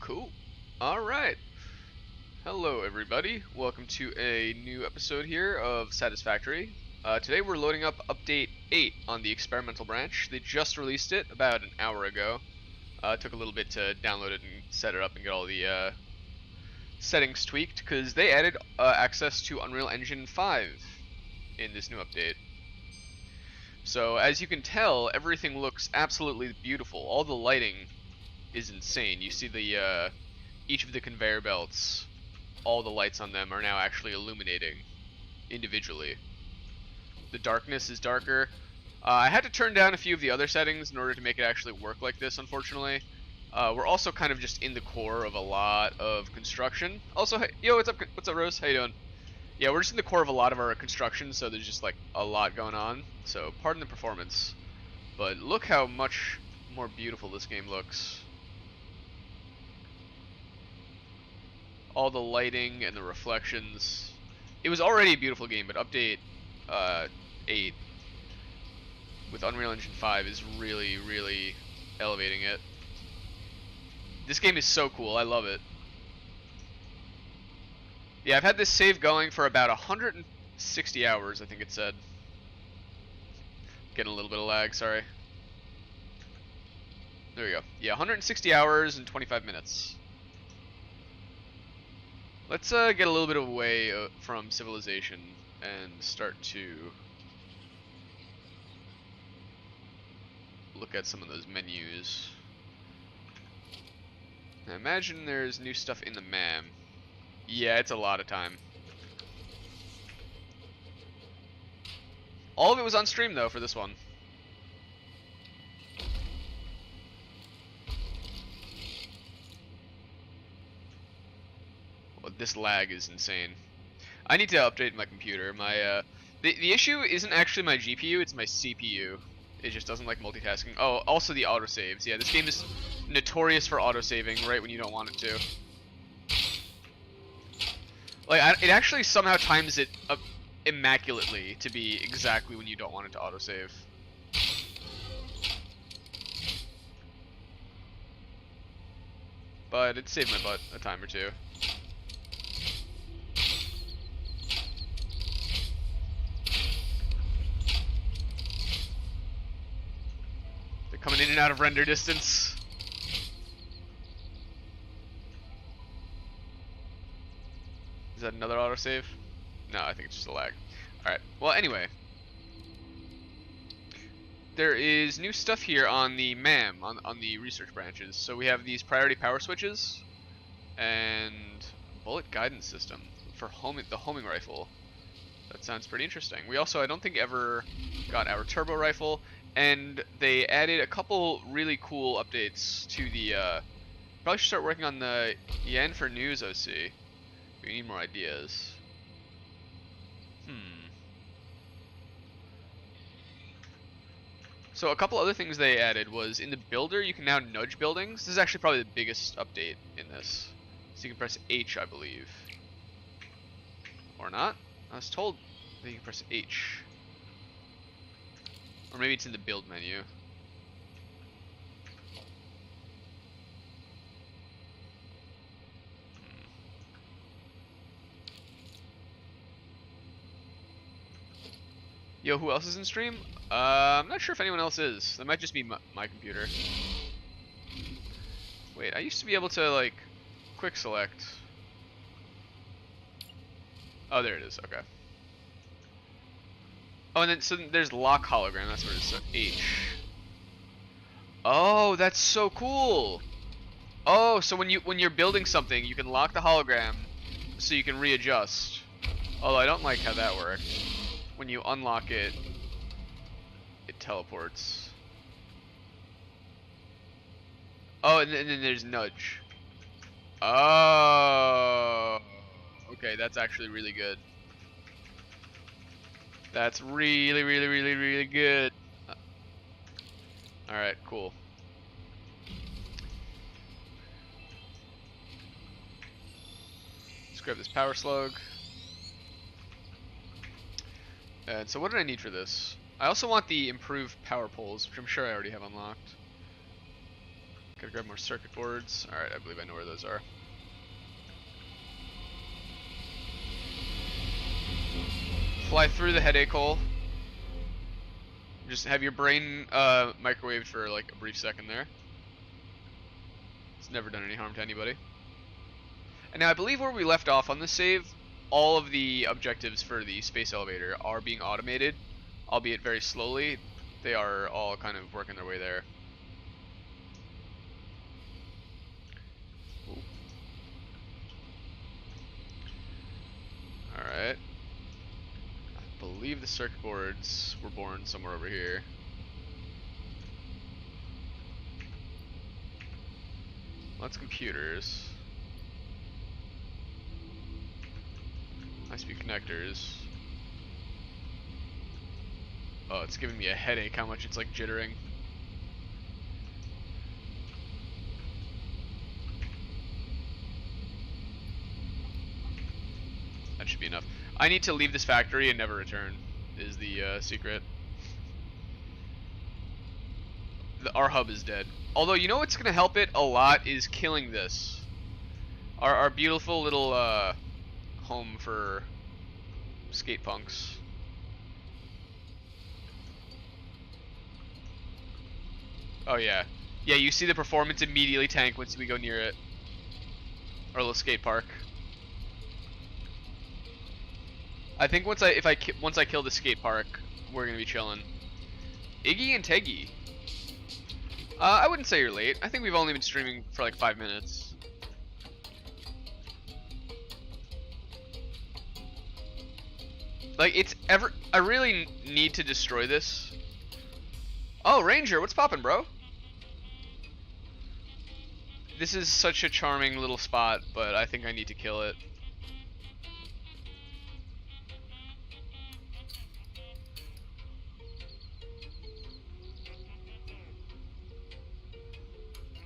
Cool. Alright. Hello, everybody. Welcome to a new episode here of Satisfactory. Today we're loading up Update 8 on the experimental branch. They just released it about an hour ago. It took a little bit to download it and set it up and get all the settings tweaked, because they added access to Unreal Engine 5 in this new update. So, as you can tell, everything looks absolutely beautiful. All the lighting is insane. You see the each of the conveyor belts, all the lights on them are now actually illuminating individually. The darkness is darker. I had to turn down a few of the other settings in order to make it actually work like this, unfortunately. We're also kind of just in the core of a lot of construction. Also, hey, yo, what's up, Rose? How you doing? Yeah, we're just in the core of a lot of our construction, so there's just like a lot going on. So pardon the performance, but look how much more beautiful this game looks. All the lighting and the reflections. It was already a beautiful game, but update 8 with Unreal Engine 5 is really, really elevating it. This game is so cool. I love it. Yeah, I've had this save going for about 160 hours, I think it said. Getting a little bit of lag, sorry. There we go. Yeah, 160 hours and 25 minutes. Let's get a little bit away from civilization and start to look at some of those menus. I imagine there's new stuff in the MAM. Yeah, it's a lot of time. All of it was on stream though for this one. Well, this lag is insane. I need to update my computer. My the issue isn't actually my GPU, it's my CPU. It just doesn't like multitasking. Oh, also the autosaves. Yeah, this game is notorious for autosaving right when you don't want it to. Like, it actually somehow times it up immaculately to be exactly when you don't want it to autosave. But it saved my butt a time or two. They're coming in and out of render distance. Is that another autosave? No, I think it's just a lag. Alright, well anyway. There is new stuff here on the MAM, on the research branches. So we have these priority power switches and bullet guidance system for the homing rifle. That sounds pretty interesting. We also, I don't think, ever got our turbo rifle, and they added a couple really cool updates to the probably should start working on the yen for news OC. We need more ideas. So a couple other things they added was in the builder you can now nudge buildings. This is actually probably the biggest update in this. So you can press H, I believe. Or not? I was told that you can press H. Or maybe it's in the build menu. Yo, who else is in stream? I'm not sure if anyone else is. That might just be my computer. Wait, I used to be able to, like, quick select. Oh, there it is. Okay. Oh, and then so there's lock hologram. That's what it is. So H. Oh, that's so cool. Oh, so when you're building something, you can lock the hologram, so you can readjust. Although I don't like how that works. When you unlock it, it teleports. Oh, and then there's nudge. Oh, okay, that's actually really good. That's really, really, really, really good. Alright, cool. Let's grab this power slug. And so what did I need for this? I also want the improved power poles, which I'm sure I already have unlocked. Gotta grab more circuit boards. Alright, I believe I know where those are. Fly through the headache hole. Just have your brain microwaved for like a brief second there. It's never done any harm to anybody. And now I believe where we left off on this save, all of the objectives for the space elevator are being automated, albeit very slowly. They are all kind of working their way there. Alright. I believe the circuit boards were born somewhere over here. Let's computers. High-speed connectors. Oh, it's giving me a headache how much it's like jittering. That should be enough. I need to leave this factory and never return, is the secret. Our hub is dead. Although, you know what's going to help it a lot is killing this. Our beautiful little home for skate punks. Oh yeah. Yeah, you see the performance immediately tank once we go near it. Our little skate park. I think once I kill the skate park, we're gonna be chilling. Iggy and Teggy. I wouldn't say you're late. I think we've only been streaming for like 5 minutes. Like I really need to destroy this. Oh, Ranger, what's poppin', bro? This is such a charming little spot, but I think I need to kill it.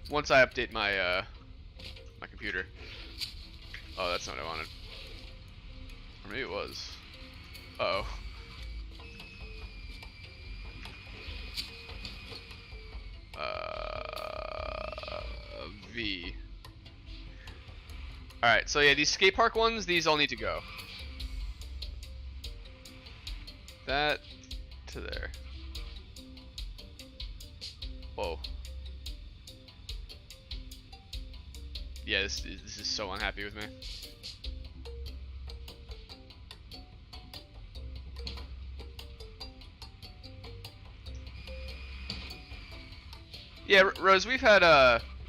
Once I update my my computer. Oh, that's not what I wanted. Or maybe it was. Uh-oh. V. Alright, so yeah, these skate park ones, these all need to go. That to there. Whoa. Yeah, this is so unhappy with me. Yeah, Rose, we've had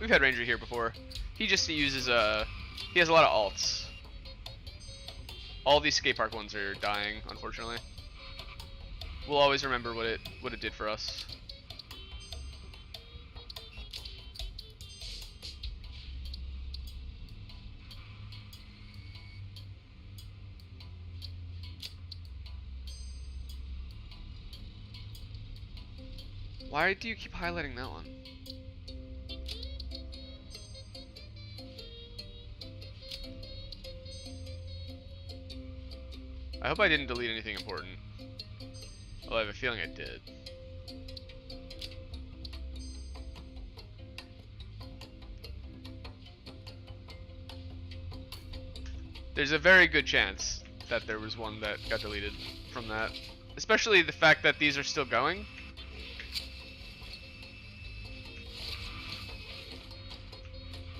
Ranger here before. He just uses he has a lot of alts. All these skate park ones are dying, unfortunately. We'll always remember what it did for us. Why do you keep highlighting that one? I hope I didn't delete anything important. Well, I have a feeling I did. There's a very good chance that there was one that got deleted from that. Especially the fact that these are still going.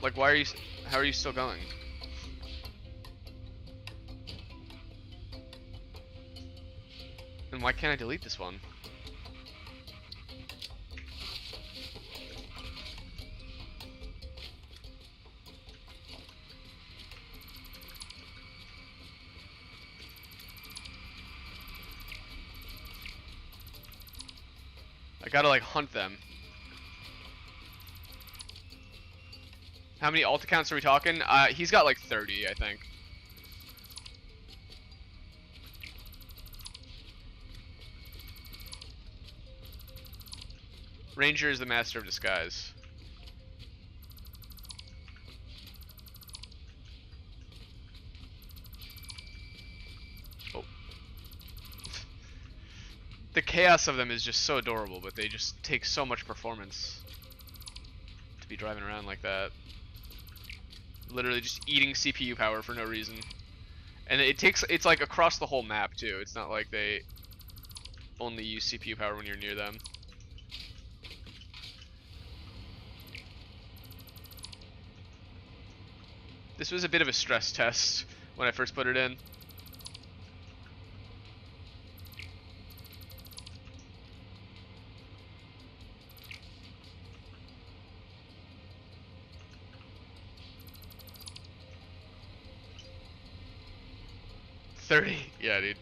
Like, how are you still going? And why can't I delete this one? I gotta like hunt them. How many alt accounts are we talking? He's got like 30, I think. Ranger is the master of disguise. Oh. The chaos of them is just so adorable, but they just take so much performance to be driving around like that. Literally just eating CPU power for no reason. And it's like across the whole map too. It's not like they only use CPU power when you're near them. This was a bit of a stress test when I first put it in. $30, yeah, dude.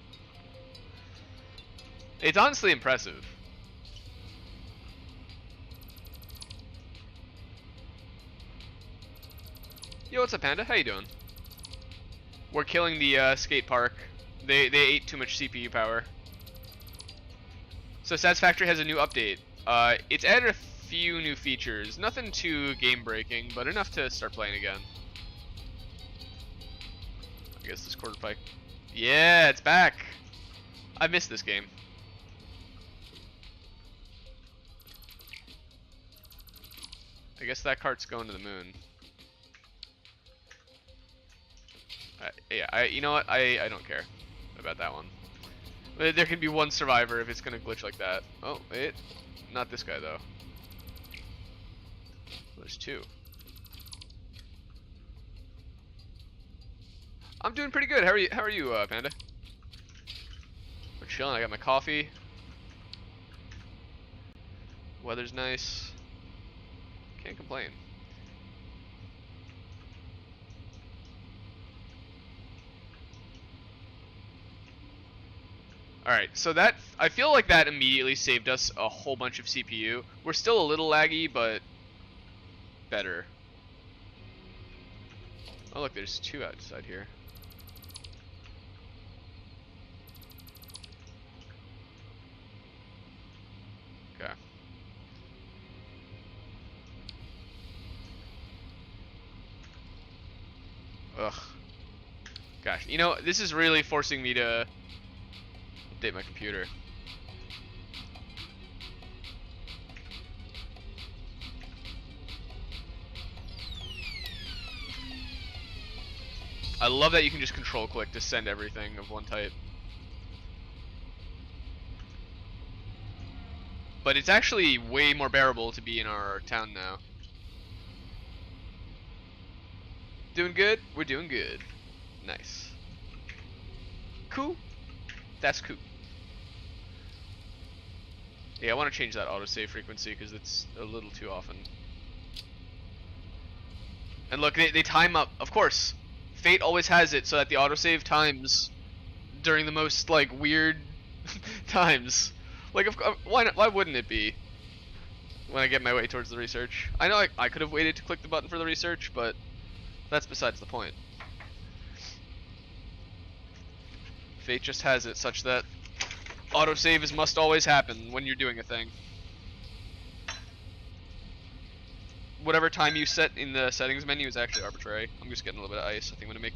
It's honestly impressive. Yo, what's up, Panda? How you doing? We're killing the skate park. They ate too much CPU power. So Satisfactory has a new update. It's added a few new features. Nothing too game-breaking, but enough to start playing again. I guess this quarter pipe. Yeah, it's back. I missed this game. I guess that cart's going to the moon. Yeah, you know what? I don't care about that one. There can be one survivor if it's gonna glitch like that. Oh, not this guy though. There's two. I'm doing pretty good. How are you, Panda? We're chilling. I got my coffee. Weather's nice. Can't complain. Alright, so I feel like that immediately saved us a whole bunch of CPU. We're still a little laggy, but better. Oh look, there's two outside here. Okay. Ugh. Gosh, you know, this is really forcing me to update my computer. I love that you can just control click to send everything of one type. But it's actually way more bearable to be in our town now. Doing good? We're doing good. Nice. Cool. That's cool. Yeah, I want to change that autosave frequency because it's a little too often. And look, they time up. Of course, Fate always has it so that the autosave times during the most like weird times. Like, why not? Why wouldn't it be? When I get my way towards the research, I know I could have waited to click the button for the research, but that's besides the point. Fate just has it such that autosave must always happen when you're doing a thing. Whatever time you set in the settings menu is actually arbitrary. I'm just getting a little bit of ice. I think I'm gonna make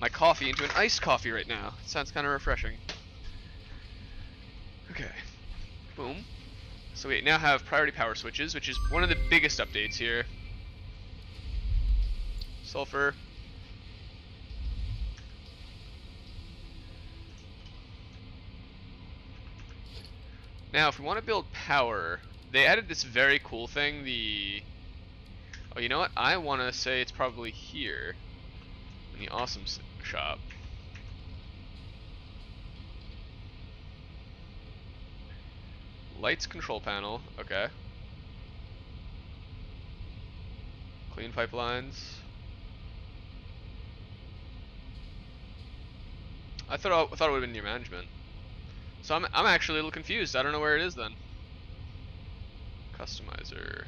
my coffee into an iced coffee right now. It sounds kind of refreshing. Okay. Boom. So we now have priority power switches, which is one of the biggest updates here. Sulfur. Now, if we want to build power, they added this very cool thing, oh, you know what? I want to say it's probably here in the awesome shop. Lights control panel, okay. Clean pipelines. I thought it would have been near management. So I'm actually a little confused. I don't know where it is then. Customizer.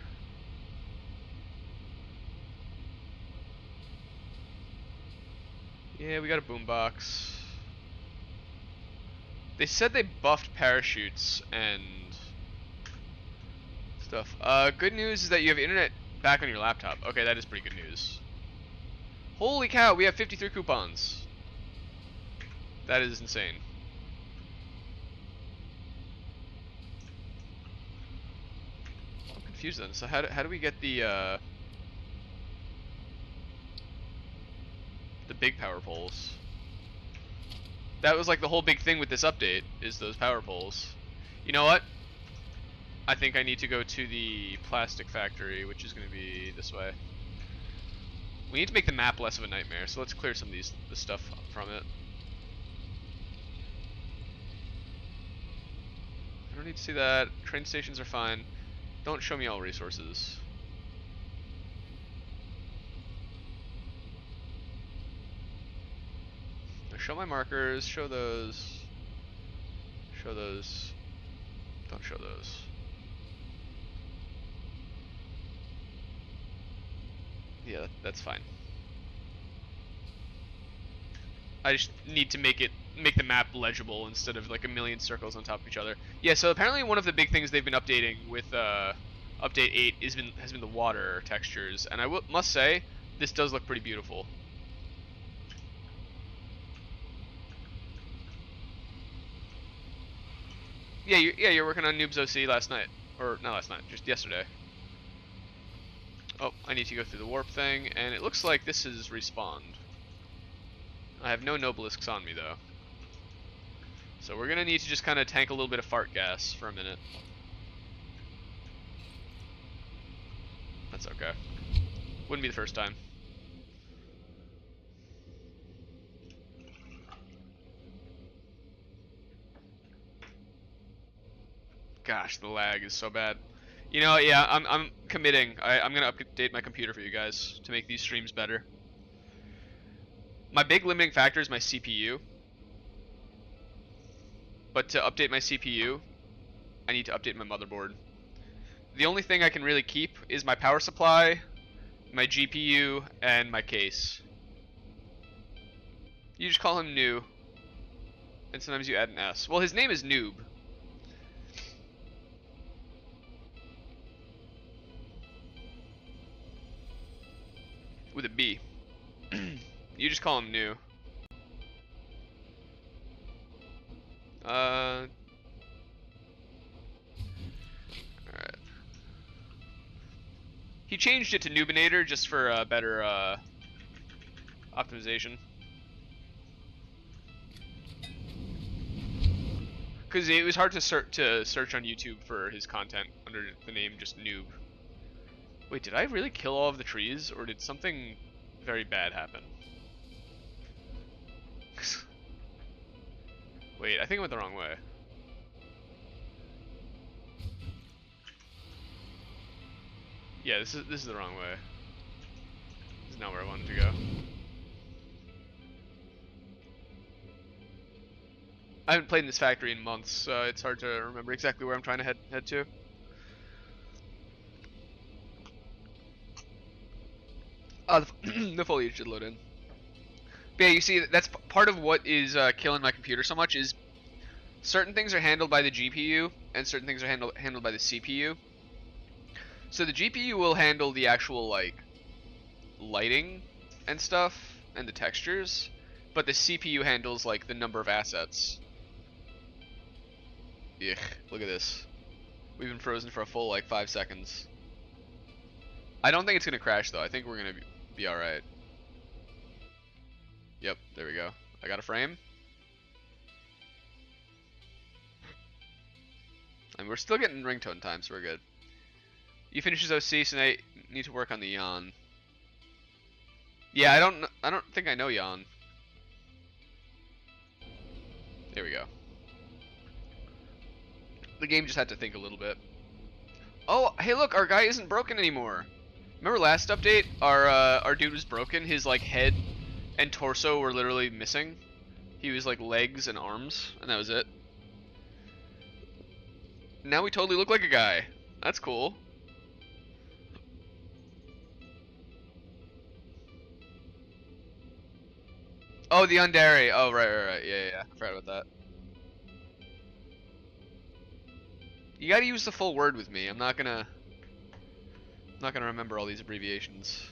Yeah, we got a boombox. They said they buffed parachutes and stuff. Good news is that you have internet back on your laptop. Okay, that is pretty good news. Holy cow, we have 53 coupons. That is insane. confused then. So how do we get the big power poles? That was like the whole big thing with this update, is those power poles. You know what? I think I need to go to the plastic factory, which is going to be this way. We need to make the map less of a nightmare, so let's clear some of this stuff from it. I don't need to see that. Train stations are fine. Don't show me all resources. Now show my markers, show those. Show those. Don't show those. Yeah, that's fine. I just need to make the map legible instead of like a million circles on top of each other. Yeah, so apparently one of the big things they've been updating with update 8 has been the water textures, and I must say this does look pretty beautiful. Yeah, you're working on Noob's OC last night, or not last night, just yesterday. Oh, I need to go through the warp thing, and it looks like this is respawned. I have no Nobelisks on me, though. So we're going to need to just kind of tank a little bit of fart gas for a minute. That's okay. Wouldn't be the first time. Gosh, the lag is so bad. You know, yeah, I'm committing. I'm gonna update my computer for you guys to make these streams better. My big limiting factor is my CPU. But to update my CPU, I need to update my motherboard. The only thing I can really keep is my power supply, my GPU, and my case. You just call him New. And sometimes you add an S. Well, his name is Noob. With a B. You just call him New. Alright. He changed it to Noobinator just for better optimization. Because it was hard to search on YouTube for his content under the name just Noob. Wait, did I really kill all of the trees, or did something very bad happen? Wait, I think I went the wrong way. Yeah, this is the wrong way. This is not where I wanted to go. I haven't played in this factory in months, so it's hard to remember exactly where I'm trying to head to. The foliage should load in. But yeah, you see, that's part of what is killing my computer so much is certain things are handled by the GPU and certain things are handled by the CPU. So the GPU will handle the actual like lighting and stuff and the textures, but the CPU handles like the number of assets. Ugh, look at this. We've been frozen for a full like 5 seconds. I don't think it's gonna crash though. I think we're gonna be alright. Yep, there we go. I got a frame. And we're still getting ringtone time, so we're good. You finish his OC, so now you need to work on the yawn. Yeah, I don't think I know yawn. There we go. The game just had to think a little bit. Oh, hey look, our guy isn't broken anymore. Remember last update? Our dude was broken. His like head and torso were literally missing. He was like legs and arms, and that was it. Now we totally look like a guy. That's cool. Oh, the Undari. Oh, right. Yeah. I forgot about that. You gotta use the full word with me. I'm not gonna remember all these abbreviations.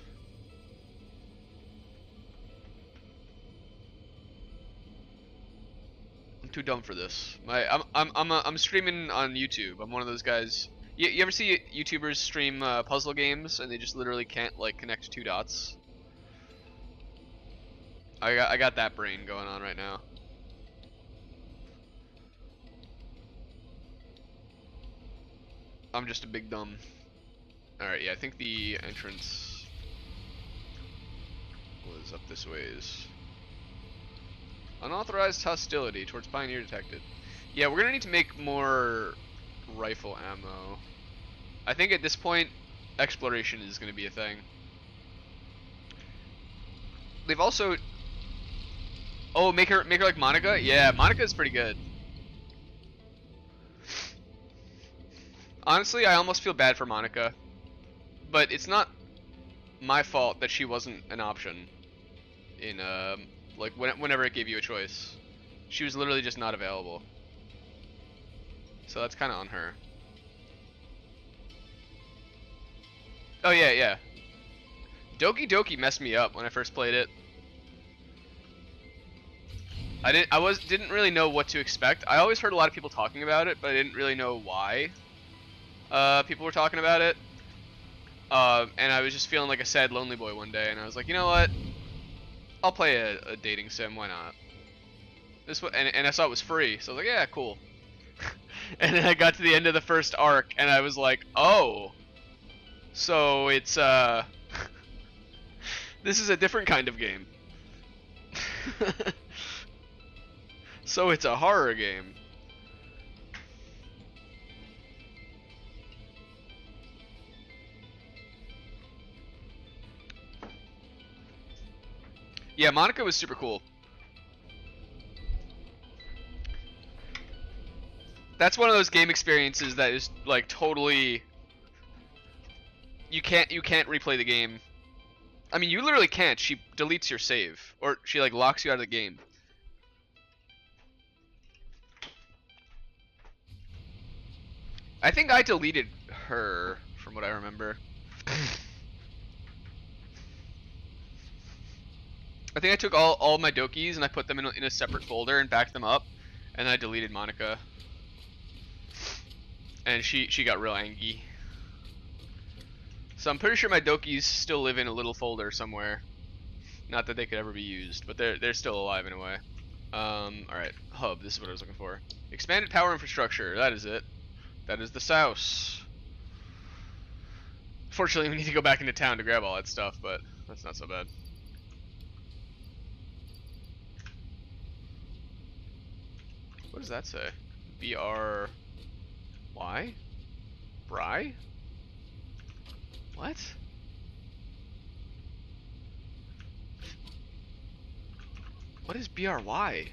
I'm too dumb for this. I'm streaming on YouTube. I'm one of those guys. You ever see YouTubers stream puzzle games and they just literally can't like connect two dots? I got that brain going on right now. I'm just a big dumb. Alright, yeah, I think the entrance was up this ways. Unauthorized hostility towards Pioneer detected. Yeah, we're gonna need to make more rifle ammo. I think at this point, exploration is gonna be a thing. They've also... Oh, make her like Monica? Yeah, Monica's pretty good. Honestly, I almost feel bad for Monica. But it's not my fault that she wasn't an option in like whenever it gave you a choice. She was literally just not available. So that's kind of on her. Oh yeah, yeah. Doki Doki messed me up when I first played it. I didn't really know what to expect. I always heard a lot of people talking about it, but I didn't really know why people were talking about it. And I was just feeling like a sad lonely boy one day, and I was like, you know what? I'll play a dating sim. Why not? And I saw it was free, so I was like, yeah, cool. And then I got to the end of the first arc, and I was like, oh, so it's this is a different kind of game. So it's a horror game. Yeah, Monica was super cool. That's one of those game experiences that is like totally you can't replay the game. I mean, you literally can't. She deletes your save, or she like locks you out of the game. I think I deleted her from what I remember. I think I took all my dokis and I put them in a separate folder and backed them up, and I deleted Monica. And she got real angry. So I'm pretty sure my dokis still live in a little folder somewhere. Not that they could ever be used, but they're still alive in a way. Alright, hub, this is what I was looking for. Expanded power infrastructure, that is it. That is the souse. Fortunately, we need to go back into town to grab all that stuff, but that's not so bad. What does that say? B-R-Y? Bry? What? What is B-R-Y?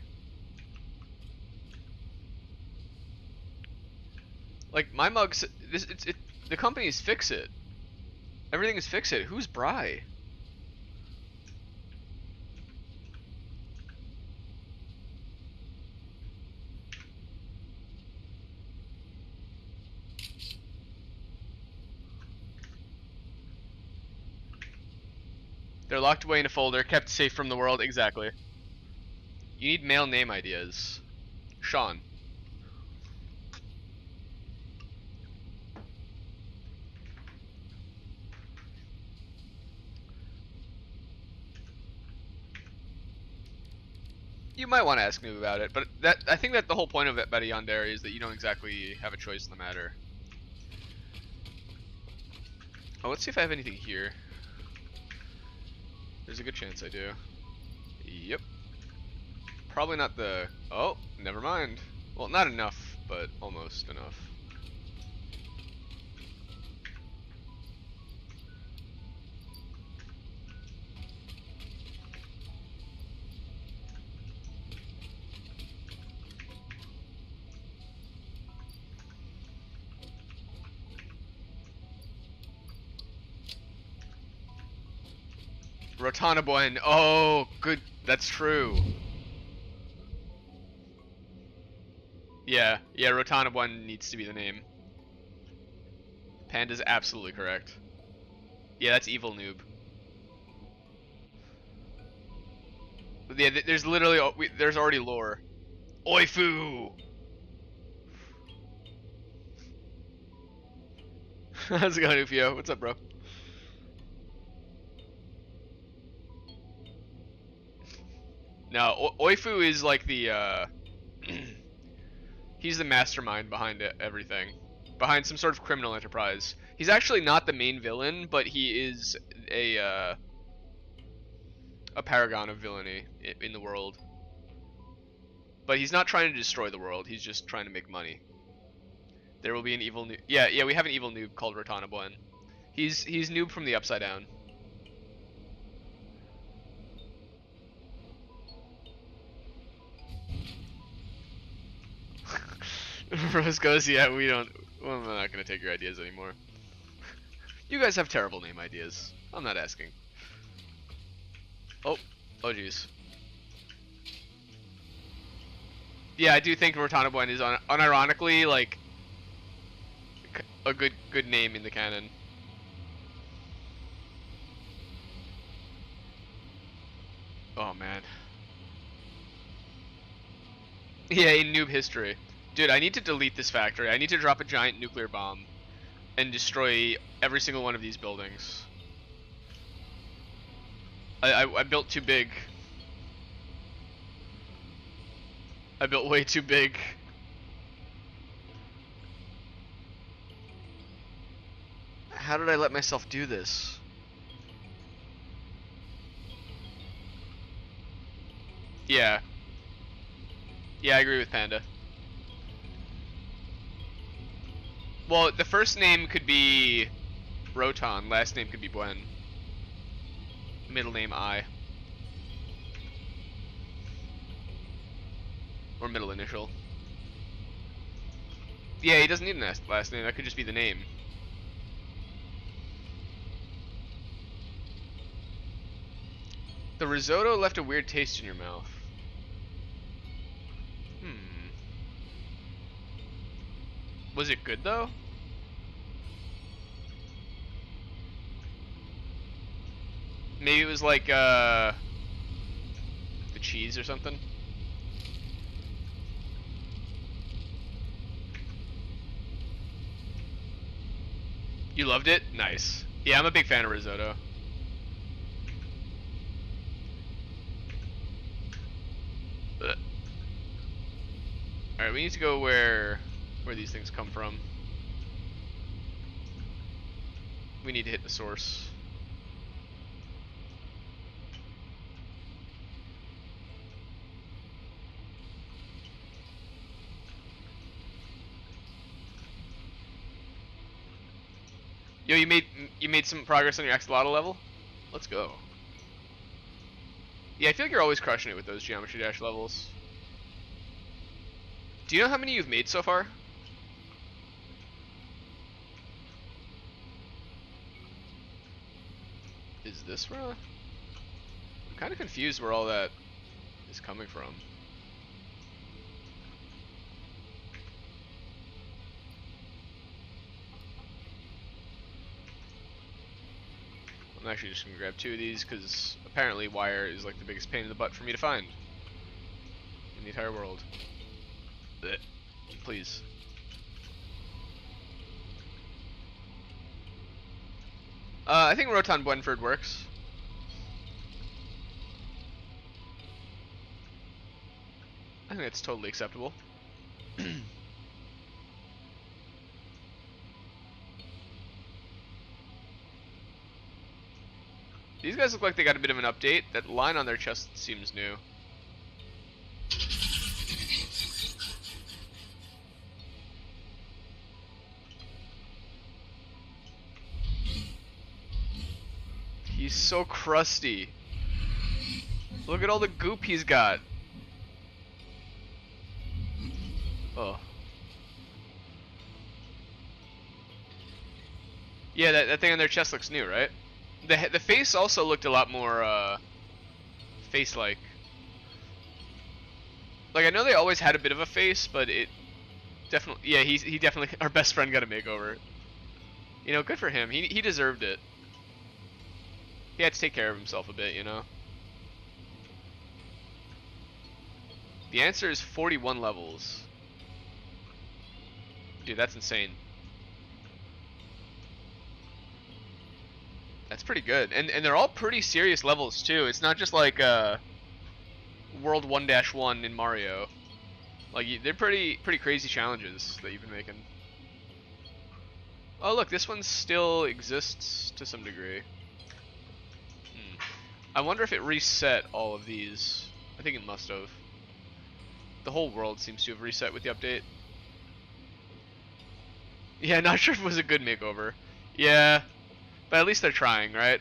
Like, my mugs, the company is Fix It. Everything is Fix It. Who's Bry? They're locked away in a folder, kept safe from the world. Exactly. You need male name ideas. Sean. You might want to ask Noob about it, but I think that the whole point of it, Betty Yandere, is that you don't exactly have a choice in the matter. Oh, let's see if I have anything here. There's a good chance I do. Yep. Probably not the... Oh, never mind. Well, not enough, but almost enough. Rotanabuen. Oh, good. That's true. Yeah, Rotanabuen needs to be the name. Panda's absolutely correct. Yeah, that's evil noob. Yeah, there's literally there's already lore. Oifu. How's it going, Ufio? What's up, bro? No, Oifu is like the he's the mastermind behind everything, behind some sort of criminal enterprise. He's actually not the main villain, but he is a paragon of villainy in the world. But he's not trying to destroy the world. He's just trying to make money. There will be an evil noob. Yeah, we have an evil noob called Rotana Buen. He's noob from the Upside Down. Rose goes, yeah, we don't. Well, I'm not gonna take your ideas anymore. You guys have terrible name ideas. I'm not asking. Oh, jeez. Yeah, I do think Rotana Buen is unironically like a good name in the canon. Oh man. Yeah, in noob history. Dude, I need to delete this factory. I need to drop a giant nuclear bomb and destroy every single one of these buildings. I built too big. I built way too big. How did I let myself do this? Yeah. Yeah, I agree with Panda. Well, the first name could be Rotan, last name could be Buen. Middle name I. Or middle initial. Yeah, he doesn't need a last name, that could just be the name. The risotto left a weird taste in your mouth. Was it good though? Maybe it was like the cheese or something. You loved it? Nice. Yeah, I'm a big fan of risotto. Alright, we need to go where these things come from. We need to hit the source. Yo, you made some progress on your axolotl level? Let's go. Yeah, I feel like you're always crushing it with those Geometry Dash levels. Do you know how many you've made so far? Is this where? I'm kind of confused where all that is coming from. I'm actually just gonna grab 2 of these because apparently wire is like the biggest pain in the butt for me to find in the entire world. Blech. Please. I think Rotan Buenford works. I think it's totally acceptable. These guys look like they got a bit of an update. That line on their chest seems new. He's so crusty. Look at all the goop he's got. Oh. Yeah, that thing on their chest looks new, right? The face also looked a lot more face-like. Like I know they always had a bit of a face, but it definitely, yeah, he definitely, our best friend got a makeover. You know, good for him. He deserved it. He had to take care of himself a bit, you know. The answer is 41 levels. Dude, that's insane. That's pretty good, and they're all pretty serious levels too. It's not just like World 1-1 in Mario. Like they're pretty crazy challenges that you've been making. Oh look, this one still exists to some degree. I wonder if it reset all of these. I think it must have. The whole world seems to have reset with the update. Yeah, not sure if it was a good makeover. Yeah, but at least they're trying, right?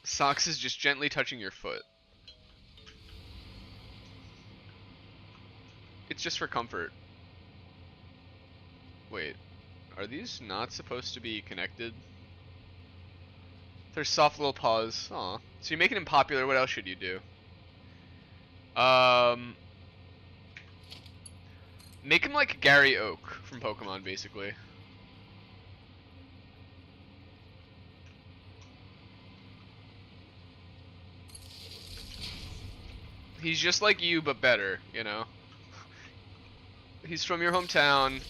Socks is just gently touching your foot. It's just for comfort. Wait, are these not supposed to be connected? There's soft little paws. Aw. So you're making him popular, what else should you do? Make him like Gary Oak from Pokemon, basically. He's just like you, but better, you know? He's from your hometown.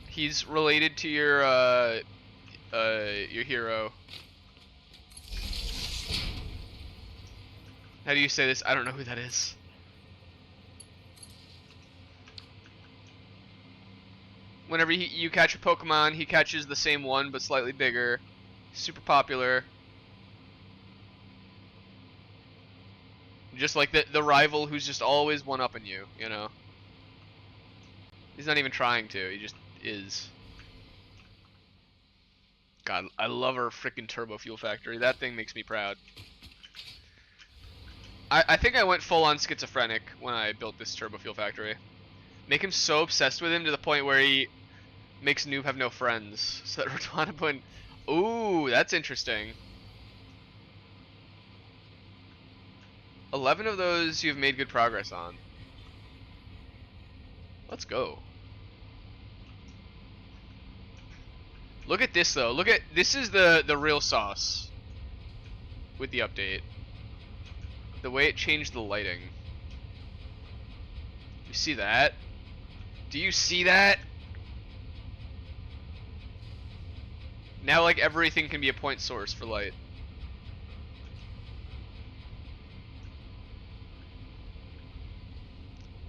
He's related to your hero. How do you say this? I don't know who that is. Whenever you catch a Pokemon, he catches the same one, but slightly bigger. Super popular. Just like the rival who's just always one-upping you, you know? He's not even trying to, he just is. God, I love our freaking Turbo Fuel Factory. That thing makes me proud. I think I went full-on schizophrenic when I built this Turbo Fuel Factory. Make him so obsessed with him to the point where he makes Noob have no friends. So that Rotana put... Ooh, that's interesting. 11 of those you've made good progress on. Let's go. Look at this though. Look at this is the real sauce with the update. The way it changed the lighting. You see that? Do you see that? Now like everything can be a point source for light.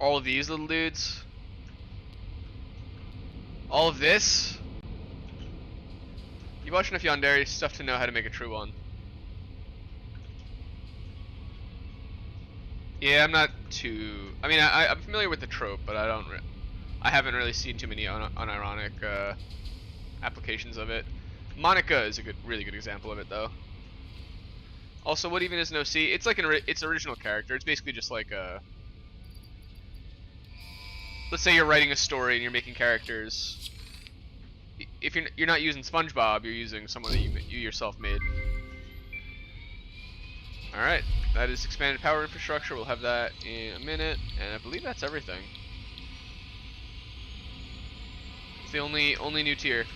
All of these little dudes. All of this. You watch enough Yandere stuff to know how to make a true one. Yeah, I'm not too. I mean, I'm familiar with the trope, but I haven't really seen too many unironic applications of it. Monica is a really good example of it, though. Also, what even is No C? It's like it's original character. It's basically just like a. Let's say you're writing a story and you're making characters. If you're not using SpongeBob, you're using someone that you yourself made. All right, that is expanded power infrastructure. We'll have that in a minute, and I believe that's everything. It's the only new tier.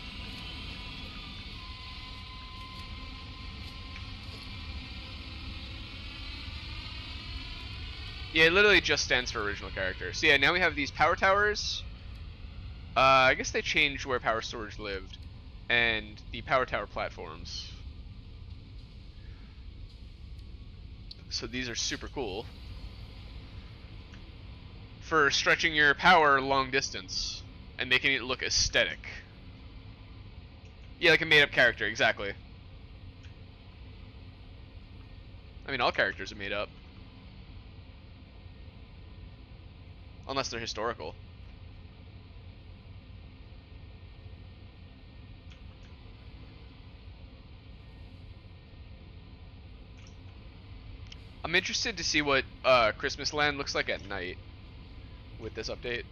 Yeah, it literally just stands for original character. So yeah, now we have these power towers. I guess they changed where power storage lived, and the power tower platforms. So these are super cool for stretching your power long distance and making it look aesthetic. Yeah, like a made-up character, exactly. I mean, all characters are made up. Unless they're historical. I'm interested to see what Christmas Land looks like at night with this update.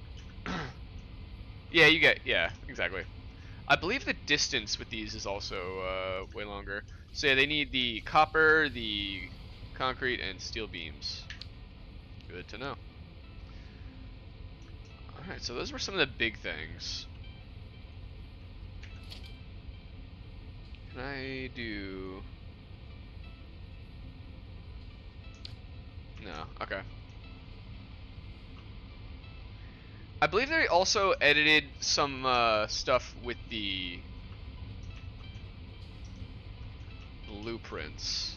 Yeah, exactly. I believe the distance with these is also way longer. So yeah, they need the copper, the concrete, and steel beams. Good to know. Alright, so those were some of the big things. Can I do... No, okay. I believe they also edited some stuff with the blueprints.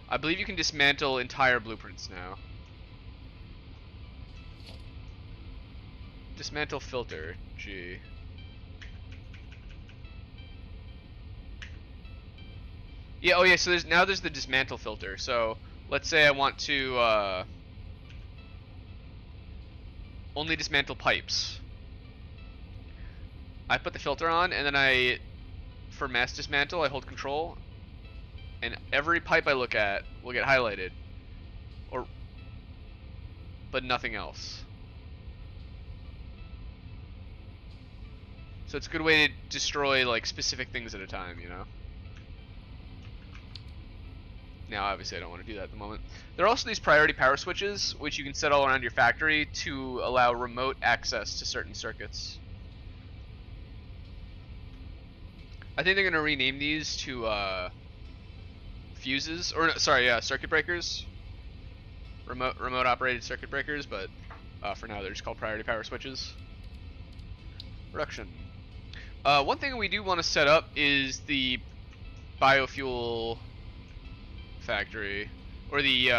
I believe you can dismantle entire blueprints now. Dismantle filter, G. Yeah, oh yeah, so there's the dismantle filter. So let's say I want to only dismantle pipes. I put the filter on, and then for mass dismantle, I hold control, and every pipe I look at will get highlighted, but nothing else. So it's a good way to destroy like specific things at a time, you know? Now, obviously, I don't want to do that at the moment. There are also these priority power switches, which you can set all around your factory to allow remote access to certain circuits. I think they're going to rename these to fuses, or no, sorry, yeah, circuit breakers. Remote operated circuit breakers, but for now they're just called priority power switches. Production. One thing we do want to set up is the biofuel factory, or the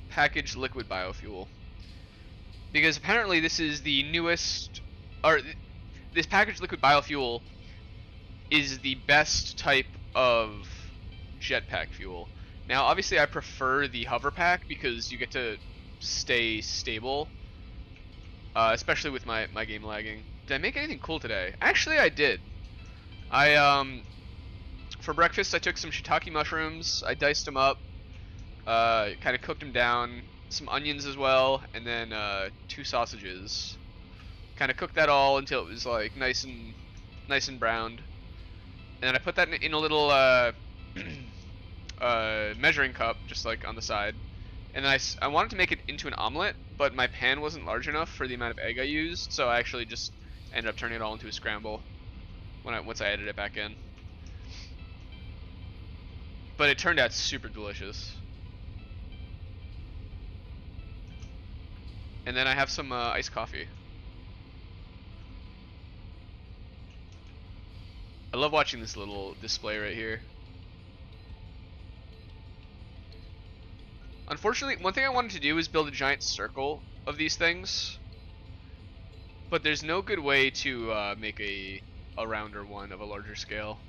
packaged liquid biofuel, because apparently this is the newest, or this packaged liquid biofuel is the best type of jetpack fuel. Now, obviously, I prefer the hover pack because you get to stay stable, especially with my game lagging. Did I make anything cool today? Actually, I did. For breakfast, I took some shiitake mushrooms, I diced them up, kind of cooked them down, some onions as well, and then 2 sausages. Kind of cooked that all until it was like nice and browned. And then I put that in a little measuring cup, just like on the side. And then I wanted to make it into an omelet, but my pan wasn't large enough for the amount of egg I used, so I actually just ended up turning it all into a scramble once I added it back in. But it turned out super delicious. And then I have some iced coffee. I love watching this little display right here. Unfortunately, one thing I wanted to do is build a giant circle of these things, but there's no good way to make a rounder one of a larger scale.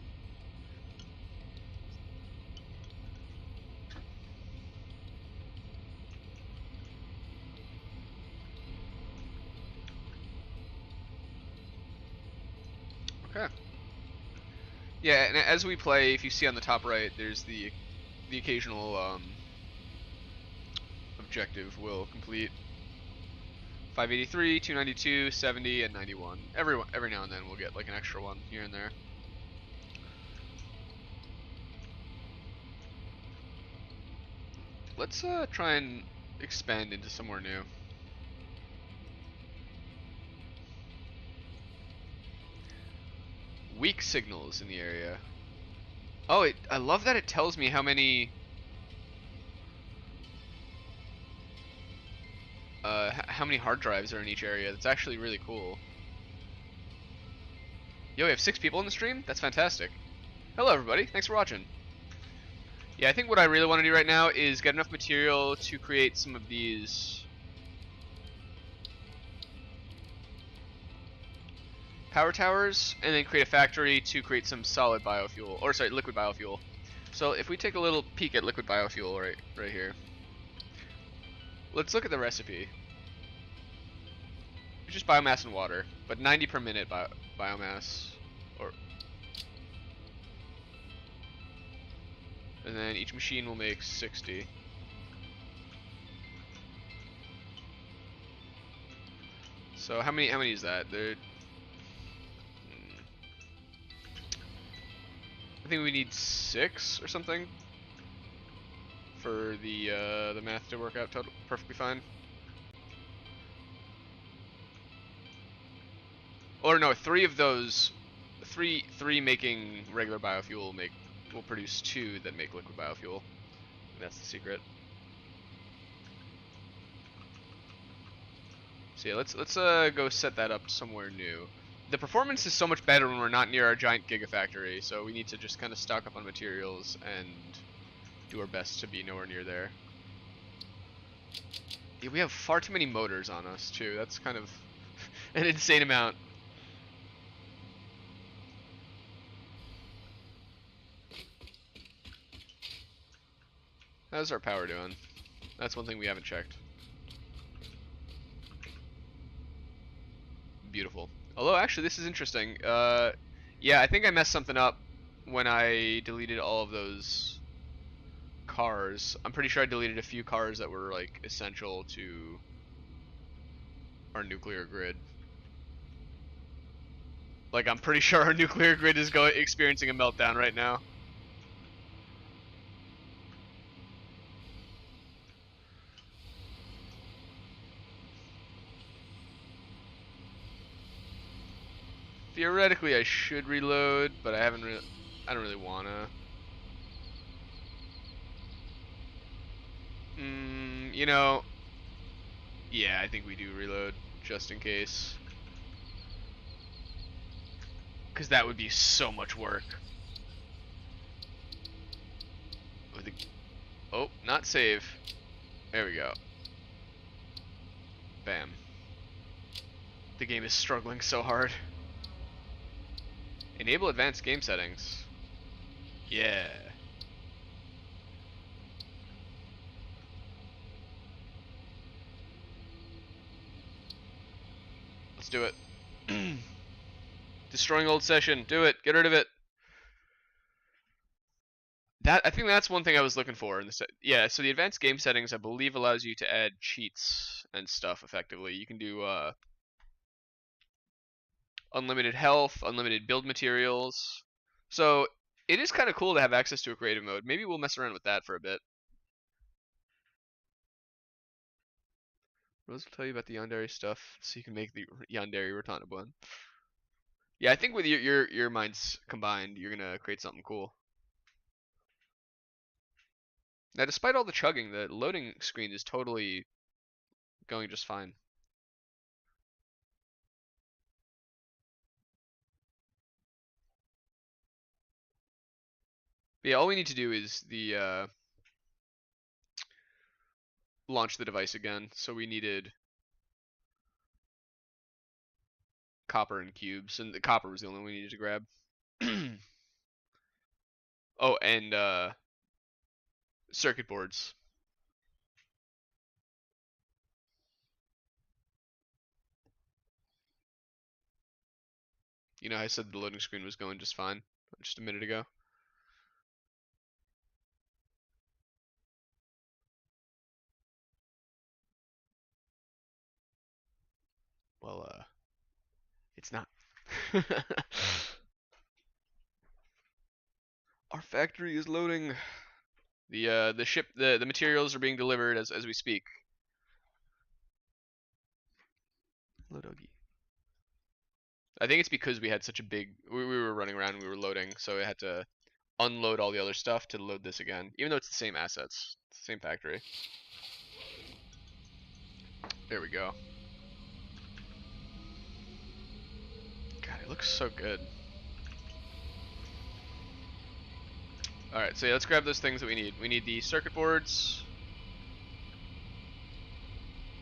Okay. Yeah, and as we play, if you see on the top right, there's the occasional objective will complete. 583, 292, 70, and 91. Every now and then we'll get like an extra one here and there. Let's try and expand into somewhere new. Weak signals in the area. Oh, I love that it tells me how many hard drives are in each area. That's actually really cool. Yo, we have 6 people in the stream? That's fantastic. Hello everybody, thanks for watching. Yeah, I think what I really want to do right now is get enough material to create some of these power towers, and then create a factory to create some solid biofuel, or sorry, liquid biofuel. So if we take a little peek at liquid biofuel right here. Let's look at the recipe. It's just biomass and water, but 90 per minute biomass, and then each machine will make 60. So how many is that? I think we need 6 or something for the math to work out perfectly fine. Or no, three of those, three making regular biofuel will produce two that make liquid biofuel. That's the secret. So yeah, let's go set that up somewhere new. The performance is so much better when we're not near our giant gigafactory, so we need to just kind of stock up on materials and do our best to be nowhere near there. Yeah, we have far too many motors on us too. That's kind of an insane amount. How's our power doing? That's one thing we haven't checked. Beautiful. Although, actually, this is interesting. Yeah, I think I messed something up when I deleted all of those cars. I'm pretty sure I deleted a few cars that were, like, essential to our nuclear grid. Like, I'm pretty sure our nuclear grid is experiencing a meltdown right now. Theoretically, I should reload, but I don't really wanna. You know, yeah, I think we do reload just in case, because that would be so much work. Oh, not save. There we go. Bam. The game is struggling so hard. Enable advanced game settings. Yeah. Let's do it. Destroying old session. Do it. Get rid of it. I think that's one thing I was looking for in this. Yeah, so the advanced game settings, I believe, allows you to add cheats and stuff effectively. You can do unlimited health, unlimited build materials. So it is kind of cool to have access to a creative mode. Maybe we'll mess around with that for a bit. Rose will tell you about the Yandere stuff, so you can make the Yandere Rotana one. Yeah, I think with your minds combined, you're gonna create something cool. Now, despite all the chugging, the loading screen is totally going just fine. But yeah, all we need to do is the launch the device again. So we needed copper and cubes, and the copper was the only one we needed to grab. Oh, and circuit boards. You know, I said the loading screen was going just fine just a minute ago. Well, it's not. Our factory is loading. The materials are being delivered as we speak. Hello, doggy. I think it's because we had such a big. We were running around and we were loading, so I had to unload all the other stuff to load this again. Even though it's the same assets, it's the same factory. There we go. God, it looks so good. Alright, so yeah, let's grab those things that we need. We need the circuit boards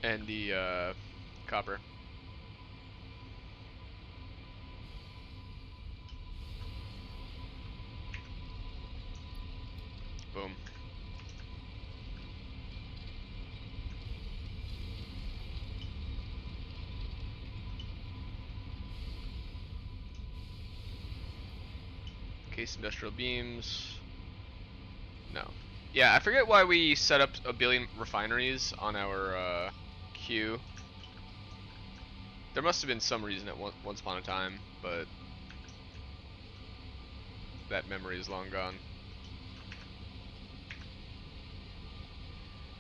and the copper. Boom. Case industrial beams. No. Yeah, I forget why we set up a billion refineries on our queue. There must have been some reason at once upon a time, but that memory is long gone.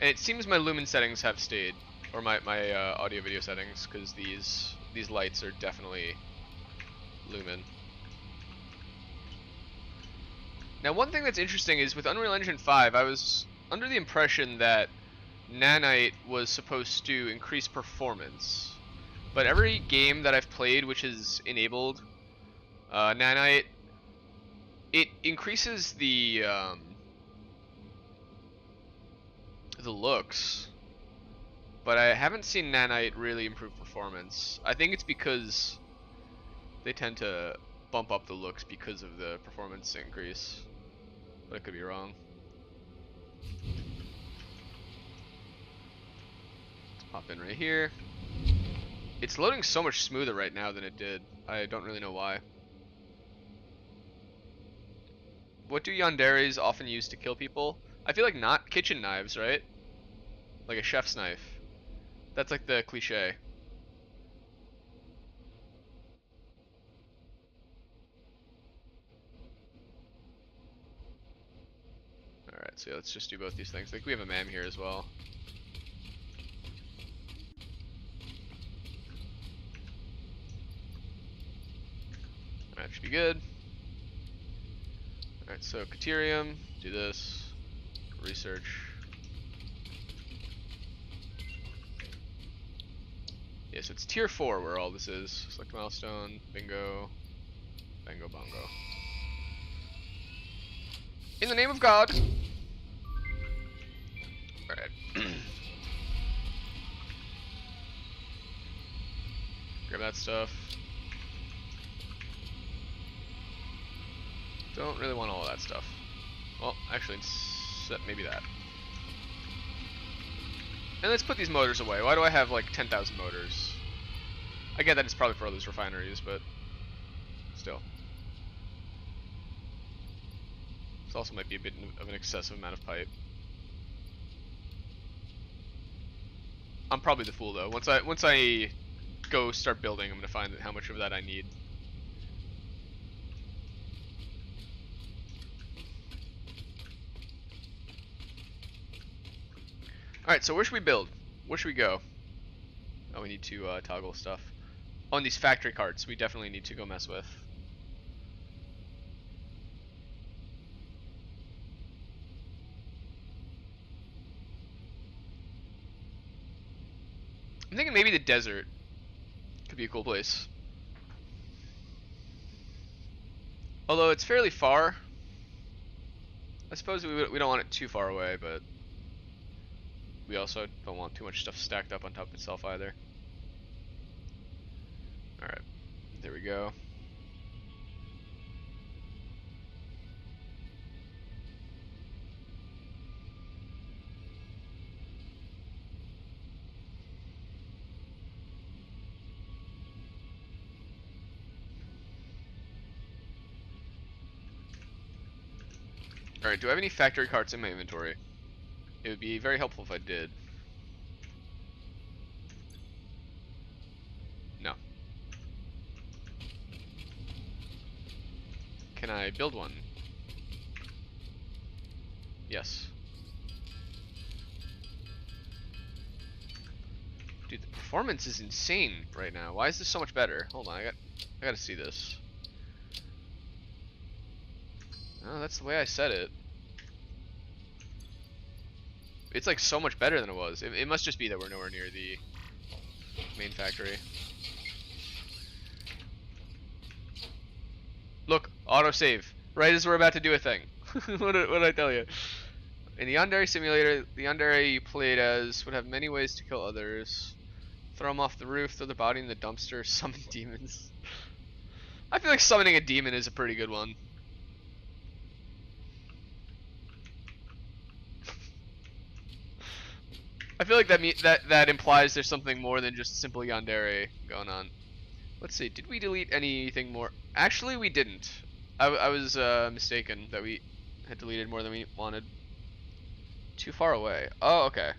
And it seems my lumen settings have stayed, or my audio video settings, because these lights are definitely Lumen. Now, one thing that's interesting is with Unreal Engine 5, I was under the impression that nanite was supposed to increase performance. But every game that I've played which has enabled nanite, it increases the looks, but I haven't seen nanite really improve performance. I think it's because they tend to bump up the looks because of the performance increase, but I could be wrong. Let's pop in right here. It's loading so much smoother right now than it did. I don't really know why. What do yanderes often use to kill people? I feel like not kitchen knives, right? Like a chef's knife. That's like the cliche. Alright, so yeah, let's just do both these things. I think we have a MAM here as well. Alright, should be good. Alright, so Caterium, do this. Research. Yeah, so it's tier 4 where all this is. Select milestone, bingo, bango bongo. In the name of God! Alright. Grab that stuff. Don't really want all of that stuff. Well, actually, maybe that. And let's put these motors away. Why do I have like 10,000 motors? I get that it's probably for all these refineries, but still. This also might be a bit of an excessive amount of pipe. I'm probably the fool though. Once I go start building, I'm gonna find how much of that I need. Alright, so where should we build? Where should we go? Oh, we need to toggle stuff. On these factory carts, we definitely need to go mess with. I'm thinking maybe the desert could be a cool place. Although it's fairly far. I suppose we don't want it too far away, but we also don't want too much stuff stacked up on top of itself either. Alright, there we go. Alright, do I have any factory carts in my inventory? It would be very helpful if I did. No. Can I build one? Yes. Dude, the performance is insane right now. Why is this so much better? Hold on, I gotta see this. No, that's the way I said it. It's like so much better than it was. It must just be that we're nowhere near the main factory. Look, autosave. Right as we're about to do a thing. what did I tell you? In the Yandere simulator, the Yandere you played as would have many ways to kill others. Throw them off the roof, throw their body in the dumpster, summon demons. I feel like summoning a demon is a pretty good one. I feel like that implies there's something more than just simple yandere going on. Let's see, did we delete anything more? Actually, we didn't. I was mistaken that we had deleted more than we wanted. Too far away. Oh, okay.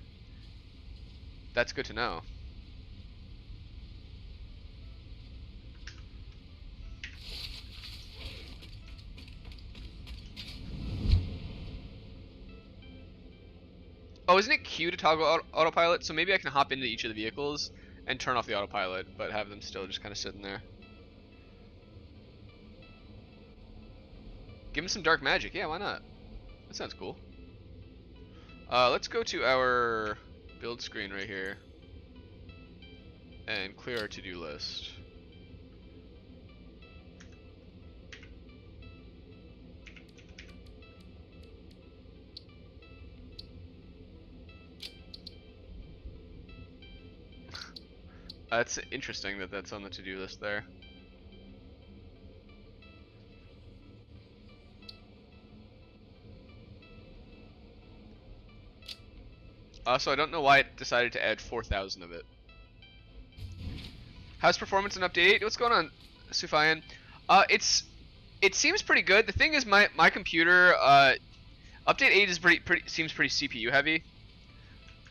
That's good to know. Oh, isn't it Q to toggle autopilot? So maybe I can hop into each of the vehicles and turn off the autopilot, but have them still just kind of sitting there. Give him some dark magic. Yeah, why not? That sounds cool. Let's go to our build screen right here and clear our to-do list. That's interesting that that's on the to-do list there. Also, I don't know why it decided to add 4,000 of it. How's performance in Update 8? What's going on, Sufayan? It seems pretty good. The thing is, my computer, Update 8 is seems pretty CPU heavy.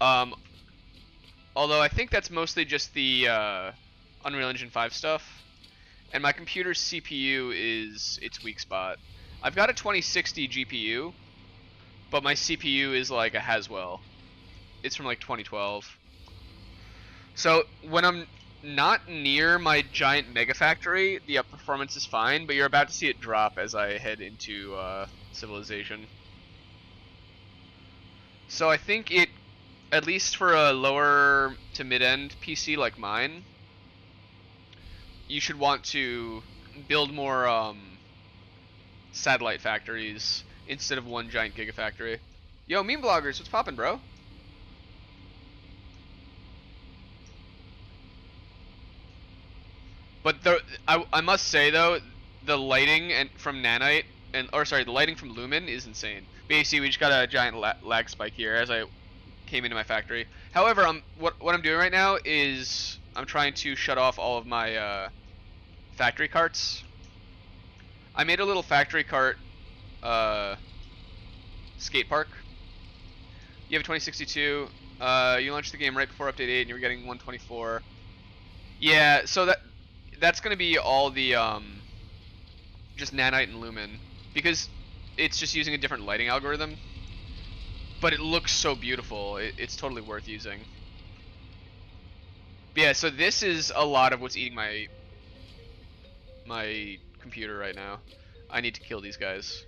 Although I think that's mostly just the Unreal Engine 5 stuff, and my computer's CPU is its weak spot. I've got a 2060 GPU, but my CPU is like a Haswell. It's from like 2012. So when I'm not near my giant mega factory, the performance is fine, but you're about to see it drop as I head into Civilization. So I think it, at least for a lower to mid-end PC like mine, you should want to build more satellite factories instead of one giant gigafactory. Yo, meme bloggers, what's poppin', bro? But I must say though, the lighting from Nanite the lighting from Lumen is insane. Basically, we just got a giant lag spike here as I came into my factory. However, what I'm doing right now is I'm trying to shut off all of my factory carts. I made a little factory cart skate park. You have a 2062. You launched the game right before Update 8, and you were getting 124. Yeah, so that's gonna be all the just Nanite and Lumen, because it's just using a different lighting algorithm. But it looks so beautiful. It's totally worth using. But yeah, so this is a lot of what's eating my computer right now. I need to kill these guys.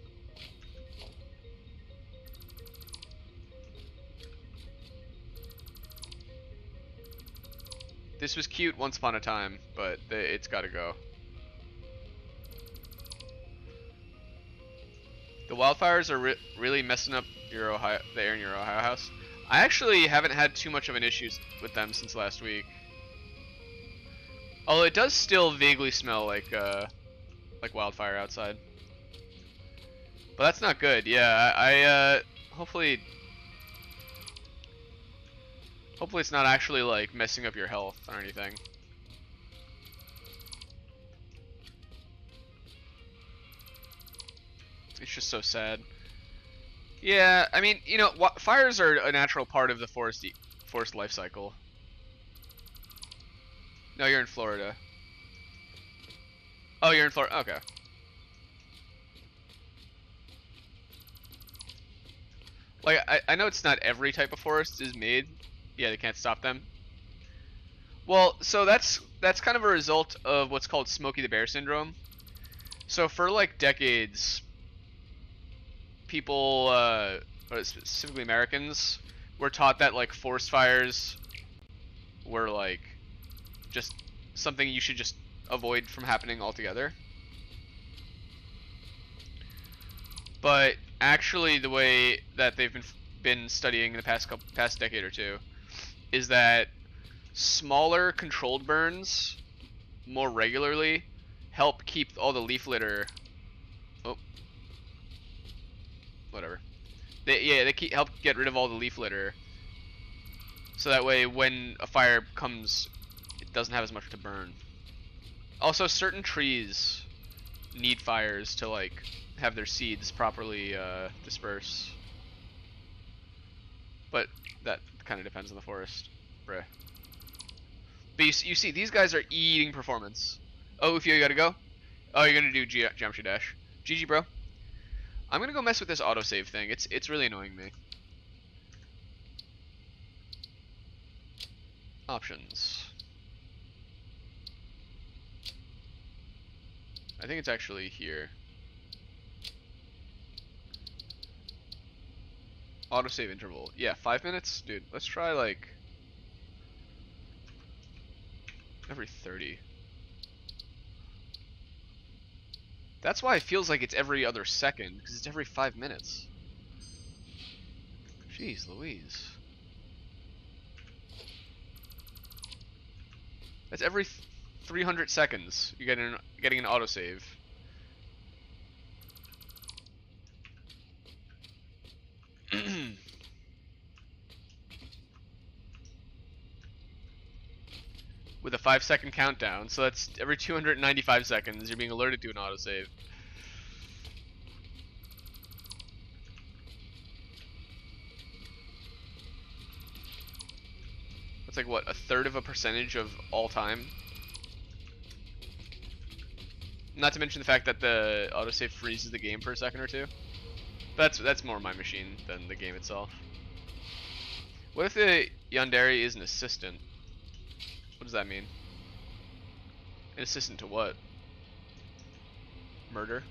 This was cute once upon a time, but it's gotta go. The wildfires are really messing up the air in your Ohio house. I actually haven't had too much of an issue with them since last week. Although it does still vaguely smell like wildfire outside. But that's not good. Yeah, I hopefully it's not actually like messing up your health or anything. It's just so sad. Yeah, I mean, you know, fires are a natural part of the forest life cycle. No, you're in Florida. Oh, you're in Florida. Okay. Like, I know it's not every type of forest is made. Yeah, they can't stop them. Well, so that's kind of a result of what's called Smokey the Bear syndrome. So for like decades, people, or specifically Americans, were taught that like forest fires were like just something you should just avoid from happening altogether. But actually, the way that they've been studying in the past decade or two is that smaller controlled burns more regularly help keep all the leaf litter. Oh, whatever. They help get rid of all the leaf litter, so that way when a fire comes, it doesn't have as much to burn. Also, certain trees need fires to like have their seeds properly disperse. But that kind of depends on the forest. Bruh. But you see, these guys are eating performance. Oh, Ufio, you gotta go? Oh, you're gonna do Geometry Dash. GG, bro. I'm gonna go mess with this autosave thing. It's really annoying me. Options. I think it's actually here. Autosave interval. Yeah, 5 minutes? Dude, let's try like every 30. That's why it feels like it's every other second, because it's every 5 minutes. Jeez Louise. That's every 300 seconds you getting an autosave. With a 5-second countdown, so that's every 295 seconds you're being alerted to an autosave. That's like what, a third of a percentage of all time? Not to mention the fact that the autosave freezes the game for a second or two. That's more my machine than the game itself. What if the yandere is an assistant? What does that mean? An assistant to what? Murder?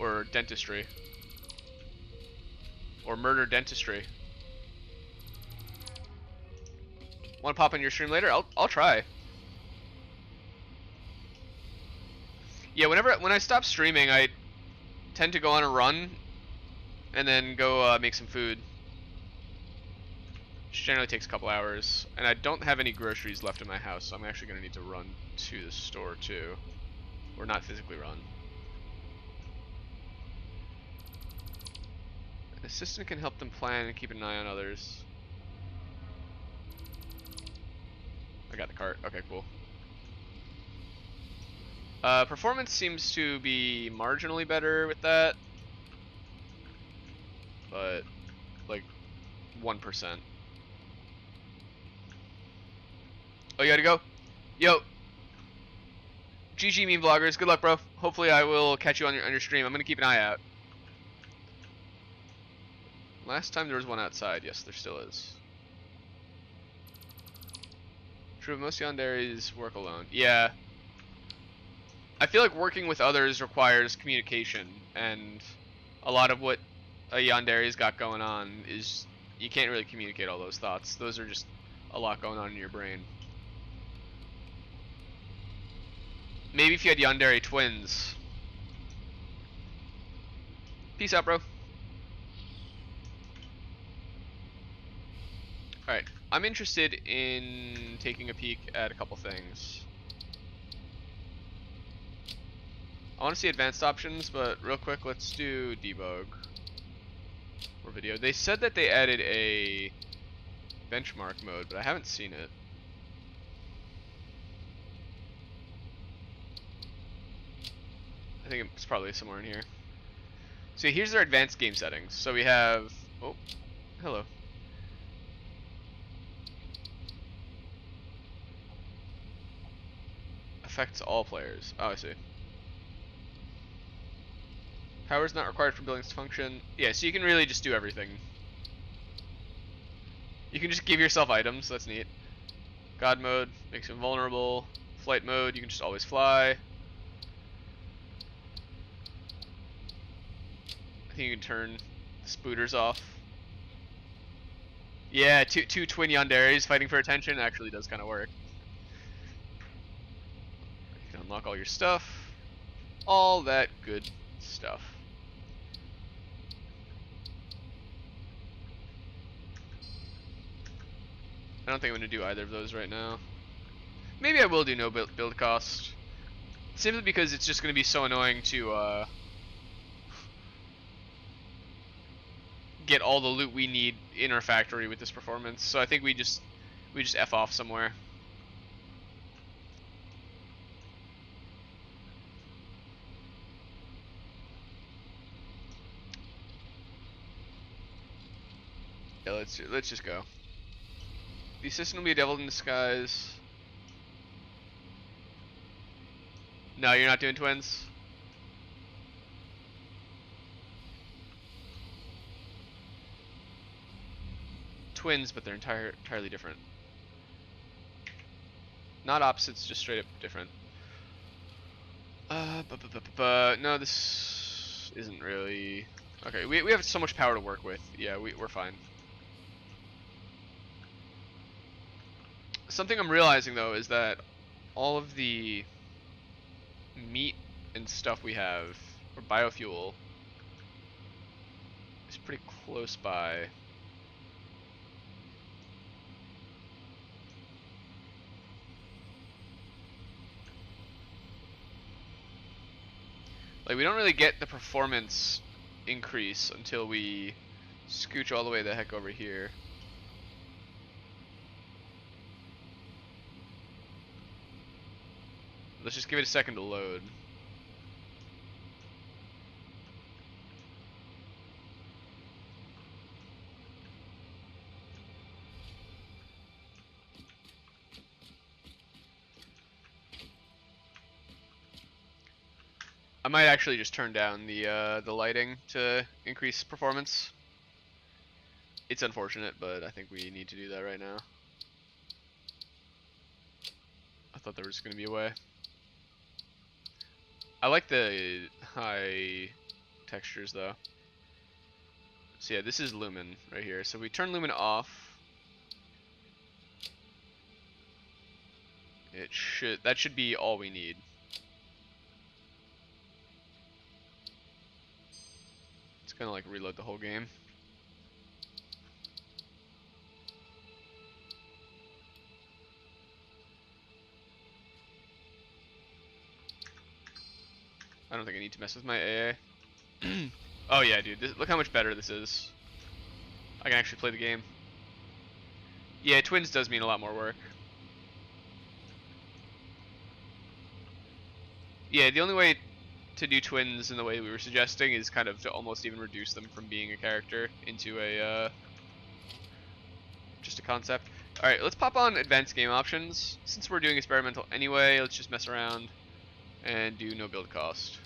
Or dentistry? Or murder dentistry? Want to pop in your stream later? I'll try. Yeah, when I stop streaming, I tend to go on a run and then go make some food. Which generally takes a couple hours, and I don't have any groceries left in my house, so I'm actually going to need to run to the store too. Or not physically run. An assistant can help them plan and keep an eye on others. I got the cart. Okay, cool. Performance seems to be marginally better with that, but like 1%. Oh, you gotta go? Yo. GG meme vloggers, good luck, bro. Hopefully I will catch you on your stream. I'm gonna keep an eye out. Last time there was one outside. Yes, there still is. True, most yanderes work alone. Yeah. I feel like working with others requires communication, and a lot of what a yandere's got going on is you can't really communicate all those thoughts. Those are just a lot going on in your brain. Maybe if you had yandere twins. Peace out, bro. Alright, I'm interested in taking a peek at a couple things. I want to see advanced options, but real quick, let's do debug or video. They said that they added a benchmark mode, but I haven't seen it. I think it's probably somewhere in here. So here's their advanced game settings. So we have, oh, hello. Affects all players. Oh, I see. Power is not required for buildings to function. Yeah, so you can really just do everything. You can just give yourself items. That's neat. God mode makes you invulnerable. Flight mode, you can just always fly. I think you can turn the spooters off. Yeah, two twin yanderes fighting for attention actually does kind of work. You can unlock all your stuff. All that good stuff. I don't think I'm going to do either of those right now. Maybe I will do no build cost. Simply because it's just going to be so annoying to get all the loot we need in our factory with this performance. So I think we just F off somewhere. Yeah, let's just go. The assistant will be a devil in disguise. No, you're not doing twins? Twins, but they're entirely different. Not opposites, just straight up different. No, this isn't really... Okay, we have so much power to work with. Yeah, we're fine. Something I'm realizing, though, is that all of the meat and stuff we have, or biofuel, is pretty close by. Like, we don't really get the performance increase until we scooch all the way the heck over here. Let's just give it a second to load. I might actually just turn down the lighting to increase performance. It's unfortunate, but I think we need to do that right now. I thought there was going to be a way. I like the high textures though. So yeah, this is lumen right here. So we turn lumen off. That should be all we need. It's gonna like reload the whole game. I don't think I need to mess with my AA. Oh yeah, dude, look how much better this is. I can actually play the game. Yeah, twins does mean a lot more work. Yeah, the only way to do twins in the way we were suggesting is kind of to almost even reduce them from being a character into a just a concept. Alright, let's pop on advanced game options. Since we're doing experimental anyway, let's just mess around and do no build cost.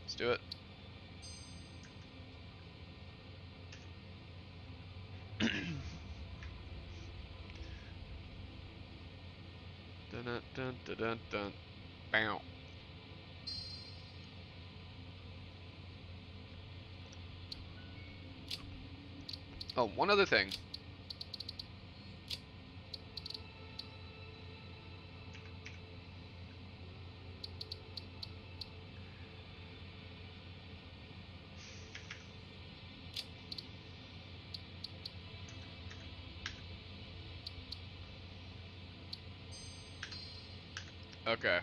Let's do it. Dun dun dun dun dun dun. Bow. Oh, one other thing. Okay.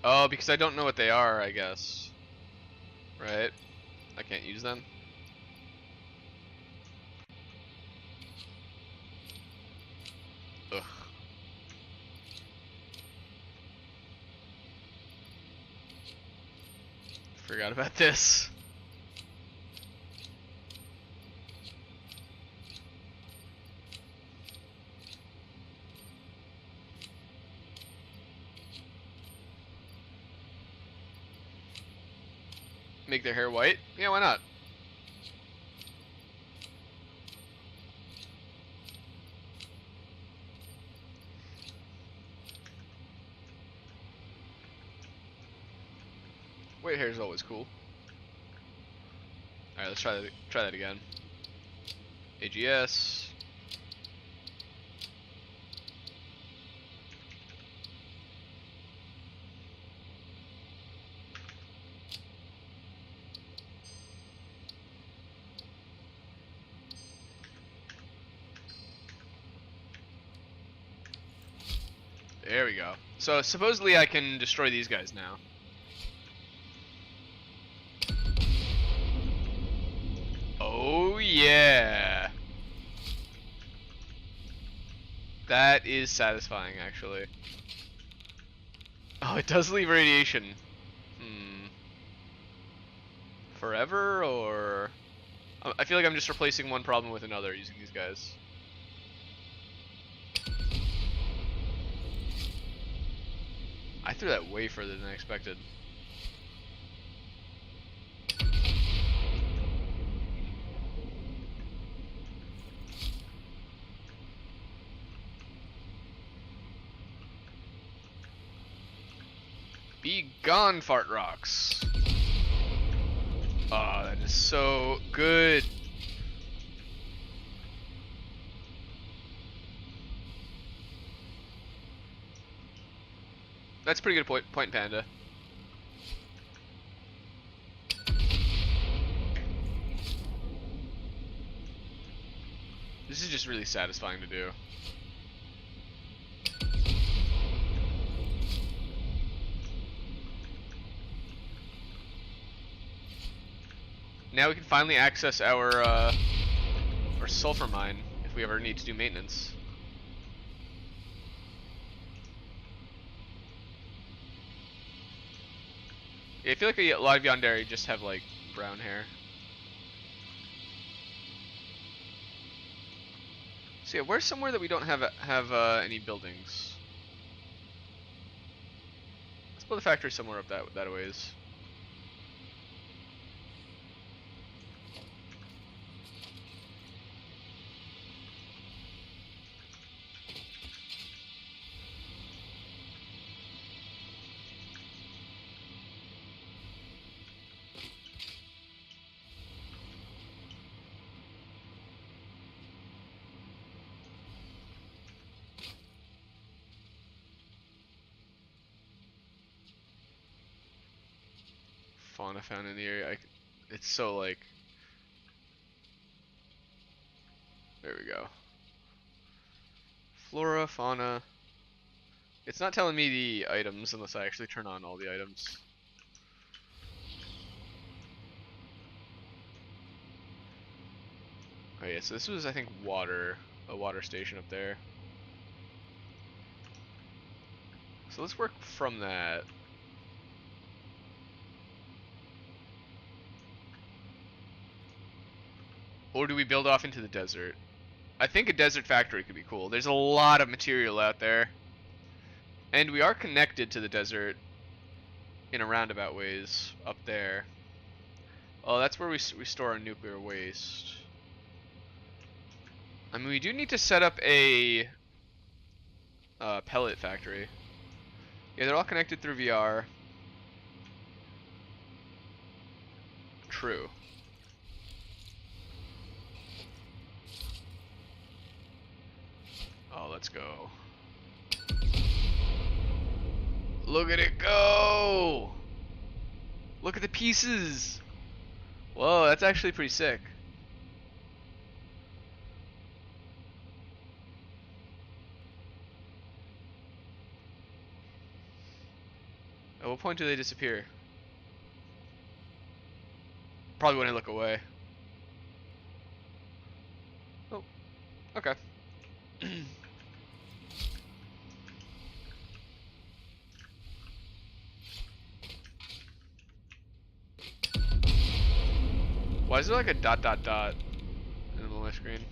Oh, because I don't know what they are, I guess. Right? I can't use them. Ugh. Forgot about this. Make their hair white? Yeah, why not? White hair is always cool. Alright, let's try that again. AGS. There we go. So supposedly I can destroy these guys now. Oh yeah. That is satisfying, actually. Oh, it does leave radiation. Forever, or... I feel like I'm just replacing one problem with another using these guys. I threw that way further than I expected. Be gone, fart rocks. Oh, that is so good. That's a pretty good point, Panda. This is just really satisfying to do. Now we can finally access our sulfur mine if we ever need to do maintenance. Yeah, I feel like a lot of Yandere just have like brown hair. So yeah, where's somewhere that we don't have any buildings? Let's build a factory somewhere up that ways. Fauna found in the area. It's so like. There we go. Flora, fauna. It's not telling me the items unless I actually turn on all the items. Oh yeah, so this was, I think, a water station up there. So let's work from that. Or do we build off into the desert? I think a desert factory could be cool. There's a lot of material out there. And we are connected to the desert in a roundabout ways up there. Oh, that's where we store our nuclear waste. I mean, we do need to set up a pellet factory. Yeah, they're all connected through VR. True. Oh, let's go. Look at it go! Look at the pieces! Whoa, that's actually pretty sick. At what point do they disappear? Probably when I look away. Oh, okay. Why is there like a dot dot dot in the middle of my screen?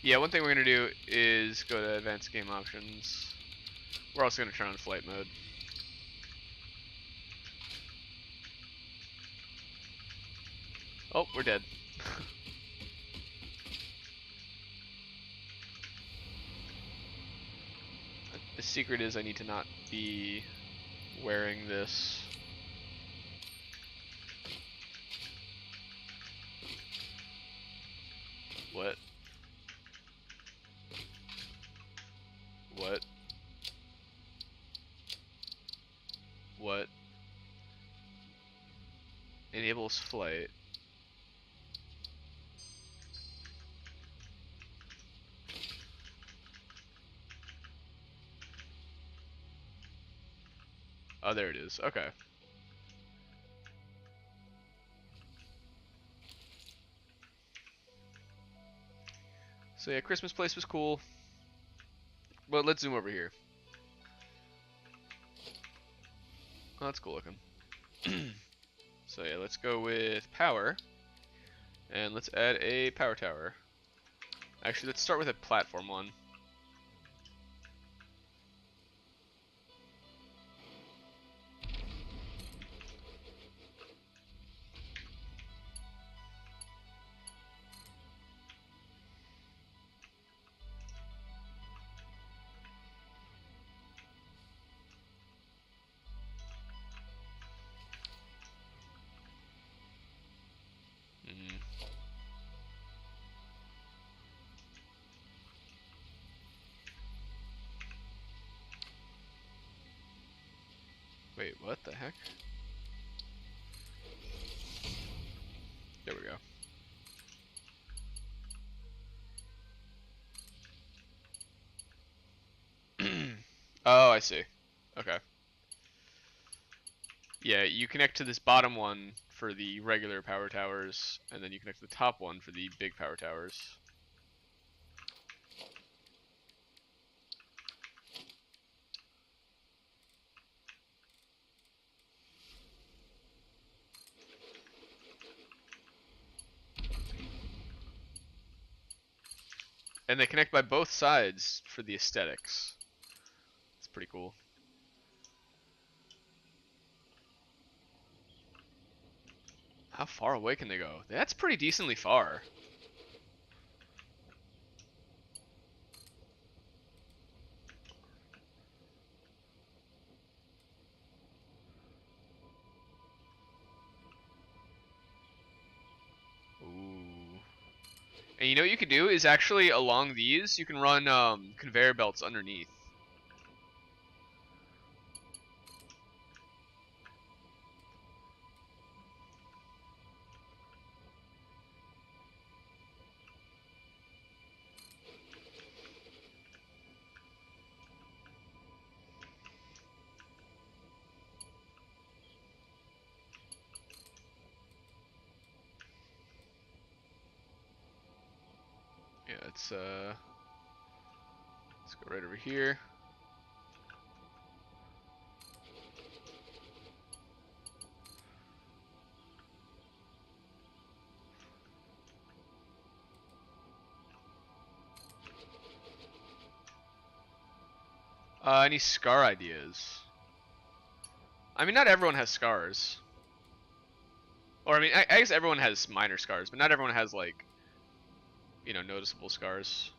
Yeah, one thing we're gonna do is go to advanced game options. We're also gonna turn on flight mode. Oh, we're dead. The secret is I need to not be wearing this. What? What? What? Enables flight. Oh, there it is. Okay. So yeah, Christmas Place was cool. But let's zoom over here. Oh, that's cool looking. So yeah, let's go with power. And let's add a power tower. Actually, let's start with a platform one. Wait, what the heck? There we go. Oh, I see. Okay. Yeah, you connect to this bottom one for the regular power towers, and then you connect to the top one for the big power towers. And they connect by both sides for the aesthetics. It's pretty cool. How far away can they go? That's pretty decently far. Ooh. And you know what you can do is actually along these, you can run conveyor belts underneath. Yeah, let's go right over here. Any scar ideas? I mean, not everyone has scars. Or, I mean, I guess everyone has minor scars, but not everyone has, like, you know, noticeable scars.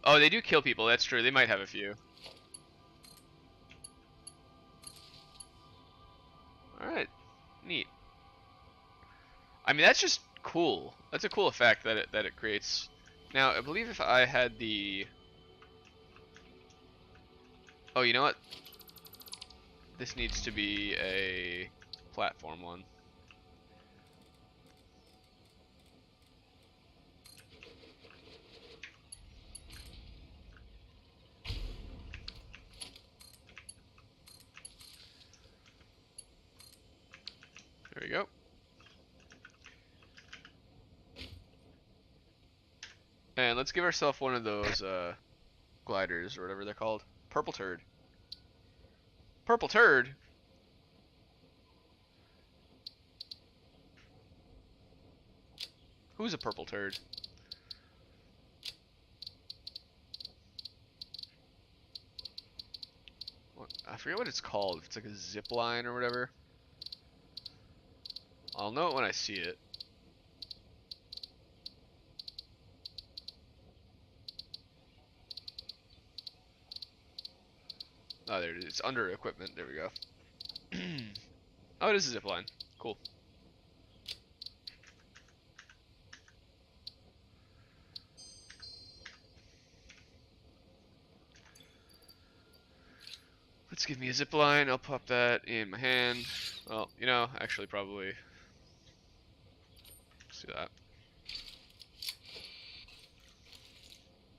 Oh, they do kill people, that's true. They might have a few. Alright, neat. I mean, that's just cool. That's a cool effect that it creates. Now, I believe if I had the... Oh, you know what? This needs to be a platform one. There we go. And let's give ourselves one of those gliders or whatever they're called. Purple turd. Purple turd? Who's a purple turd? I forget what it's called. If it's like a zip line or whatever. I'll know it when I see it. Oh, there it is. It's under equipment. There we go. Oh, it is a zip line. Cool. Let's give me a zip line. I'll pop that in my hand. Well, you know, actually probably. Let's do that.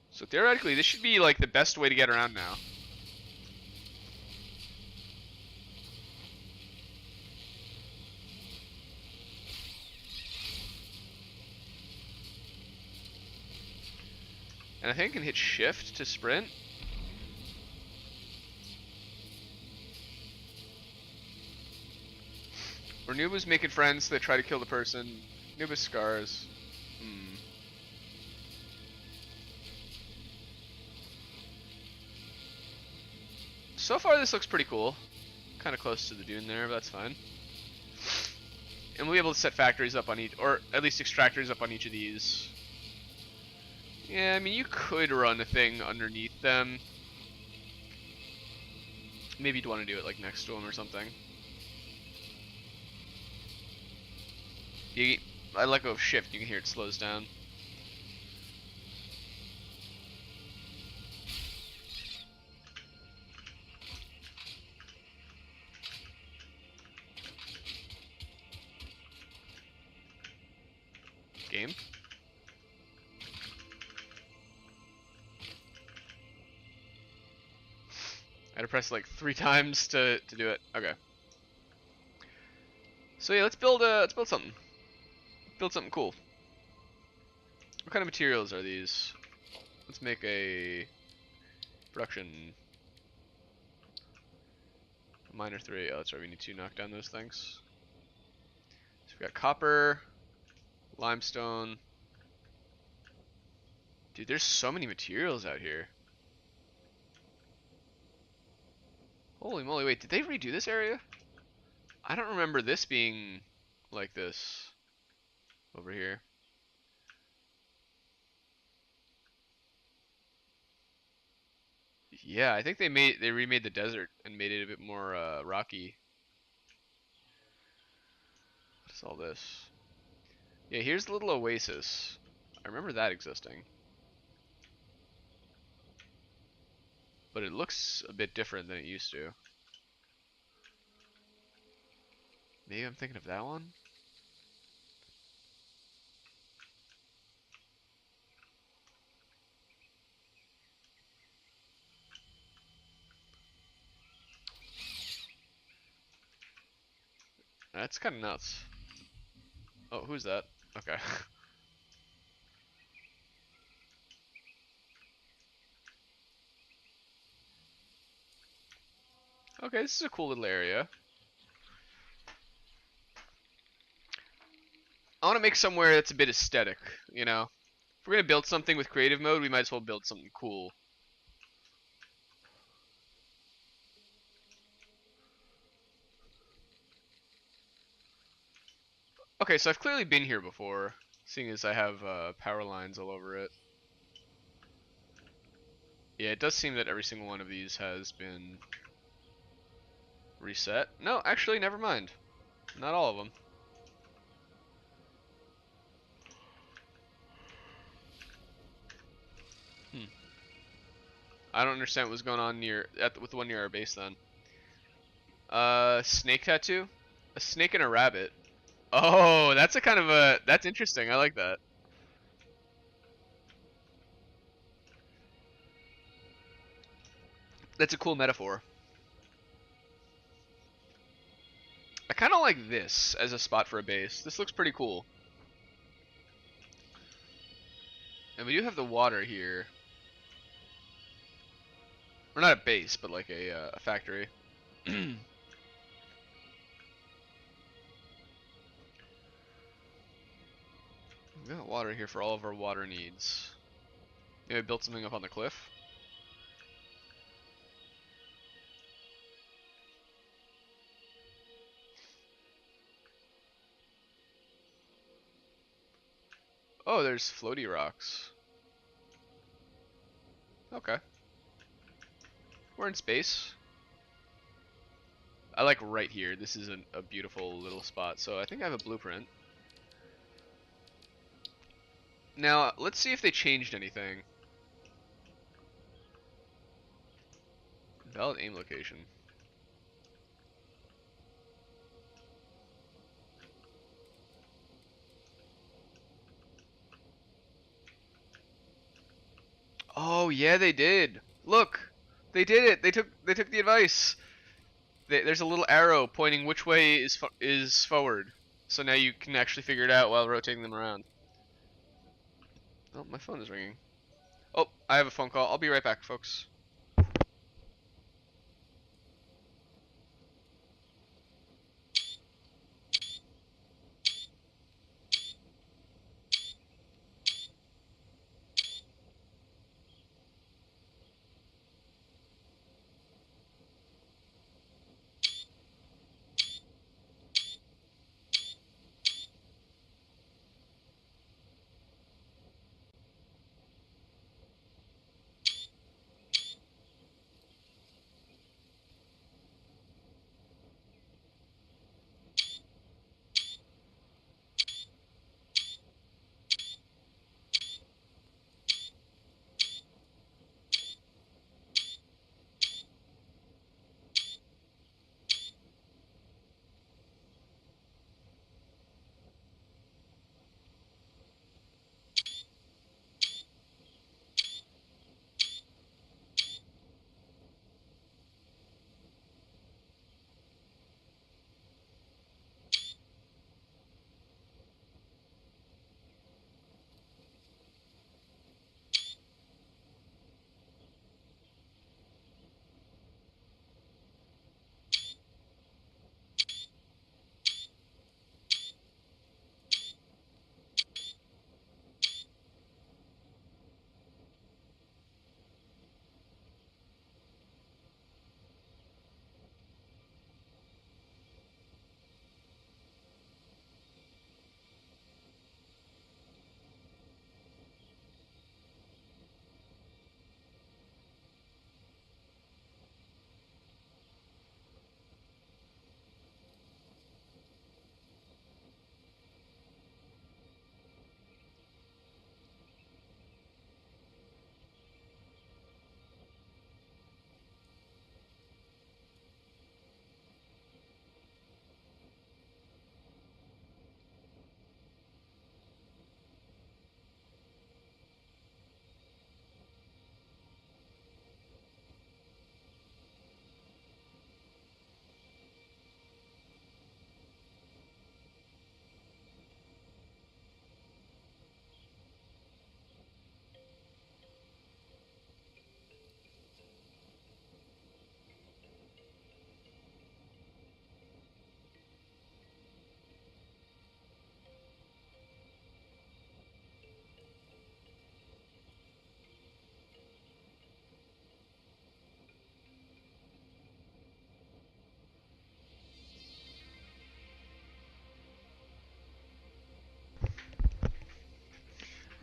So theoretically, this should be like the best way to get around now. And I think I can hit shift to sprint. Or Nuba's making friends that try to kill the person. Nuba's scars. So far this looks pretty cool. Kind of close to the dune there, but that's fine. And we'll be able to set factories up on each, or at least extractors up on each of these. Yeah, I mean, you could run a thing underneath them. Maybe you'd want to do it like next to them or something. I let go of shift, you can hear it slows down. Game. I had to press like 3 times to do it. Okay. So yeah, let's build something. Build something cool. What kind of materials are these? Let's make a production miner 3. Oh, that's right. We need to knock down those things. So we got copper, limestone. Dude, there's so many materials out here. Holy moly, wait, did they redo this area? I don't remember this being like this over here. Yeah, I think they remade the desert and made it a bit more rocky. What is all this? Yeah, here's the little oasis. I remember that existing. But it looks a bit different than it used to. Maybe I'm thinking of that one? That's kind of nuts. Oh, who's that? Okay. Okay, this is a cool little area. I want to make somewhere that's a bit aesthetic, you know? If we're going to build something with creative mode, we might as well build something cool. Okay, so I've clearly been here before, seeing as I have power lines all over it. Yeah, it does seem that every single one of these has been reset. No, actually, never mind. Not all of them. Hmm. I don't understand what was going on with the one near our base then. Snake tattoo? A snake and a rabbit. Oh, that's a kind of that's interesting. I like that. That's a cool metaphor. I kind of like this as a spot for a base. This looks pretty cool. And we do have the water here. Or not a base, but like a factory. We got water here for all of our water needs. Maybe I built something up on the cliff. Oh, there's floaty rocks. Okay. We're in space. I like right here. This is a beautiful little spot. So I think I have a blueprint. Now, let's see if they changed anything. Valid aim location. Oh yeah, they did. Look, they did it. They took the advice. There's a little arrow pointing which way is forward. So now you can actually figure it out while rotating them around. Oh, my phone is ringing. Oh, I have a phone call. I'll be right back, folks.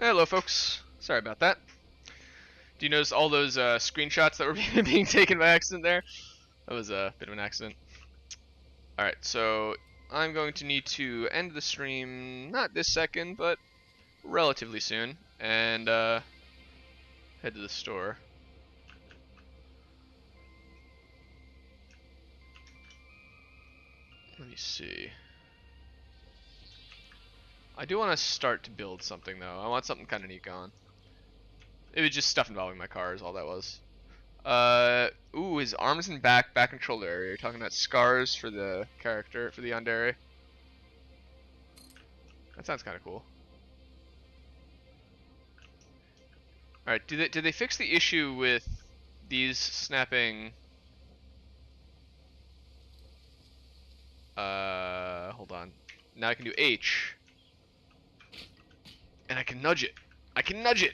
Hello, folks. Sorry about that. Do you notice all those screenshots that were being taken by accident there? That was a bit of an accident. Alright, so I'm going to need to end the stream, not this second, but relatively soon, and head to the store. Let me see. I do want to start to build something, though. I want something kind of neat going. It was just stuff involving my cars, all that was. Ooh, his arms and back controller area. You're talking about scars for the character, for the yandere. That sounds kind of cool. Alright, did they fix the issue with these snapping... hold on. Now I can do H. And I can nudge it. I can nudge it!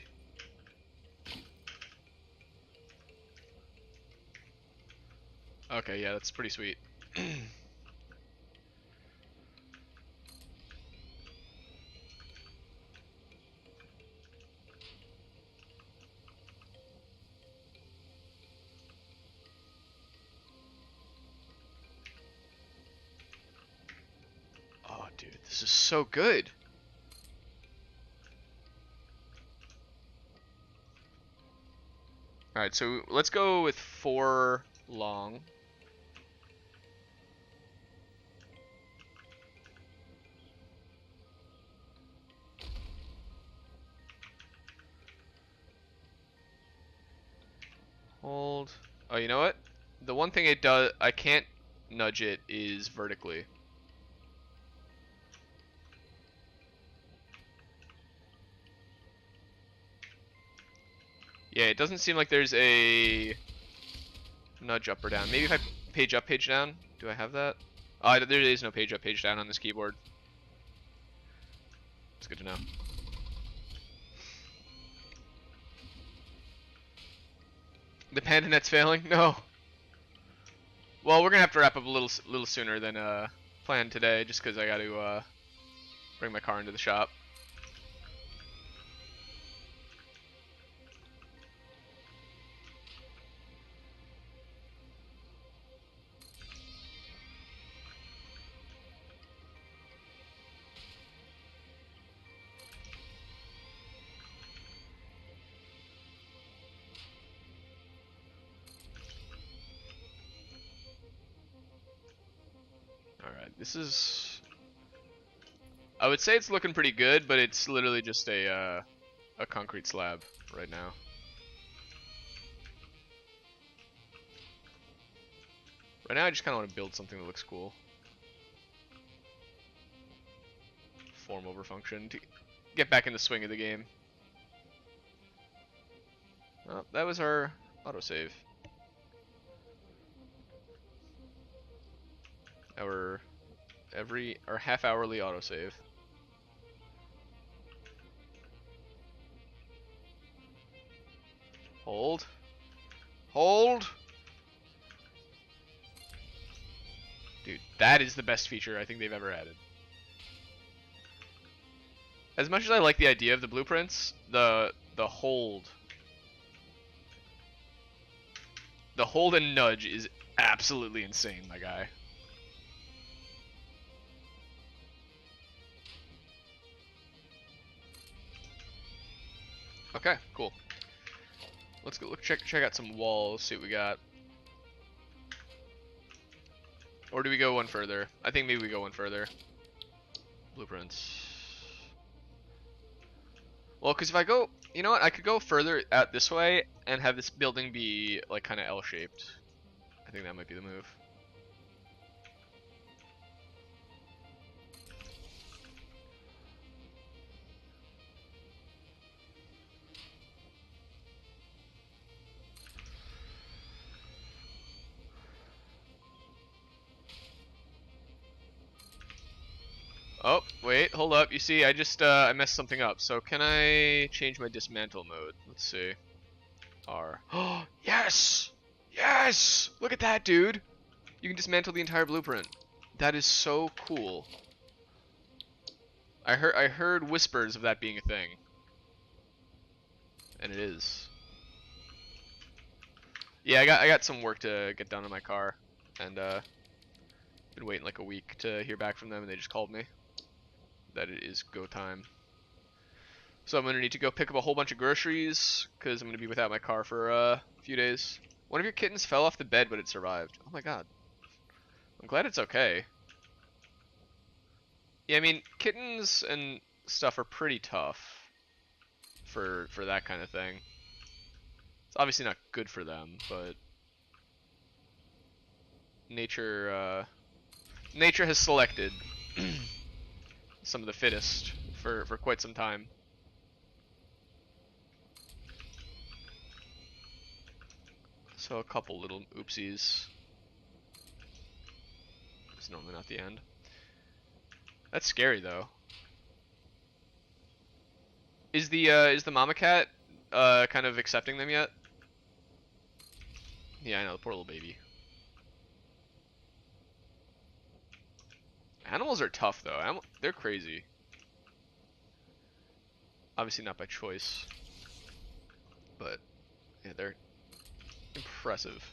Okay, yeah, that's pretty sweet. Oh, dude, this is so good. Alright, so let's go with 4 long. Hold. Oh, you know what? The one thing it does, I can't nudge it, is vertically. Yeah, it doesn't seem like there's a nudge up or down. Maybe if I page up, page down. Do I have that? There is no page up, page down on this keyboard. It's good to know. The panda net's failing? No. Well, we're gonna have to wrap up a little sooner than planned today, just because I got to bring my car into the shop. Alright, this is... I would say it's looking pretty good, but it's literally just a concrete slab right now. Right now I just kind of want to build something that looks cool. Form over function to get back in the swing of the game. Oh, that was our autosave. Our half-hourly autosave. Hold. Hold! Dude, that is the best feature I think they've ever added. As much as I like the idea of the blueprints, the hold and nudge is absolutely insane, my guy. Okay, cool. Let's go check out some walls, see what we got. Or do we go one further? I think maybe we go one further. Blueprints. Well, because if I go, you know what? I could go further out this way and have this building be like kind of L-shaped. I think that might be the move. Oh, wait, hold up. You see, I just I messed something up. So can I change my dismantle mode? Let's see. R. Oh, yes! Yes! Look at that, dude! You can dismantle the entire blueprint. That is so cool. I heard whispers of that being a thing. And it is. Yeah, I got some work to get done on my car, and been waiting like a week to hear back from them, and they just called me that it is go time. So I'm gonna need to go pick up a whole bunch of groceries because I'm gonna be without my car for a few days. One of your kittens fell off the bed, but it survived. Oh my god. I'm glad it's okay. Yeah, I mean, kittens and stuff are pretty tough for that kind of thing. It's obviously not good for them, but nature has selected some of the fittest for quite some time. So a couple little oopsies. It's normally not the end. That's scary though. Is the mama cat kind of accepting them yet? Yeah, I know, the poor little baby. Animals are tough though. They're crazy. Obviously not by choice, but yeah, they're impressive.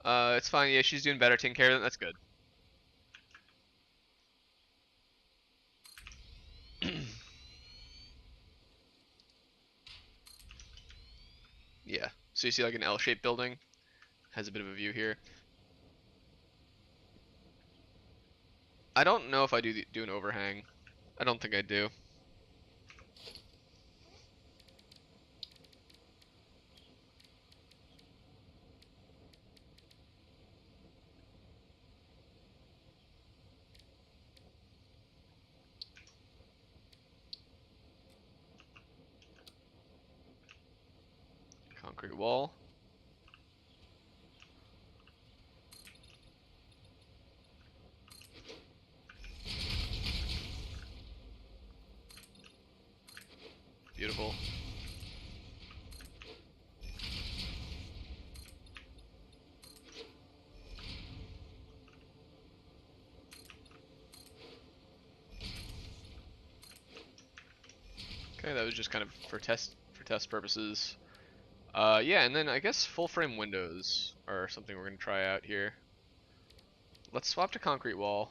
It's fine. Yeah, she's doing better, taking care of them. That's good. Yeah. So you see like an L-shaped building has a bit of a view here. I don't know if I do an overhang. I don't think I do. Concrete wall. Beautiful. Okay, that was just kind of for test purposes. Yeah, and then I guess full frame windows are something we're gonna try out here. Let's swap to concrete wall.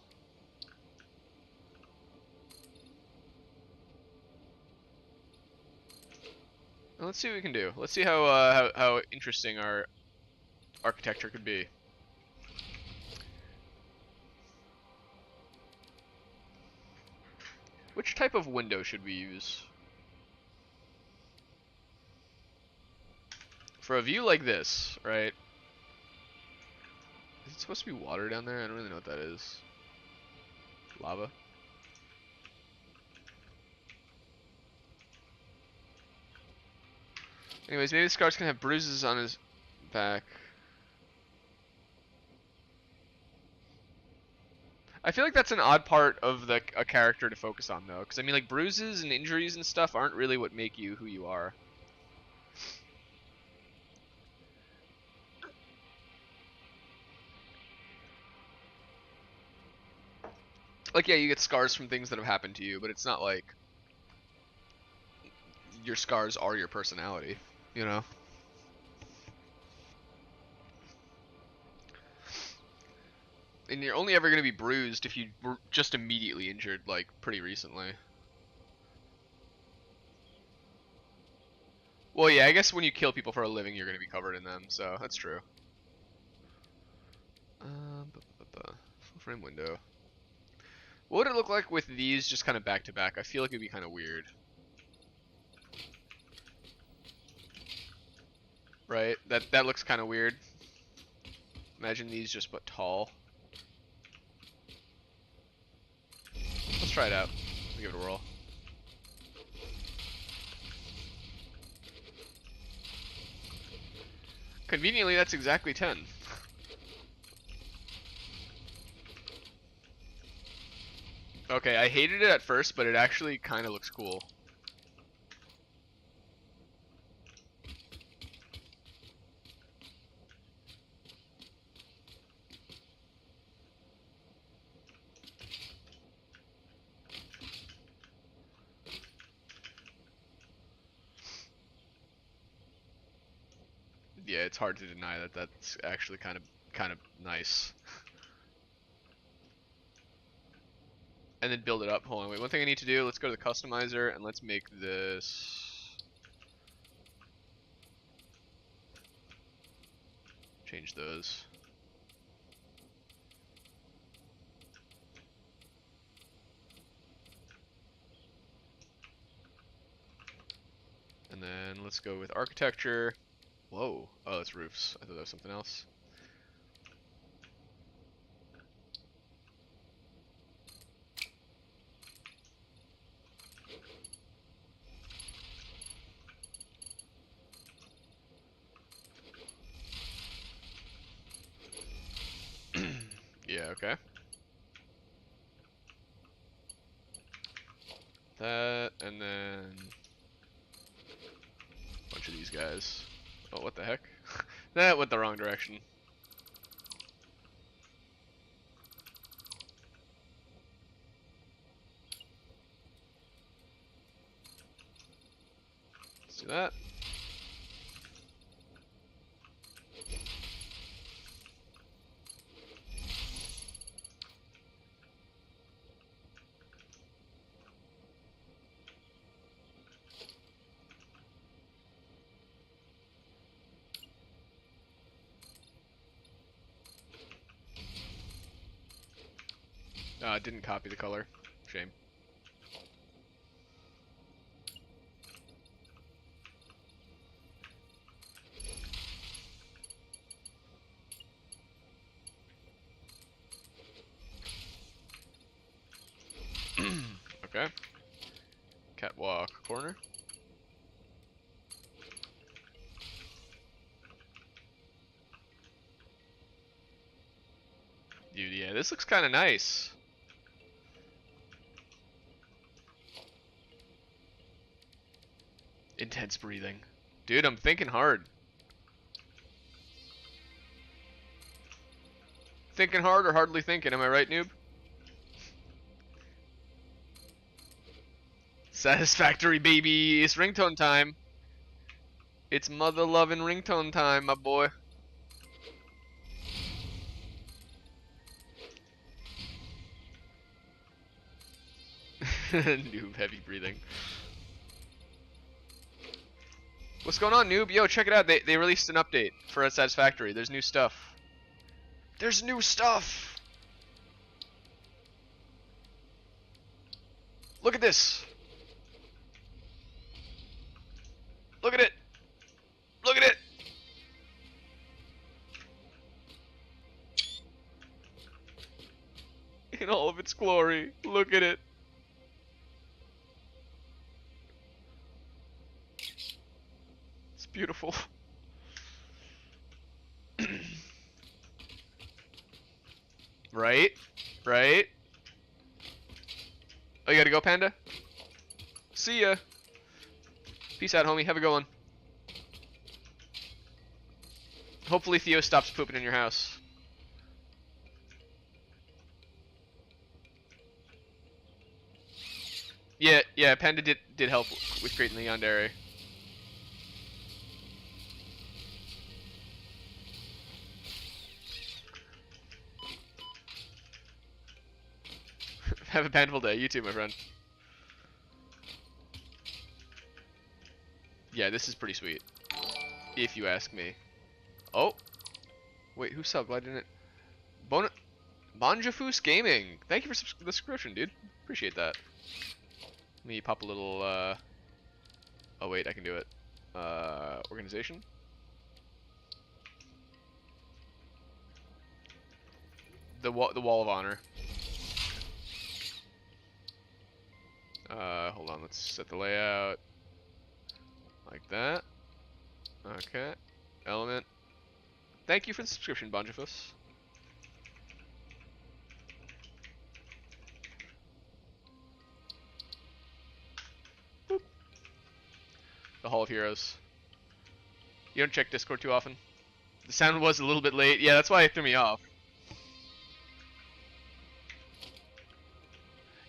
And let's see what we can do. Let's see how interesting our architecture could be. Which type of window should we use? For a view like this, right? Is it supposed to be water down there? I don't really know what that is. Lava? Anyways, maybe Scar's gonna have bruises on his back. I feel like that's an odd part of a character to focus on, though. Because, I mean, like, bruises and injuries and stuff aren't really what make you who you are. Like, yeah, you get scars from things that have happened to you, but it's not like your scars are your personality, you know? And you're only ever going to be bruised if you were just immediately injured, like, pretty recently. Well, yeah, I guess when you kill people for a living, you're going to be covered in them, so that's true. Full frame window. What would it look like with these just kind of back to back? I feel like it'd be kind of weird. Right? That looks kind of weird. Imagine these just but tall. Let's try it out. Give it a whirl. Conveniently, that's exactly 10. Okay, I hated it at first, but it actually kind of looks cool. Yeah, it's hard to deny that that's actually kind of nice. And then build it up. Hold on, wait. One thing I need to do. Let's go to the customizer and let's make this. Change those. And then let's go with architecture. Whoa. Oh, it's roofs. I thought that was something else. Yeah, okay. That, and then a bunch of these guys. Oh, what the heck? That went the wrong direction. Let's do that. Didn't copy the color. Shame. Okay. Catwalk corner. Dude, yeah, this looks kind of nice. Intense breathing. Dude, I'm thinking hard. Thinking hard or hardly thinking, am I right, noob? Satisfactory, baby. It's ringtone time. It's mother-loving ringtone time, my boy. Noob, heavy breathing. What's going on, noob? Yo, check it out. They released an update for Satisfactory. There's new stuff. There's new stuff! Look at this! Look at it! Look at it! In all of its glory. Look at it. It's beautiful. Right? Right? Oh, you gotta go, Panda? See ya. Peace out, homie. Have a good one. Hopefully Theo stops pooping in your house. Yeah, Panda did help with creating the yandere. Have a pandful day. You too, my friend. Yeah, this is pretty sweet. If you ask me. Oh. Wait, who subbed? Why didn't it? Bonjafus Gaming. Thank you for the subscription, dude. Appreciate that. Let me pop a little, Oh, wait, I can do it. Organization. The Wall of Honor. Hold on, let's set the layout. Like that. Okay. Element. Thank you for the subscription, Bonjafus. Boop. The Hall of Heroes. You don't check Discord too often? The sound was a little bit late. Yeah, that's why it threw me off.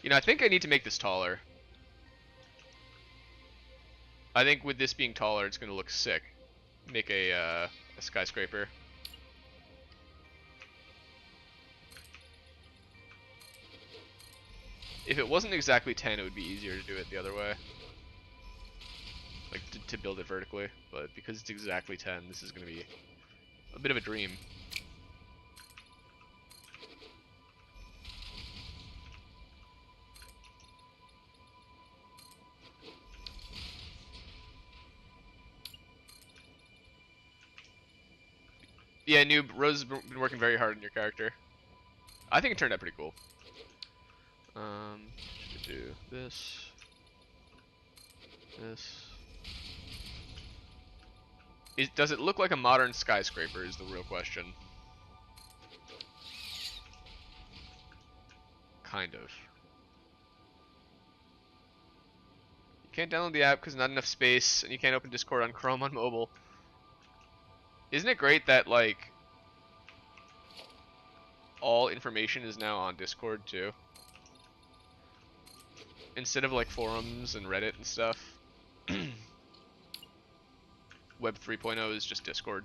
You know, I think I need to make this taller. I think with this being taller, it's going to look sick. Make a a skyscraper. If it wasn't exactly 10, it would be easier to do it the other way. Like, to build it vertically. But because it's exactly 10, this is going to be a bit of a dream. Yeah, Noob, Rose has been working very hard on your character. I think it turned out pretty cool. Should do this. Does it look like a modern skyscraper is the real question. Kind of. You can't download the app because not enough space, and you can't open Discord on Chrome on mobile. Isn't it great that, like, all information is now on Discord, too? Instead of, like, forums and Reddit and stuff. Web 3.0 is just Discord.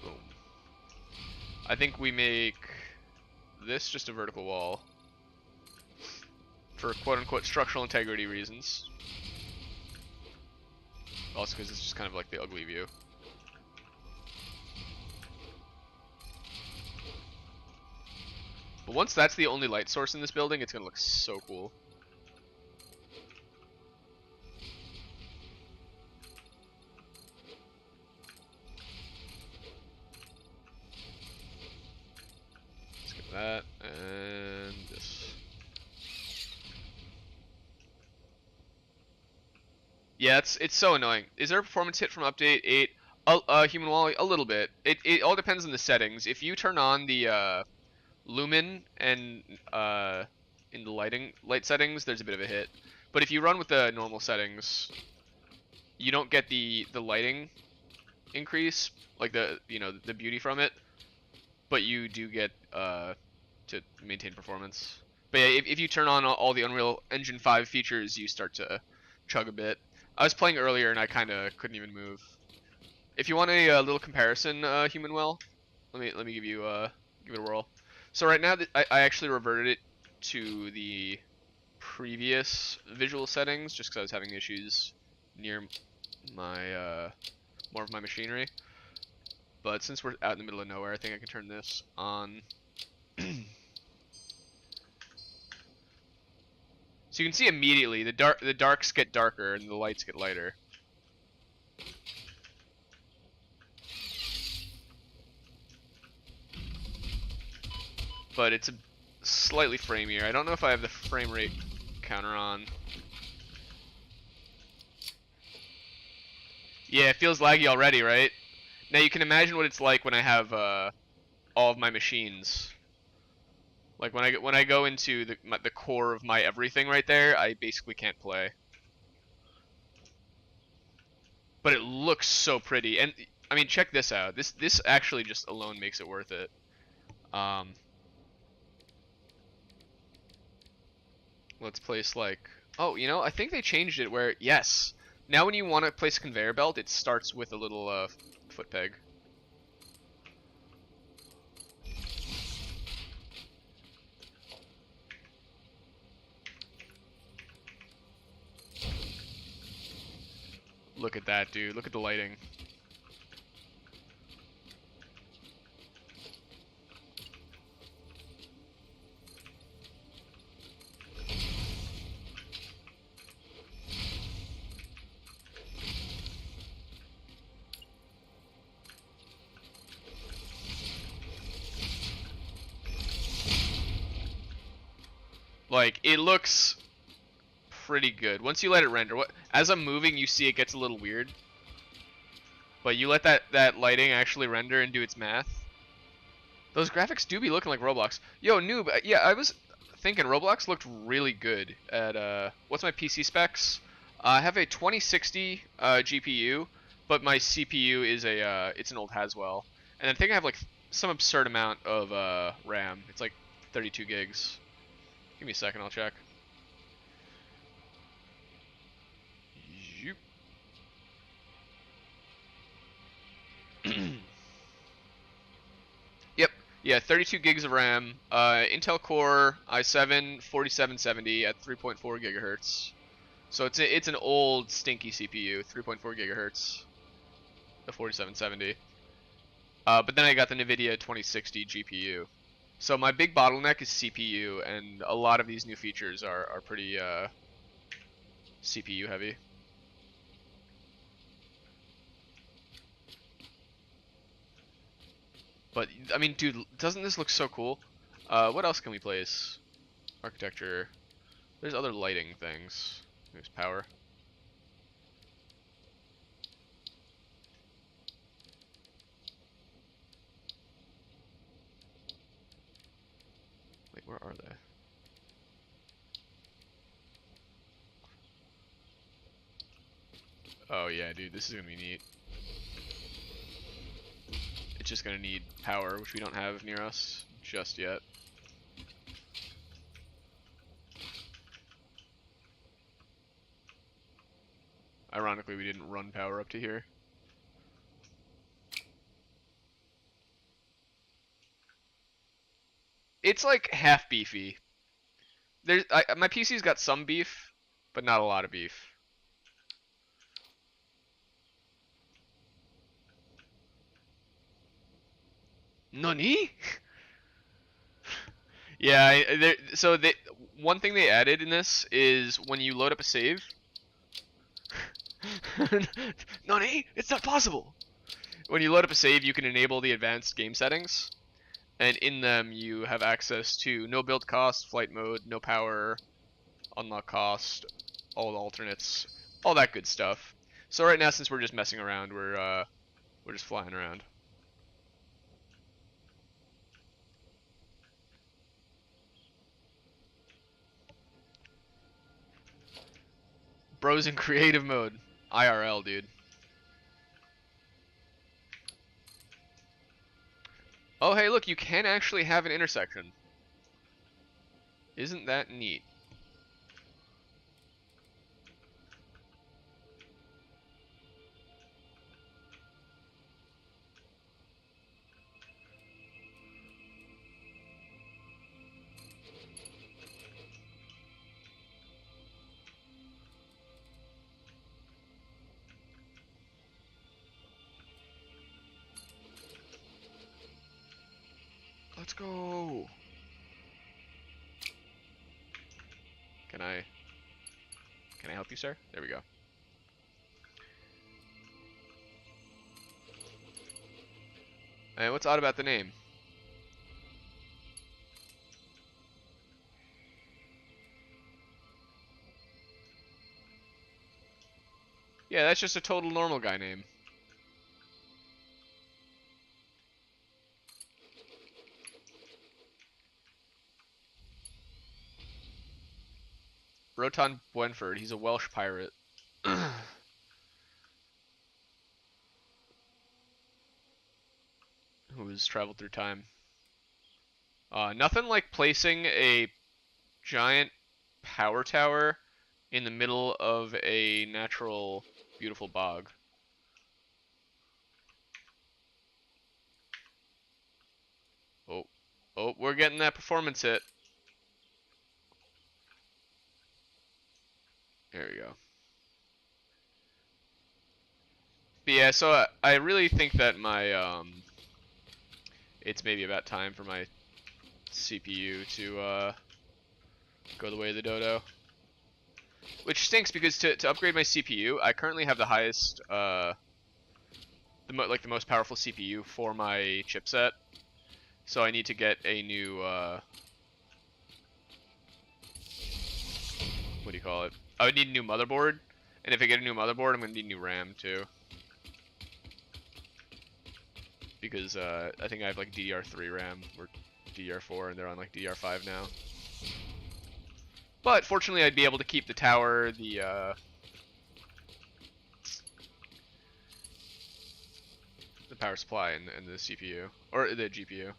Boom. I think we make this just a vertical wall. For quote-unquote structural integrity reasons. Also because it's just kind of like the ugly view. But once that's the only light source in this building, it's gonna look so cool. Skip that, and this. Yeah, it's so annoying. Is there a performance hit from update 8? Human Wally, a little bit. It all depends on the settings. If you turn on the lumen and in the light settings, there's a bit of a hit. But if you run with the normal settings, you don't get the lighting increase, like the beauty from it, but you do get to maintain performance. But yeah, if you turn on all the Unreal Engine 5 features, you start to chug a bit. I was playing earlier and I kind of couldn't even move. If you want a little comparison, Human Well, let me give you give it a whirl. So right now I actually reverted it to the previous visual settings just because I was having issues near my more of my machinery. But since we're out in the middle of nowhere, I think I can turn this on. So you can see immediately the darks get darker and the lights get lighter. But it's a slightly framier. I don't know if I have the frame rate counter on. Yeah, it feels laggy already, right? Now you can imagine what it's like when I have all of my machines. Like when I go into the core of my everything right there, I basically can't play. But it looks so pretty, and I mean, check this out. This actually just alone makes it worth it. Let's place like, oh, I think they changed it where yes, now when you want to place a conveyor belt, it starts with a little foot peg. Look at that, dude. Look at the lighting. Like, it looks pretty good. Once you let it render, as I'm moving, you see it gets a little weird. But you let that lighting actually render and do its math. Those graphics do be looking like Roblox. Yo, Noob, yeah, I was thinking Roblox looked really good at, what's my PC specs? I have a 2060 GPU, but my CPU is it's an old Haswell. And I think I have like some absurd amount of RAM. It's like 32 gigs. Give me a second, I'll check. Yeah, 32 gigs of RAM, Intel Core i7 4770 at 3.4 gigahertz. So it's an old stinky CPU, 3.4 gigahertz, the 4770. But then I got the NVIDIA 2060 GPU. So my big bottleneck is CPU, and a lot of these new features are pretty CPU heavy. But I mean, dude, doesn't this look so cool? What else can we place? Architecture. There's other lighting things. There's power. Wait, where are they? Oh yeah, dude, this is gonna be neat. It's just gonna need power, which we don't have near us just yet. Ironically, we didn't run power up to here. It's like half beefy. My PC's got some beef, but not a lot of beef. Nani? Yeah, one thing they added in this is when you load up a save. Nani? It's not possible! When you load up a save, you can enable the advanced game settings, and in them you have access to no build cost, flight mode, no power, unlock cost, all the alternates, all that good stuff. So right now, since we're just messing around, we're just flying around. Bros in creative mode, IRL, dude. Oh, hey, look, you can actually have an intersection. Isn't that neat? Let's go. Can I help you, sir? There we go. And what's odd about the name? Yeah, that's just a total normal guy name. Rotan Buenford, he's a Welsh pirate. Who has traveled through time. Nothing like placing a giant power tower in the middle of a natural, beautiful bog. Oh, oh, we're getting that performance hit. There we go. But yeah, so I really think that my it's maybe about time for my CPU to go the way of the dodo. Which stinks because to upgrade my CPU, I currently have the highest, the most powerful CPU for my chipset. So I need to get a new, what do you call it? I would need a new motherboard, and if I get a new motherboard, I'm gonna need new RAM too. Because I think I have like DDR3 RAM or DDR4, and they're on like DDR5 now. But fortunately, I'd be able to keep the tower, the power supply, and the CPU or the GPU.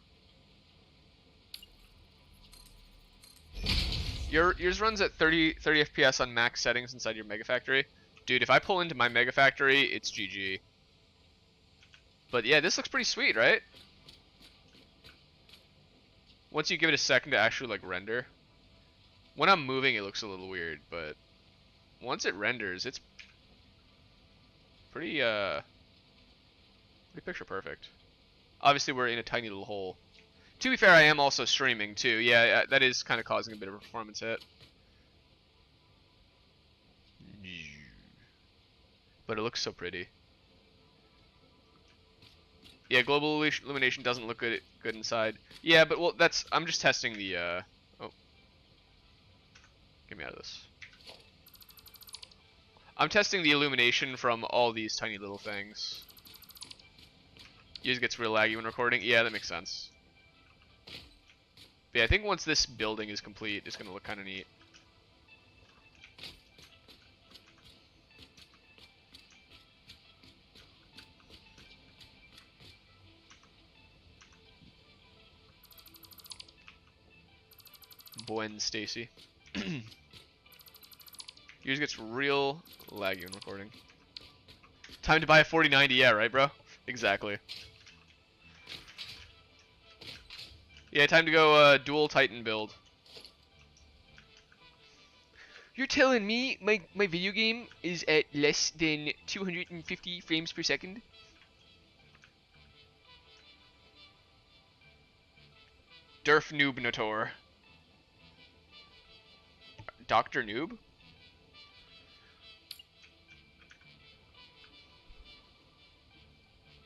Yours runs at 30 FPS on max settings inside your Mega Factory. Dude, if I pull into my Mega Factory, it's GG. But yeah, this looks pretty sweet, right? once you give it a second to actually like render. When I'm moving, it looks a little weird, but once it renders, it's pretty pretty picture perfect. Obviously, we're in a tiny little hole. To be fair, I am also streaming too. Yeah, that is kind of causing a bit of a performance hit. But it looks so pretty. Yeah, global illumination doesn't look good inside. Yeah, but well, I'm just testing the oh. Get me out of this. I'm testing the illumination from all these tiny little things. Yours gets real laggy when recording. Yeah, that makes sense. But yeah, I think once this building is complete, it's gonna look kind of neat. Gwen Stacy. Yours gets real laggy when recording. Time to buy a 4090, yeah, right, bro? Exactly. Yeah, time to go dual Titan build. You're telling me my video game is at less than 250 frames per second? Derf Noob Notor. Dr. Noob?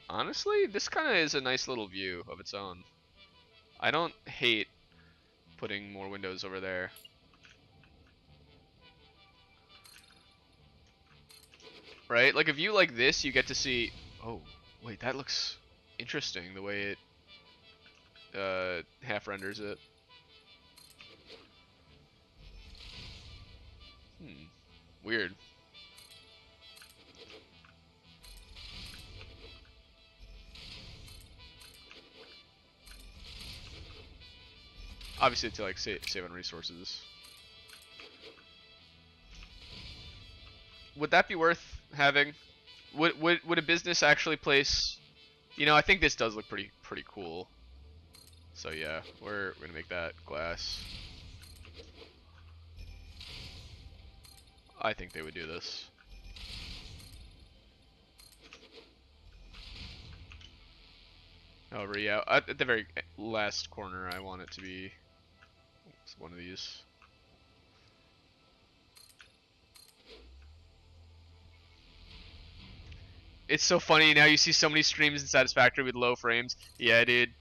Honestly, this kind of is a nice little view of its own. I don't hate putting more windows over there. Right? Like a view like this, you get to see... Oh, wait, that looks interesting, the way it half renders it. Weird. Obviously to like save on resources. Would that be worth having? Would a business actually place? You know, I think this does look pretty cool. So yeah, we're gonna make that glass. I think they would do this. However, yeah, at the very last corner, I want it to be one of these. It's so funny now. You see so many streams in Satisfactory with low frames. Yeah, dude.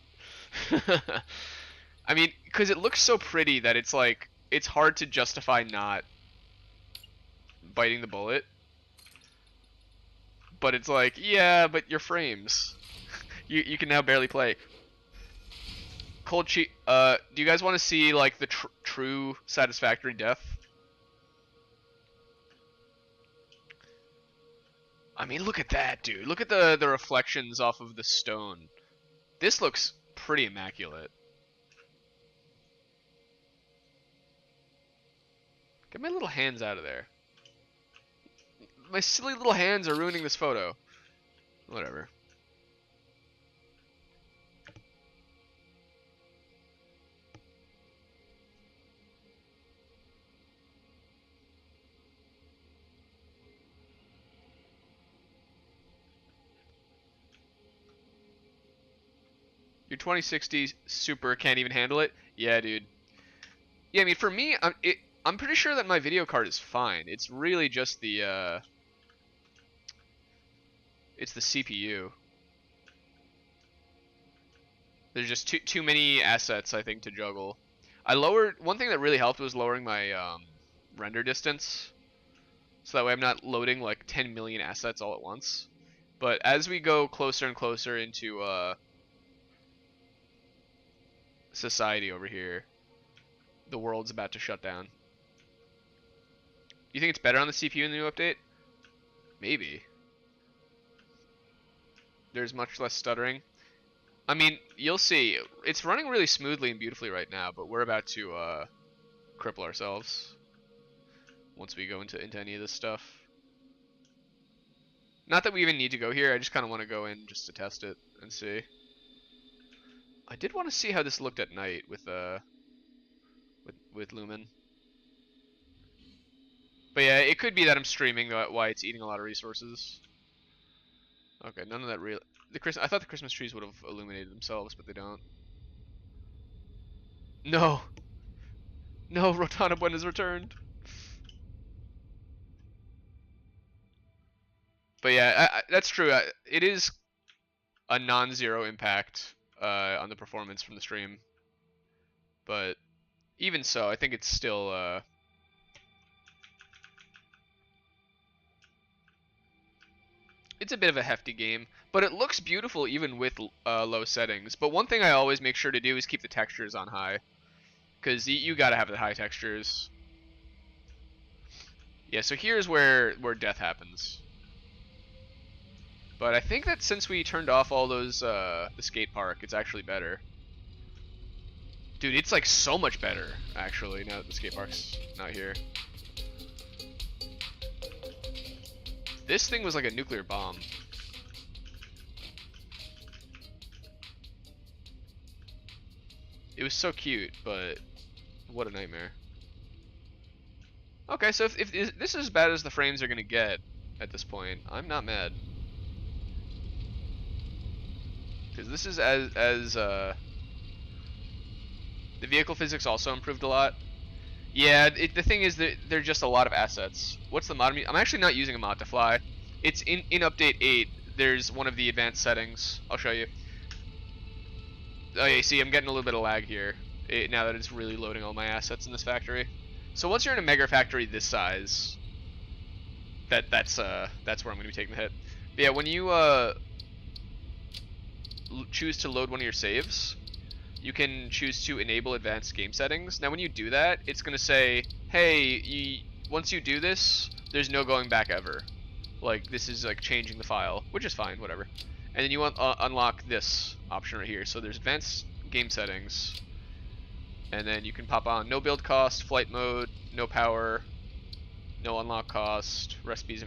I mean, because it looks so pretty that it's like it's hard to justify not biting the bullet. But it's like, yeah, but your frames. You can now barely play. Cold cheat. Do you guys want to see like the true Satisfactory death? I mean, look at that, dude. Look at the reflections off of the stone. This looks pretty immaculate. Get my little hands out of there. My silly little hands are ruining this photo. Whatever. Your 2060 Super can't even handle it? Yeah, dude. Yeah, I mean, for me, I'm pretty sure that my video card is fine. It's really just the, it's the CPU. There's just too many assets, I think, to juggle. One thing that really helped was lowering my, render distance. So that way I'm not loading like 10 million assets all at once. But as we go closer and closer into, society over here, the world's about to shut down. You think it's better on the CPU in the new update? Maybe. There's much less stuttering. I mean, you'll see. It's running really smoothly and beautifully right now, but we're about to cripple ourselves once we go into any of this stuff. Not that we even need to go here. I just kind of want to go in just to test it and see. I did want to see how this looked at night with Lumen. But yeah, it could be that I'm streaming why it's eating a lot of resources. Okay, none of that real. I thought the Christmas trees would have illuminated themselves, but they don't. No, no, Rotana Buen has returned. But yeah, that's true. It is a non-zero impact on the performance from the stream, but even so, I think it's still it's a bit of a hefty game, but it looks beautiful even with low settings. But one thing I always make sure to do is keep the textures on high, because you gotta have the high textures. Yeah, so here's where death happens. But I think that since we turned off all those the skate park, it's actually better. Dude, it's like so much better actually now that the skate park's not here. This thing was like a nuclear bomb. It was so cute, but what a nightmare. Okay, so if this is as bad as the frames are gonna get at this point, I'm not mad. Because this is the vehicle physics also improved a lot. Yeah, the thing is that there are just a lot of assets. What's the mod? I'm actually not using a mod to fly. It's in update 8. There's one of the advanced settings. I'll show you. Oh yeah, see, I'm getting a little bit of lag here now that it's really loading all my assets in this factory. So once you're in a mega factory this size, that's where I'm gonna be taking the hit. But yeah, when you choose to load one of your saves, you can choose to enable advanced game settings. Now when you do that, it's going to say, hey, once you do this, there's no going back ever. Like, this is like changing the file, which is fine, whatever. And then you want unlock this option right here. So there's advanced game settings, and then you can pop on no build cost, flight mode, no power, no unlock cost, recipes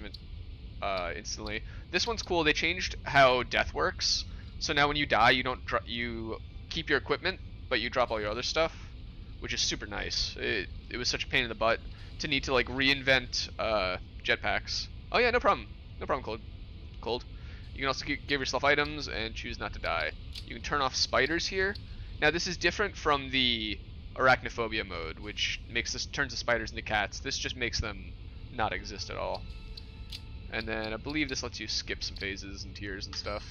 instantly. This one's cool. They changed how death works. So now when you die, you keep your equipment, but you drop all your other stuff, which is super nice. It was such a pain in the butt to need to like reinvent jetpacks. Oh yeah, no problem. No problem, Cold. You can also give yourself items and choose not to die. You can turn off spiders here. Now this is different from the arachnophobia mode, which turns the spiders into cats. This just makes them not exist at all. And then I believe this lets you skip some phases and tiers and stuff.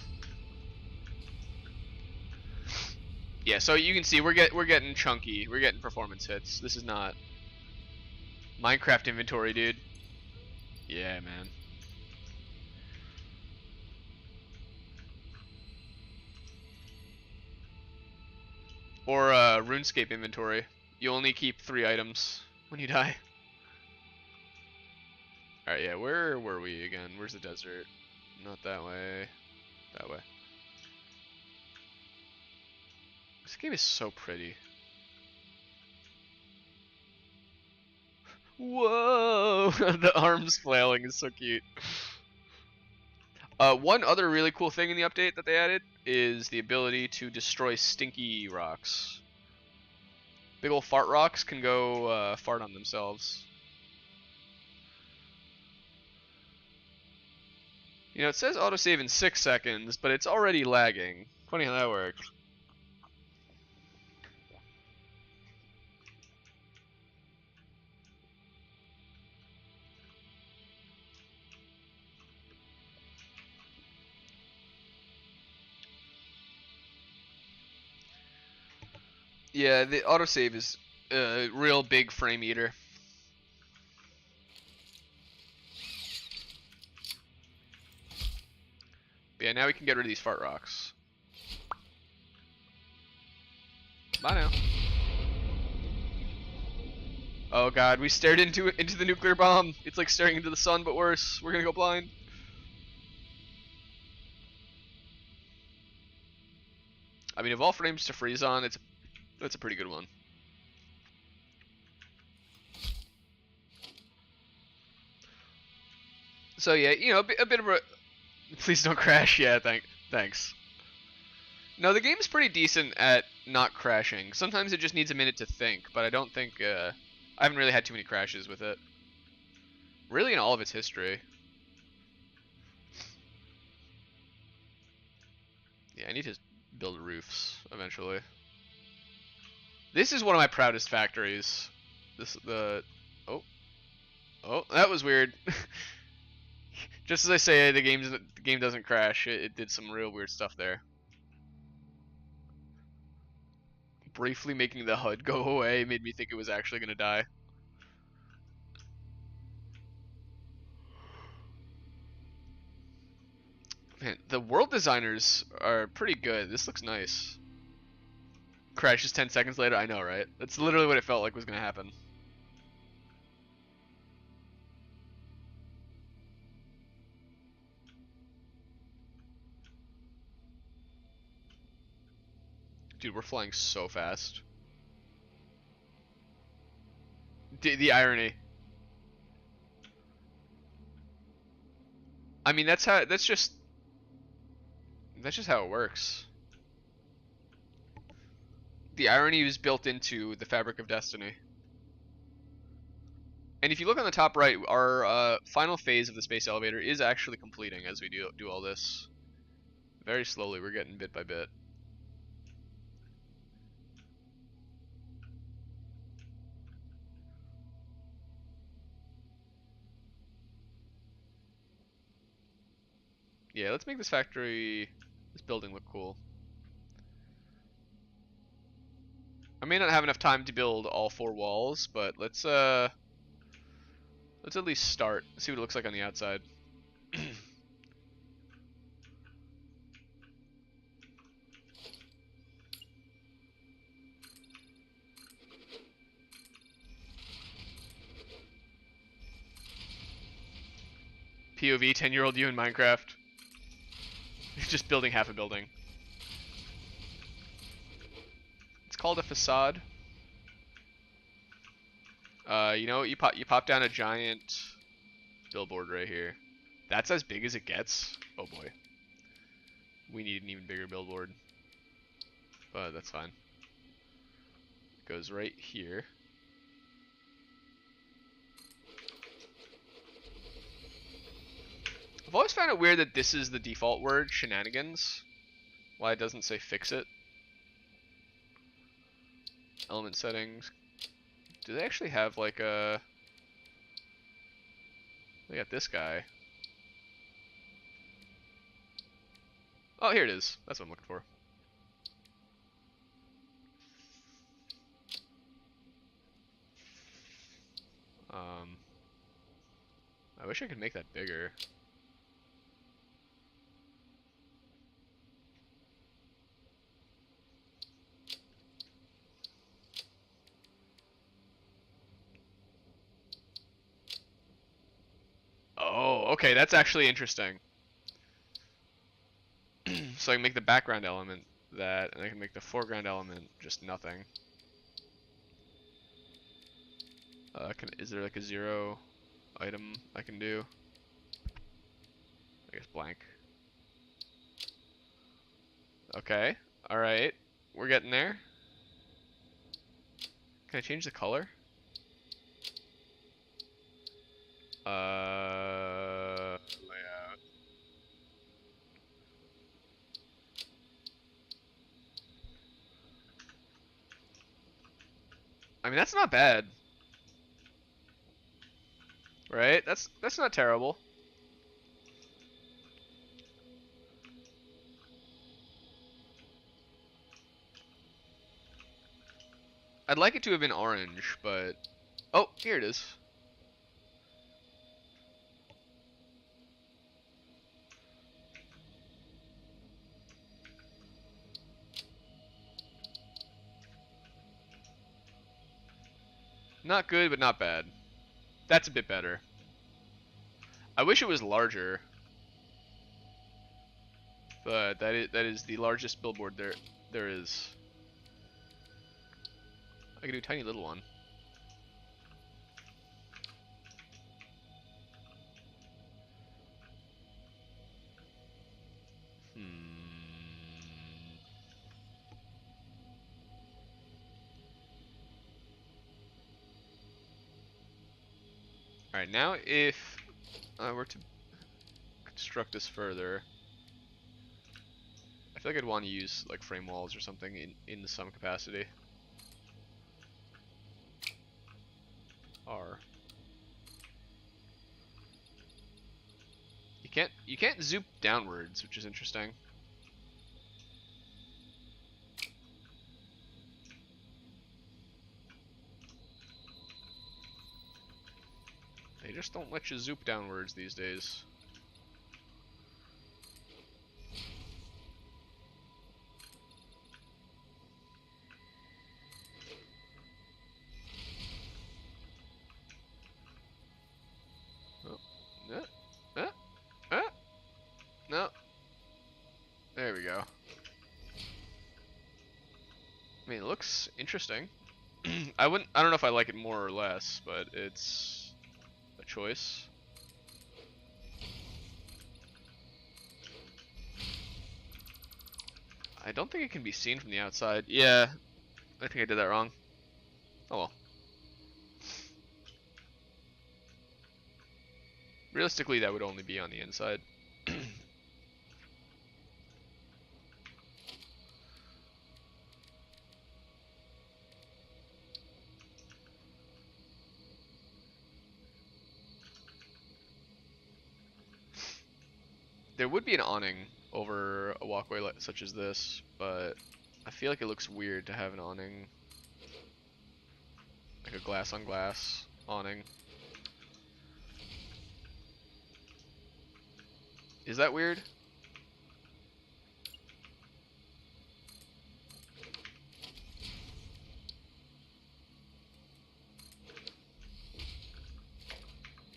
Yeah, so you can see we're getting chunky. We're getting performance hits. This is not Minecraft inventory, dude. Yeah, man. Or RuneScape inventory. You only keep 3 items when you die. Alright, yeah, where were we again? Where's the desert? Not that way. That way. This game is so pretty. Whoa! The arms flailing is so cute. One other really cool thing in the update that they added is the ability to destroy stinky rocks. Big ol' fart rocks can go fart on themselves. You know, it says autosave in 6 seconds, but it's already lagging. Funny how that works. Yeah, the autosave is a real big frame eater. But yeah, now we can get rid of these fart rocks. Bye now. Oh god, we stared into the nuclear bomb. It's like staring into the sun, but worse. We're gonna go blind. I mean, if all frames to freeze on, that's a pretty good one. So yeah, you know, a bit of a. Please don't crash. Yeah, thanks. No, the game's pretty decent at not crashing. Sometimes it just needs a minute to think, but I don't think I haven't really had too many crashes with it. Really, in all of its history. Yeah, I need to build roofs eventually. This is one of my proudest factories. Oh, oh, that was weird. Just as I say, the game doesn't crash. It did some real weird stuff there. Briefly making the HUD go away made me think it was actually gonna die. Man, the world designers are pretty good. This looks nice. Crashes 10 seconds later. I know, right? That's literally what it felt like was gonna happen. Dude, we're flying so fast. The irony. I mean, that's just how it works. The irony is built into the fabric of destiny. And if you look on the top right, our final phase of the space elevator is actually completing as we do all this. Very slowly, we're getting bit by bit. Yeah, let's make this building look cool. I may not have enough time to build all 4 walls, but let's at least start. See what it looks like on the outside. POV 10-year-old you in Minecraft. Just building half a building. It's called a facade. You know, you pop down a giant billboard right here. That's as big as it gets. Oh boy. We need an even bigger billboard. But that's fine. It goes right here. I've always found it weird that this is the default word, shenanigans. Why it doesn't say fix it. Element settings. Do they actually have like a... They got this guy. Oh, here it is. That's what I'm looking for. I wish I could make that bigger. Oh, okay, that's actually interesting. So I can make the background element that, and I can make the foreground element just nothing. Is there like a 0 item I can do? I guess blank. Okay, alright. We're getting there. Can I change the color? Layout. I mean, that's not bad. Right? That's not terrible. I'd like it to have been orange, but... Oh, here it is. Not good, but not bad. That's a bit better. I wish it was larger. But that is the largest billboard there is. I can do a tiny little one. Alright, now if I were to construct this further, I feel like I'd want to use like frame walls or something in some capacity. R. You can't zoom downwards, which is interesting. They just don't let you zoop downwards these days. No. There we go. I mean, it looks interesting. I don't know if I like it more or less, but it's a choice. I don't think it can be seen from the outside. Yeah, I think I did that wrong. Oh well. Realistically, that would only be on the inside. There would be an awning over a walkway such as this, but I feel like it looks weird to have an awning, like a glass on glass awning. Is that weird?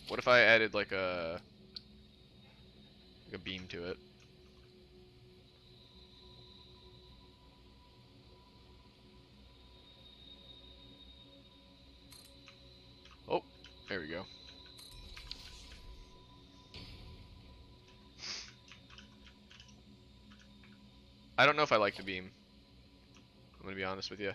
What if I added like a beam to it? Oh, there we go. I don't know if I like the beam. I'm gonna be honest with you.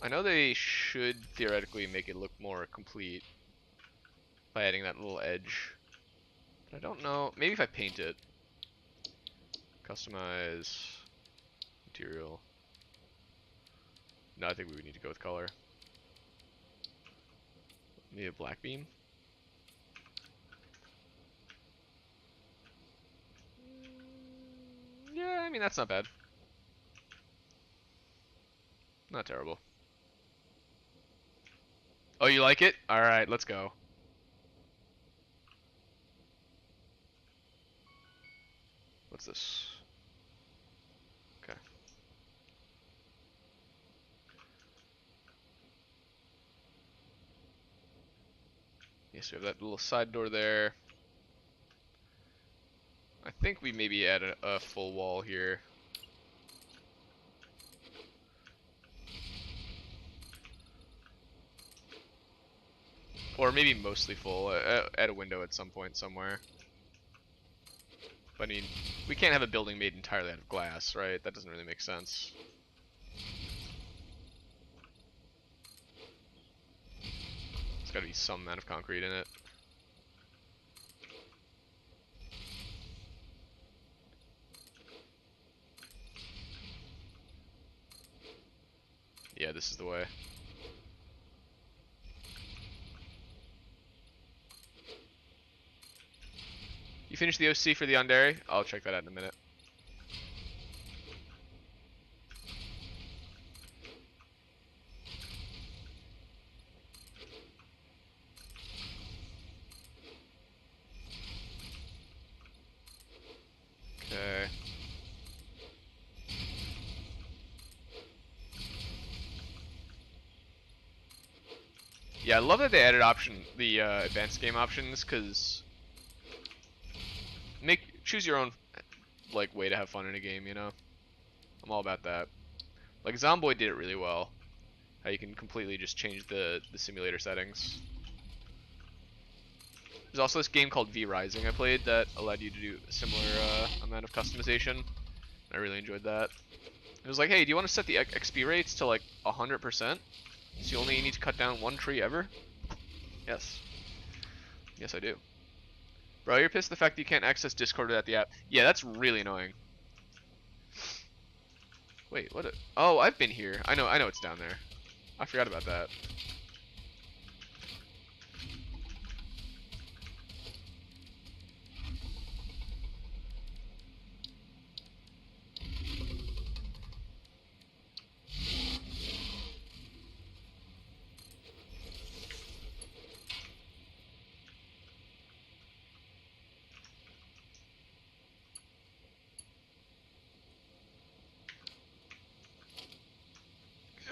I know they should theoretically make it look more complete by adding that little edge, but I don't know. Maybe if I paint it. Customize material. No, I think we would need to go with color. Need a black beam. Yeah, I mean that's not bad. Not terrible. Oh, you like it? All right, let's go. What's this? Okay. Yes, we have that little side door there. I think we maybe add a full wall here. Or maybe mostly full. Add a window at some point somewhere. But I mean, we can't have a building made entirely out of glass, right? That doesn't really make sense. There's gotta be some amount of concrete in it. Yeah, this is the way. You finished the OC for the Yandere? I'll check that out in a minute. Okay. Yeah, I love that they added the advanced game options, because choose your own like way to have fun in a game, you know? I'm all about that. Like Zomboid did it really well. How you can completely just change the simulator settings. There's also this game called V Rising I played that allowed you to do a similar amount of customization. I really enjoyed that. It was like, hey, do you want to set the XP rates to like 100%? So you only need to cut down one tree ever? Yes. Yes, I do. Bro, you're pissed at the fact that you can't access Discord without the app. Yeah, that's really annoying. Wait, what? Oh, I've been here. I know it's down there. I forgot about that.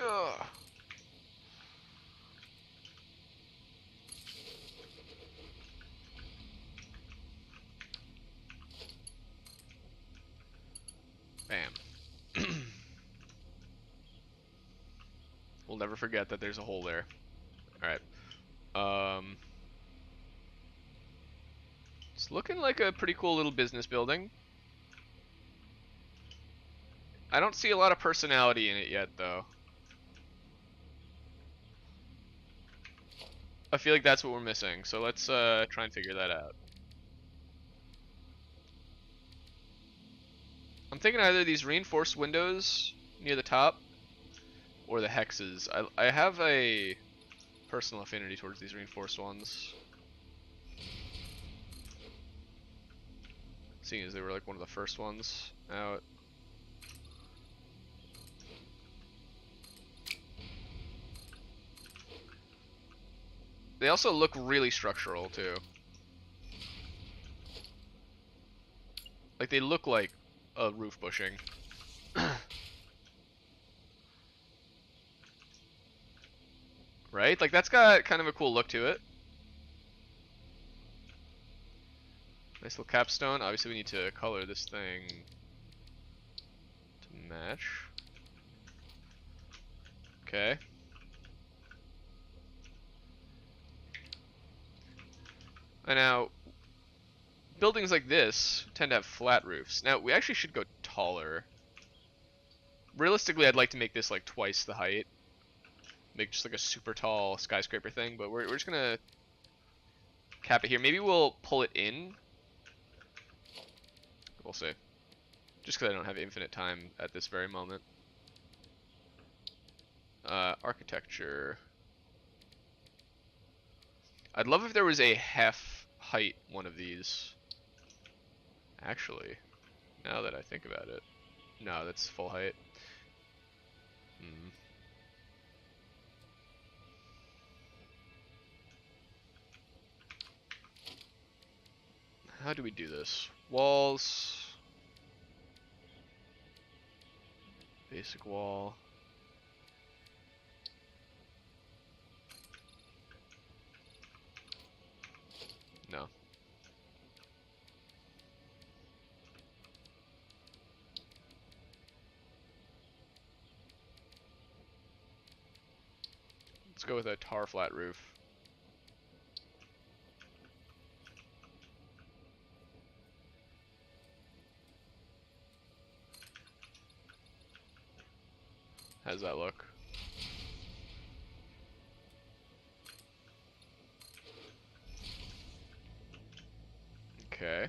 Ugh. Bam. We'll never forget that there's a hole there. Alright. It's looking like a pretty cool little business building. I don't see a lot of personality in it yet, though. I feel like that's what we're missing, so let's try and figure that out. I'm thinking either these reinforced windows near the top or the hexes. I have a personal affinity towards these reinforced ones, seeing as they were like one of the first ones out. They also look really structural too. Like they look like a roof bushing. Right? Like that's got kind of a cool look to it. Nice little capstone. Obviously we need to color this thing to match. Okay. And now, buildings like this tend to have flat roofs. Now, we actually should go taller. Realistically, I'd like to make this like twice the height. Make just like a super tall skyscraper thing, but we're just gonna cap it here. Maybe we'll pull it in. We'll see. Just because I don't have infinite time at this very moment. Architecture. I'd love if there was a half height one of these. Actually, now that I think about it. No, that's full height. How do we do this? Walls. Basic wall. No. Let's go with a tar flat roof. How's that look? Okay.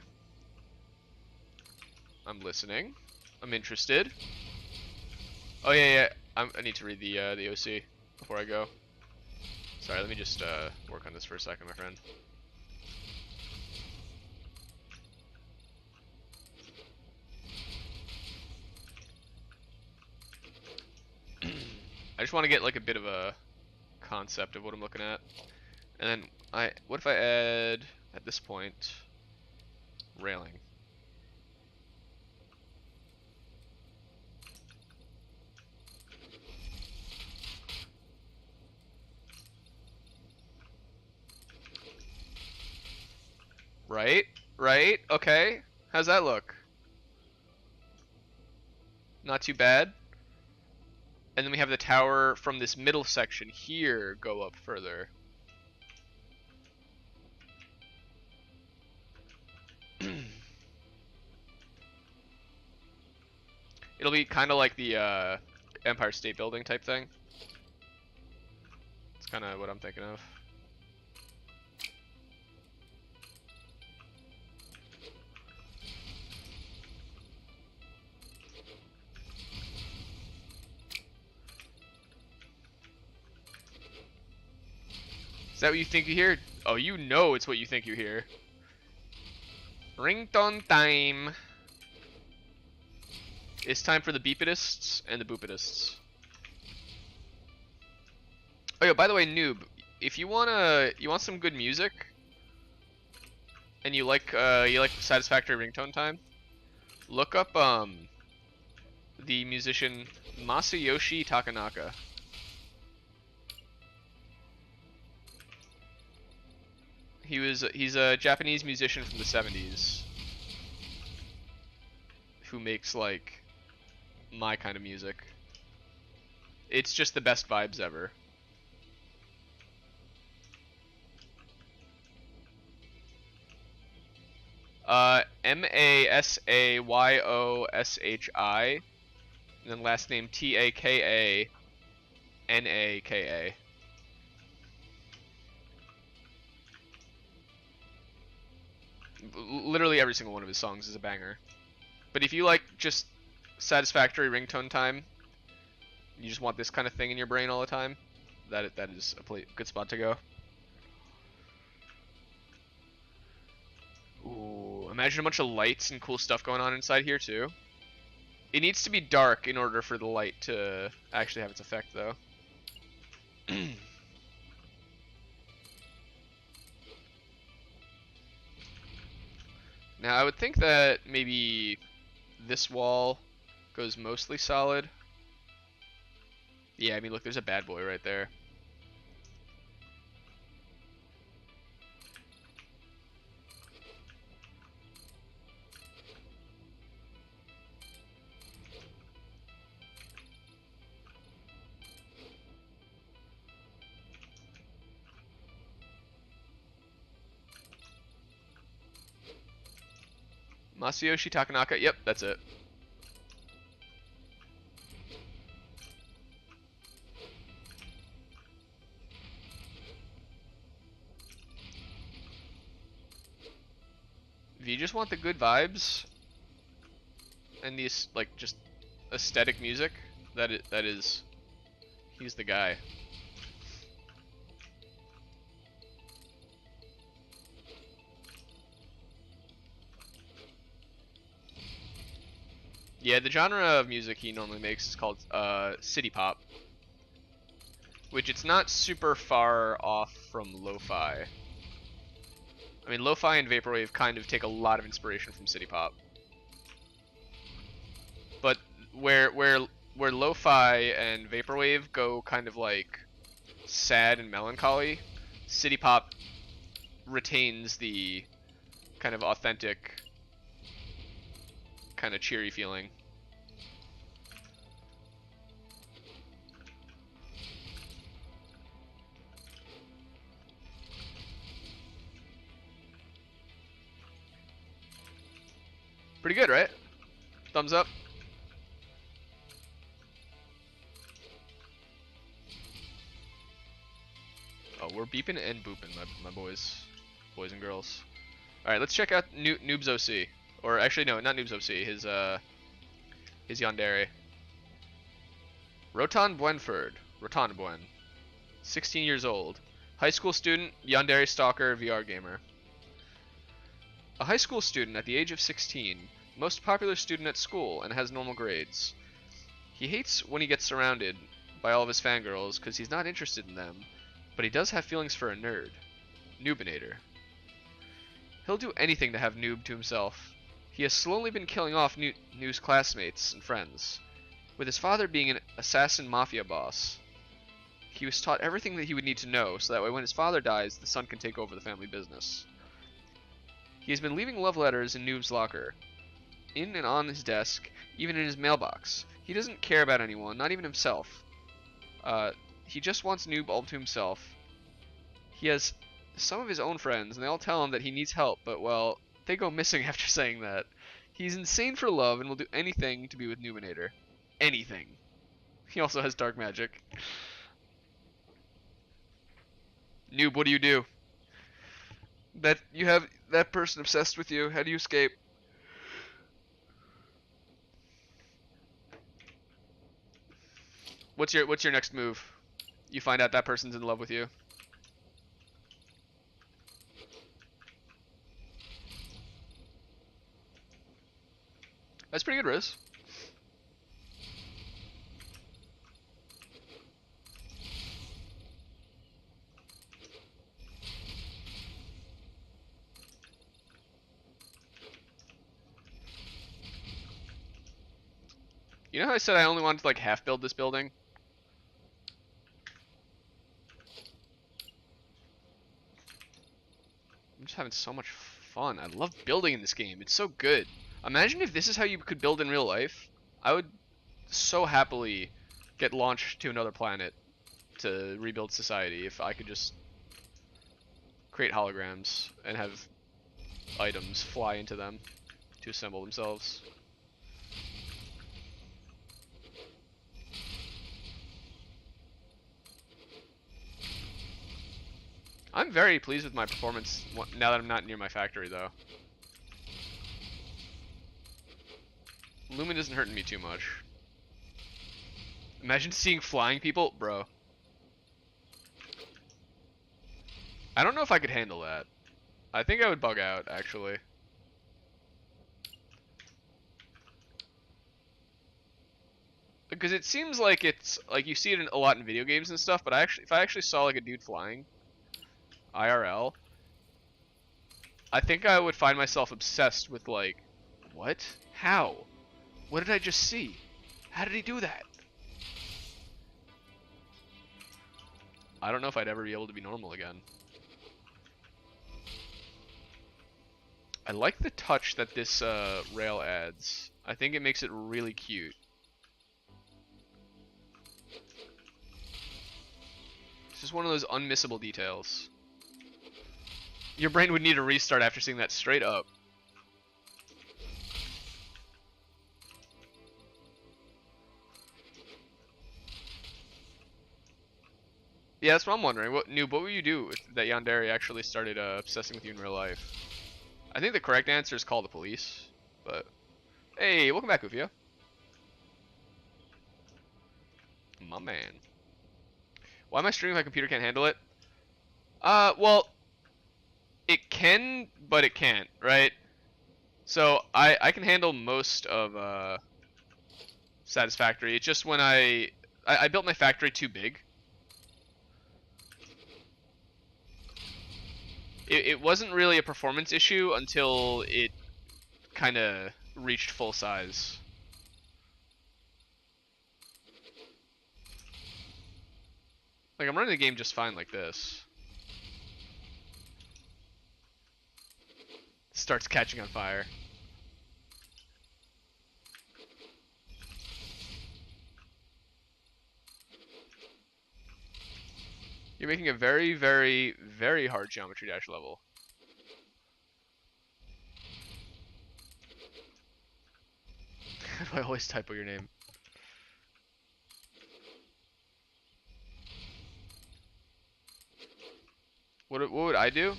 I'm listening. I'm interested. Oh yeah. I need to read the OC before I go. Sorry, let me just work on this for a second, my friend. I just want to get like a bit of a concept of what I'm looking at. And then what if I add at this point railing? Right, okay. How's that look? Not too bad. And then we have the tower from this middle section here go up further. It'll be kind of like the Empire State Building type thing. It's kind of what I'm thinking of. Is that what you think you hear? Oh, you know it's what you think you hear. Ringtone time. It's time for the beepitists and the boopitists. Oh yeah, by the way, noob, if you want some good music and you like Satisfactory ringtone time, look up the musician Masayoshi Takanaka. He's a Japanese musician from the 70s who makes like my kind of music. It's just the best vibes ever. Masayyoshi, and then last name Takanaka. Literally every single one of his songs is a banger. But if you like just satisfactory ringtone time, you just want this kind of thing in your brain all the time, that is a good spot to go. Ooh, imagine a bunch of lights and cool stuff going on inside here too. It needs to be dark in order for the light to actually have its effect though. Now I would think that maybe this wall goes mostly solid. Yeah, I mean look, there's a bad boy right there. Masayoshi Takanaka, yep, that's it. If you just want the good vibes and these like just aesthetic music, he's the guy. Yeah, the genre of music he normally makes is called city pop, which it's not super far off from lo-fi. I mean, lo-fi and vaporwave kind of take a lot of inspiration from city pop, but where lo-fi and vaporwave go kind of like sad and melancholy, city pop retains the kind of authentic, kind of cheery feeling. Pretty good, right? Thumbs up. Oh, we're beeping and booping, my boys and girls. All right, let's check out Noob's OC, or actually no, not Noob's OC. His yandere. Rotan Buenford, Rotan Buen, 16 years old, high school student, yandere stalker, VR gamer. A high school student at the age of 16, most popular student at school, and has normal grades. He hates when he gets surrounded by all of his fangirls because he's not interested in them, but he does have feelings for a nerd. Noobinator. He'll do anything to have Noob to himself. He has slowly been killing off Noob's classmates and friends, with his father being an assassin mafia boss. He was taught everything that he would need to know, so that way when his father dies, the son can take over the family business. He has been leaving love letters in Noob's locker, in and on his desk, even in his mailbox. He doesn't care about anyone, not even himself. He just wants Noob all to himself. He has some of his own friends, and they all tell him that he needs help, but well, they go missing after saying that. He's insane for love and will do anything to be with Numinator. Anything. He also has dark magic. Noob, what do you do? That you have that person obsessed with you. How do you escape? What's your next move? You find out that person's in love with you. That's pretty good, Riz. You know how I said I only wanted to like half build this building? I'm just having so much fun. I love building in this game. It's so good. Imagine if this is how you could build in real life. I would so happily get launched to another planet to rebuild society if I could just create holograms and have items fly into them to assemble themselves. I'm very pleased with my performance now that I'm not near my factory, though. Lumen isn't hurting me too much. Imagine seeing flying people, bro. I don't know if I could handle that. I think I would bug out, actually. Because it seems like it's like you see it a lot in video games and stuff, but if I actually saw like a dude flying IRL, I think I would find myself obsessed with like, what? How? What did I just see? How did he do that? I don't know if I'd ever be able to be normal again. I like the touch that this rail adds. I think it makes it really cute. It's just one of those unmissable details. Your brain would need a restart after seeing that straight up. Yeah, that's what I'm wondering. What would you do if that Yandere actually started obsessing with you in real life? I think the correct answer is call the police, but... Hey, welcome back, Ufio. My man. Why am I streaming if my computer can't handle it? Well, it can, but it can't, right? So, I can handle most of, Satisfactory. It's just when I built my factory too big. It wasn't really a performance issue until it kind of reached full size. Like, I'm running the game just fine like this. Starts catching on fire. You're making a very, very, very hard Geometry Dash level. How do I always typo your name? What would I do?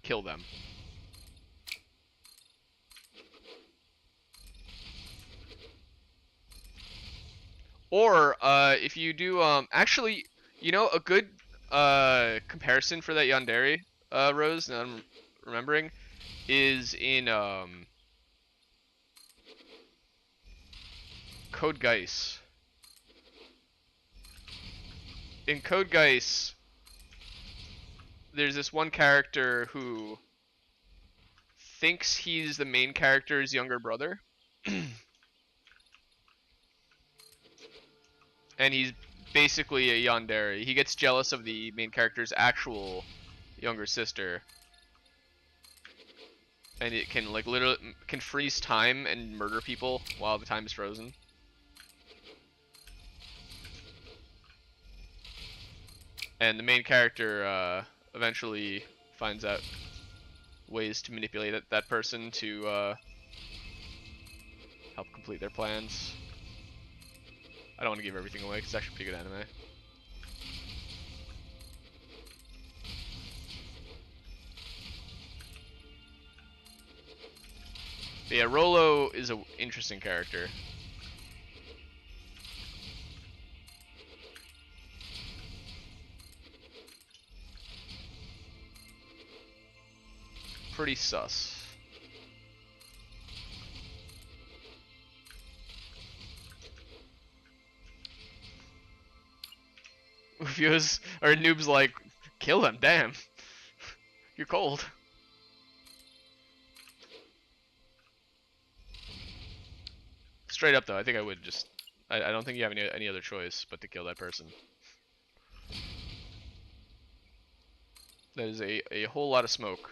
Kill them. Or if you do actually, you know, a good comparison for that Yandere Rose, now I'm remembering, is in Code Geass. In Code Geass, there's this one character who thinks he's the main character's younger brother. And he's basically a yandere. He gets jealous of the main character's actual younger sister. And it can like literally can freeze time and murder people while the time is frozen. And the main character eventually finds out. ways to manipulate that person to help complete their plans. I don't want to give everything away because it's actually pretty good anime. But yeah, Rolo is an interesting character. Pretty sus. Ufio's or Noob's like, kill them, damn. You're cold. Straight up though, I think I would just I don't think you have any other choice but to kill that person. That is a whole lot of smoke.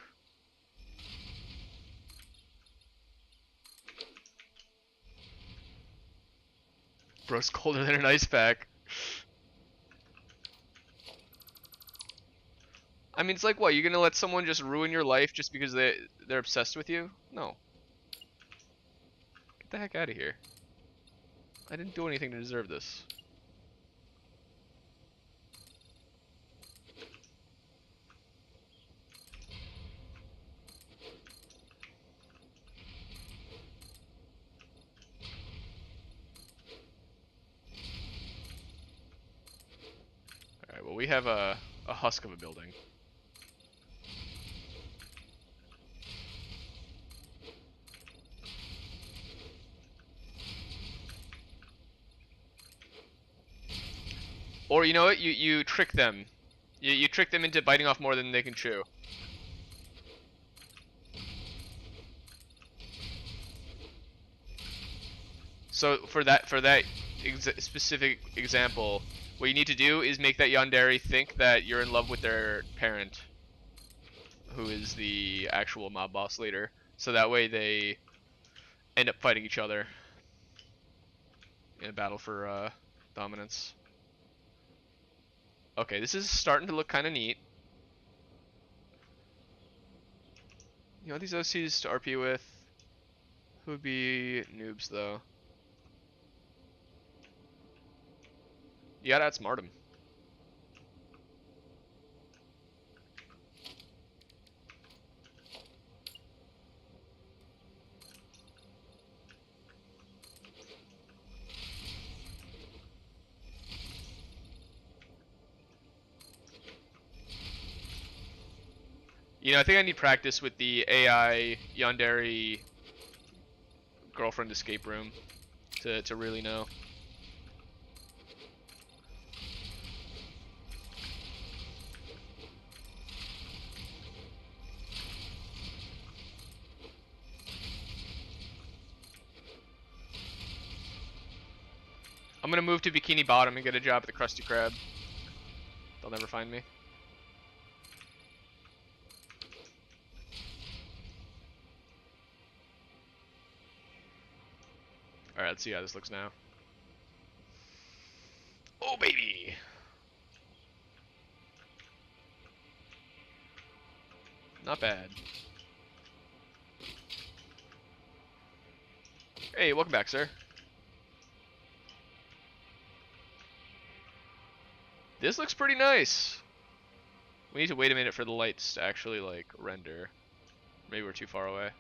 Bro's colder than an ice pack. I mean, it's like, what, you're gonna let someone just ruin your life just because they're obsessed with you? No. Get the heck out of here. I didn't do anything to deserve this. Alright, well, we have a husk of a building. Or, you know what? You trick them. You trick them into biting off more than they can chew. So for that specific example, what you need to do is make that yandere think that you're in love with their parent, who is the actual mob boss leader. So that way they end up fighting each other in a battle for dominance. Okay, this is starting to look kind of neat. You know these OCs to RP with? Who would be noobs though? You gotta outsmart them. You know, I think I need practice with the AI yandere girlfriend escape room to really know. I'm gonna move to Bikini Bottom and get a job at the Krusty Krab. They'll never find me. Alright, let's see how this looks now. Oh, baby! Not bad. Hey, welcome back, sir. This looks pretty nice. We need to wait a minute for the lights to actually, like, render. Maybe we're too far away.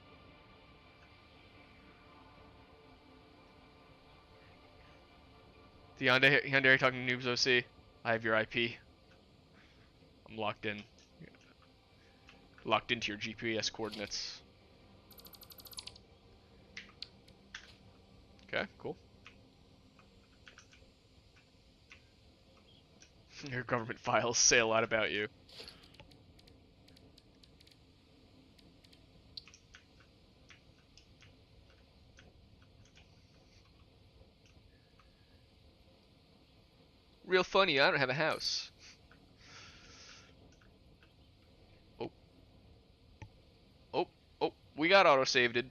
The Yandere talking to Noobs OC. I have your IP. I'm locked in. Locked into your GPS coordinates. Okay, cool. Your government files say a lot about you. Real funny, I don't have a house. Oh. Oh, oh, we got auto-saved.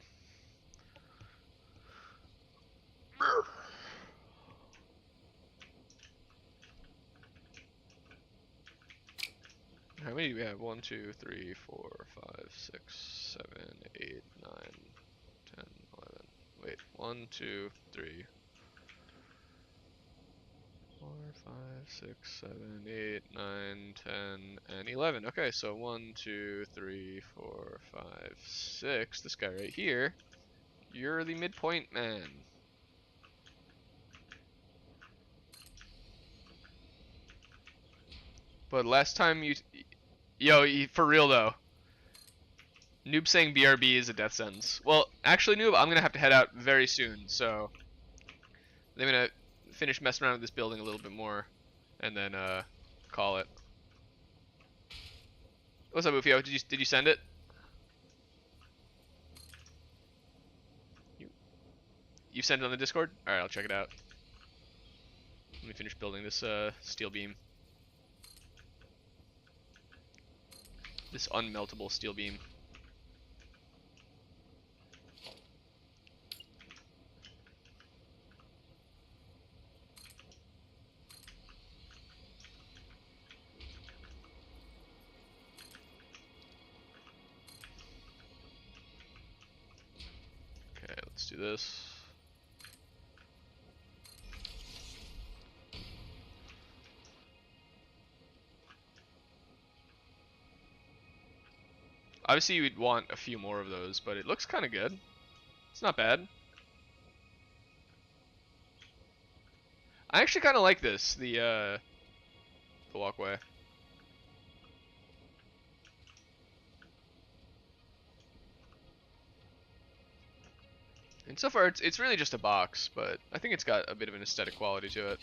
how many do we have? 1, 2, 3, 4, 5, 6, 7, 8, 9, 10, 11. Wait, 1, 2, 3, 4, 5, 6, 7, 8, 9, 10, and 11. Okay, so 1, 2, 3, 4, 5, 6. This guy right here. You're the midpoint man. But last time you... Yo, for real though. Noob saying BRB is a death sentence. Well, actually, Noob, I'm gonna have to head out very soon, so I'm gonna finish messing around with this building a little bit more, and then call it. What's up, Ufio? Did you send it? You sent it on the Discord? All right, I'll check it out. Let me finish building this steel beam. This unmeltable steel beam. Okay, let's do this. Obviously, you'd want a few more of those, but it looks kind of good. It's not bad. I actually kind of like this, the walkway. And so far, it's really just a box, but I think it's got a bit of an aesthetic quality to it.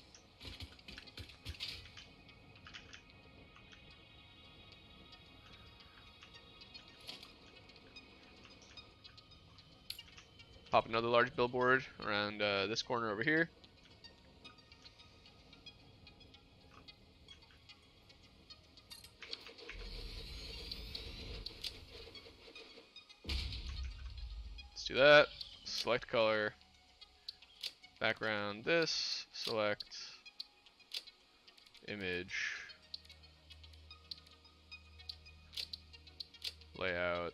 Pop another large billboard around this corner over here. Let's do that. Select color. Background this. Select image. Layout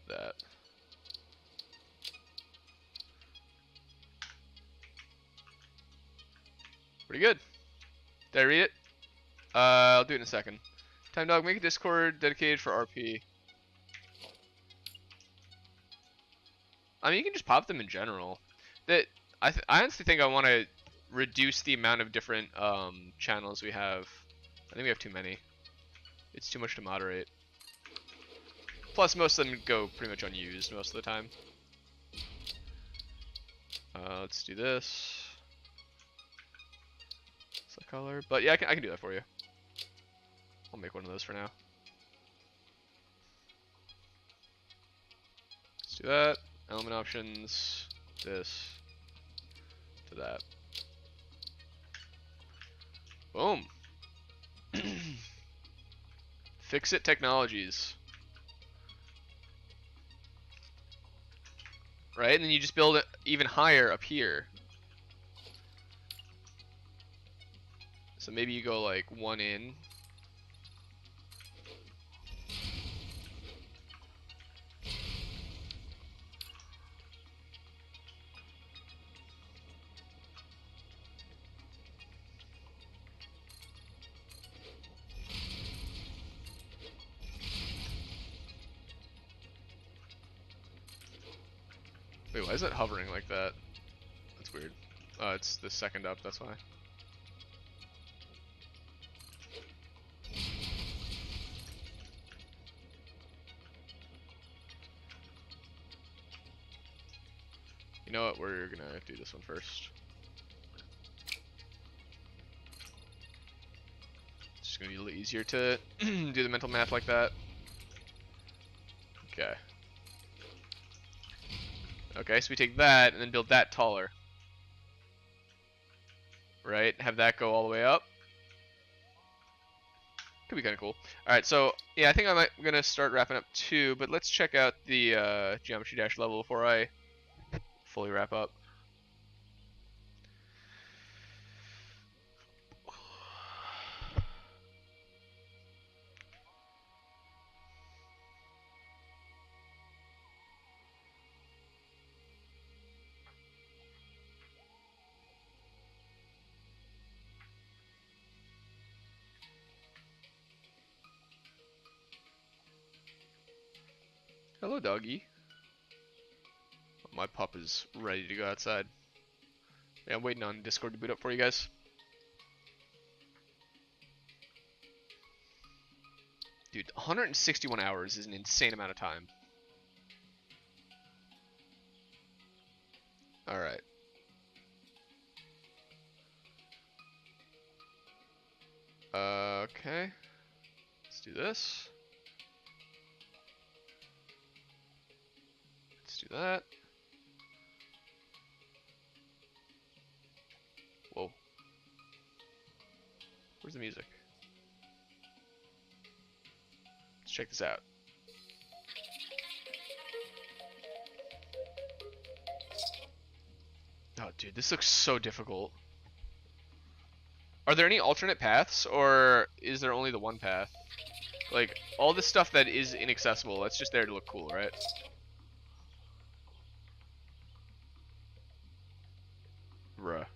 that. Pretty good. Did I read it? I'll do it in a second. Time Dog, make a Discord dedicated for RP. I mean, you can just pop them in general. That I honestly think I want to reduce the amount of different channels we have. I think we have too many. It's too much to moderate. Plus, most of them go pretty much unused most of the time. Let's do this. Select color, but yeah, I can do that for you. I'll make one of those for now. Let's do that. Element options. This. To that. Boom. Fix It Technologies. Right, and then you just build it even higher up here. So maybe you go like one in. Wait, why is that hovering like that? That's weird. It's the second up, that's why. You know what, we're gonna do this one first. It's just gonna be a little easier to do the mental math like that. Okay. Okay, so we take that and then build that taller. Right? Have that go all the way up. Could be kind of cool. Alright, so yeah, I think I'm gonna start wrapping up too, but let's check out the Geometry Dash level before I fully wrap up. Hello, doggy. My pup is ready to go outside. Yeah, I'm waiting on Discord to boot up for you guys. Dude, 161 hours is an insane amount of time. Alright. Okay. Let's do this. Let's do that. Whoa. Where's the music? Let's check this out. Oh, dude, this looks so difficult. Are there any alternate paths, or is there only the one path? Like, all this stuff that is inaccessible, that's just there to look cool, right? Bruh.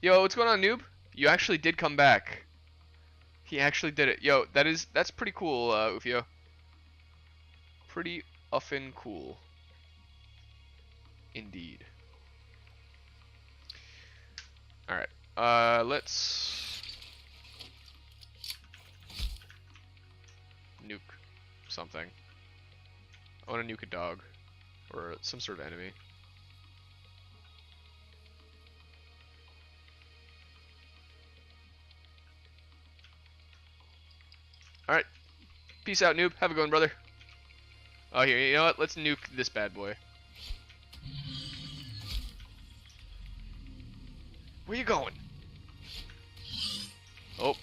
Yo, what's going on, noob? You actually did come back. He actually did it. Yo, that's pretty cool, Ufio. Pretty uffin cool. Indeed. Alright. Let's nuke something. I want to nuke a dog. Or some sort of enemy. Alright. Peace out, noob. Have a good one, brother. Oh, here, you know what? Let's nuke this bad boy. Where you going? Oh,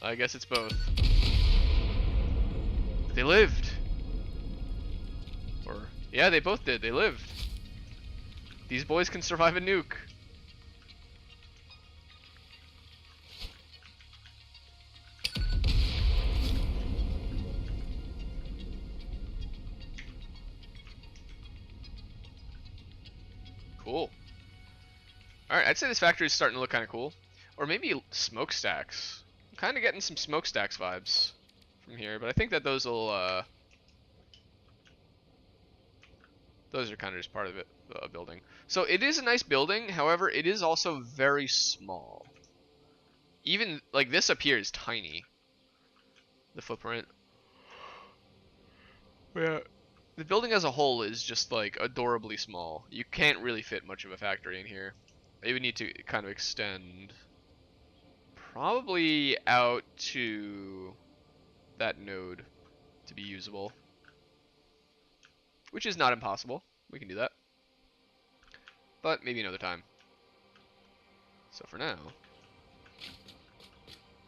I guess it's both. They lived. Or, yeah, they both did. They lived. These boys can survive a nuke. Cool. Alright, I'd say this factory is starting to look kind of cool. Or maybe smokestacks. I'm kind of getting some smokestacks vibes from here, but I think that those will, those are kind of just part of it, the building. So it is a nice building, however, it is also very small. Even, like, this up here is tiny. The footprint. Yeah. The building as a whole is just, like, adorably small. You can't really fit much of a factory in here. They would need to kind of extend probably out to that node to be usable. Which is not impossible. We can do that. But maybe another time. So for now,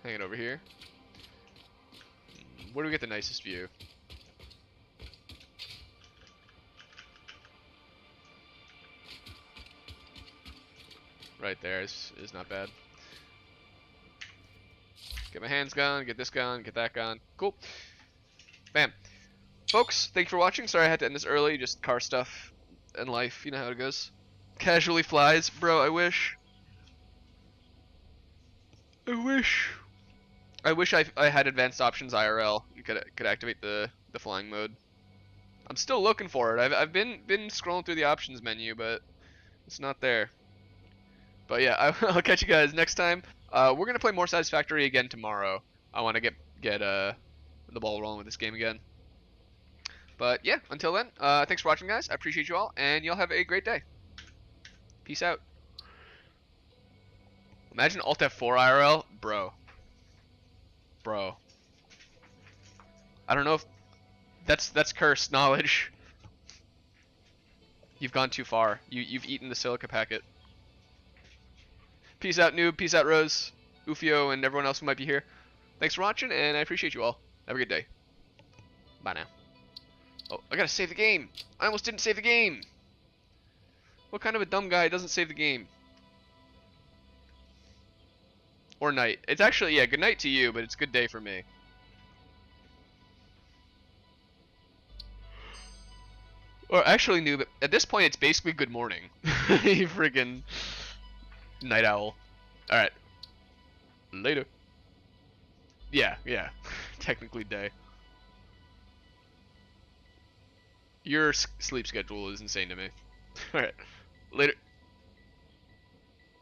hang it over here. Where do we get the nicest view? Right there is not bad. Get my hands gone, get this gone, get that gone. Cool. Bam. Folks, thanks for watching. Sorry I had to end this early. Just car stuff and life. You know how it goes. Casually flies. Bro, I wish. I wish I had advanced options IRL. You could activate the flying mode. I'm still looking for it. I've been scrolling through the options menu, but it's not there. But yeah, I'll catch you guys next time. We're gonna play more Satisfactory again tomorrow. I want to get the ball rolling with this game again. But yeah, until then, thanks for watching, guys. I appreciate you all, and y'all have a great day. Peace out. Imagine Alt F4 IRL, bro. I don't know if that's cursed knowledge. You've gone too far. You've eaten the silica packet. Peace out, noob. Peace out, Rose, Ufio, and everyone else who might be here. Thanks for watching, and I appreciate you all. Have a good day. Bye now. Oh, I gotta save the game. I almost didn't save the game. What kind of a dumb guy doesn't save the game? Or night. It's actually, yeah, good night to you, but it's good day for me. Or actually, noob, at this point, it's basically good morning. You friggin' night owl. Alright. Later. Yeah, yeah. Technically day. Your sleep schedule is insane to me. Alright. Later.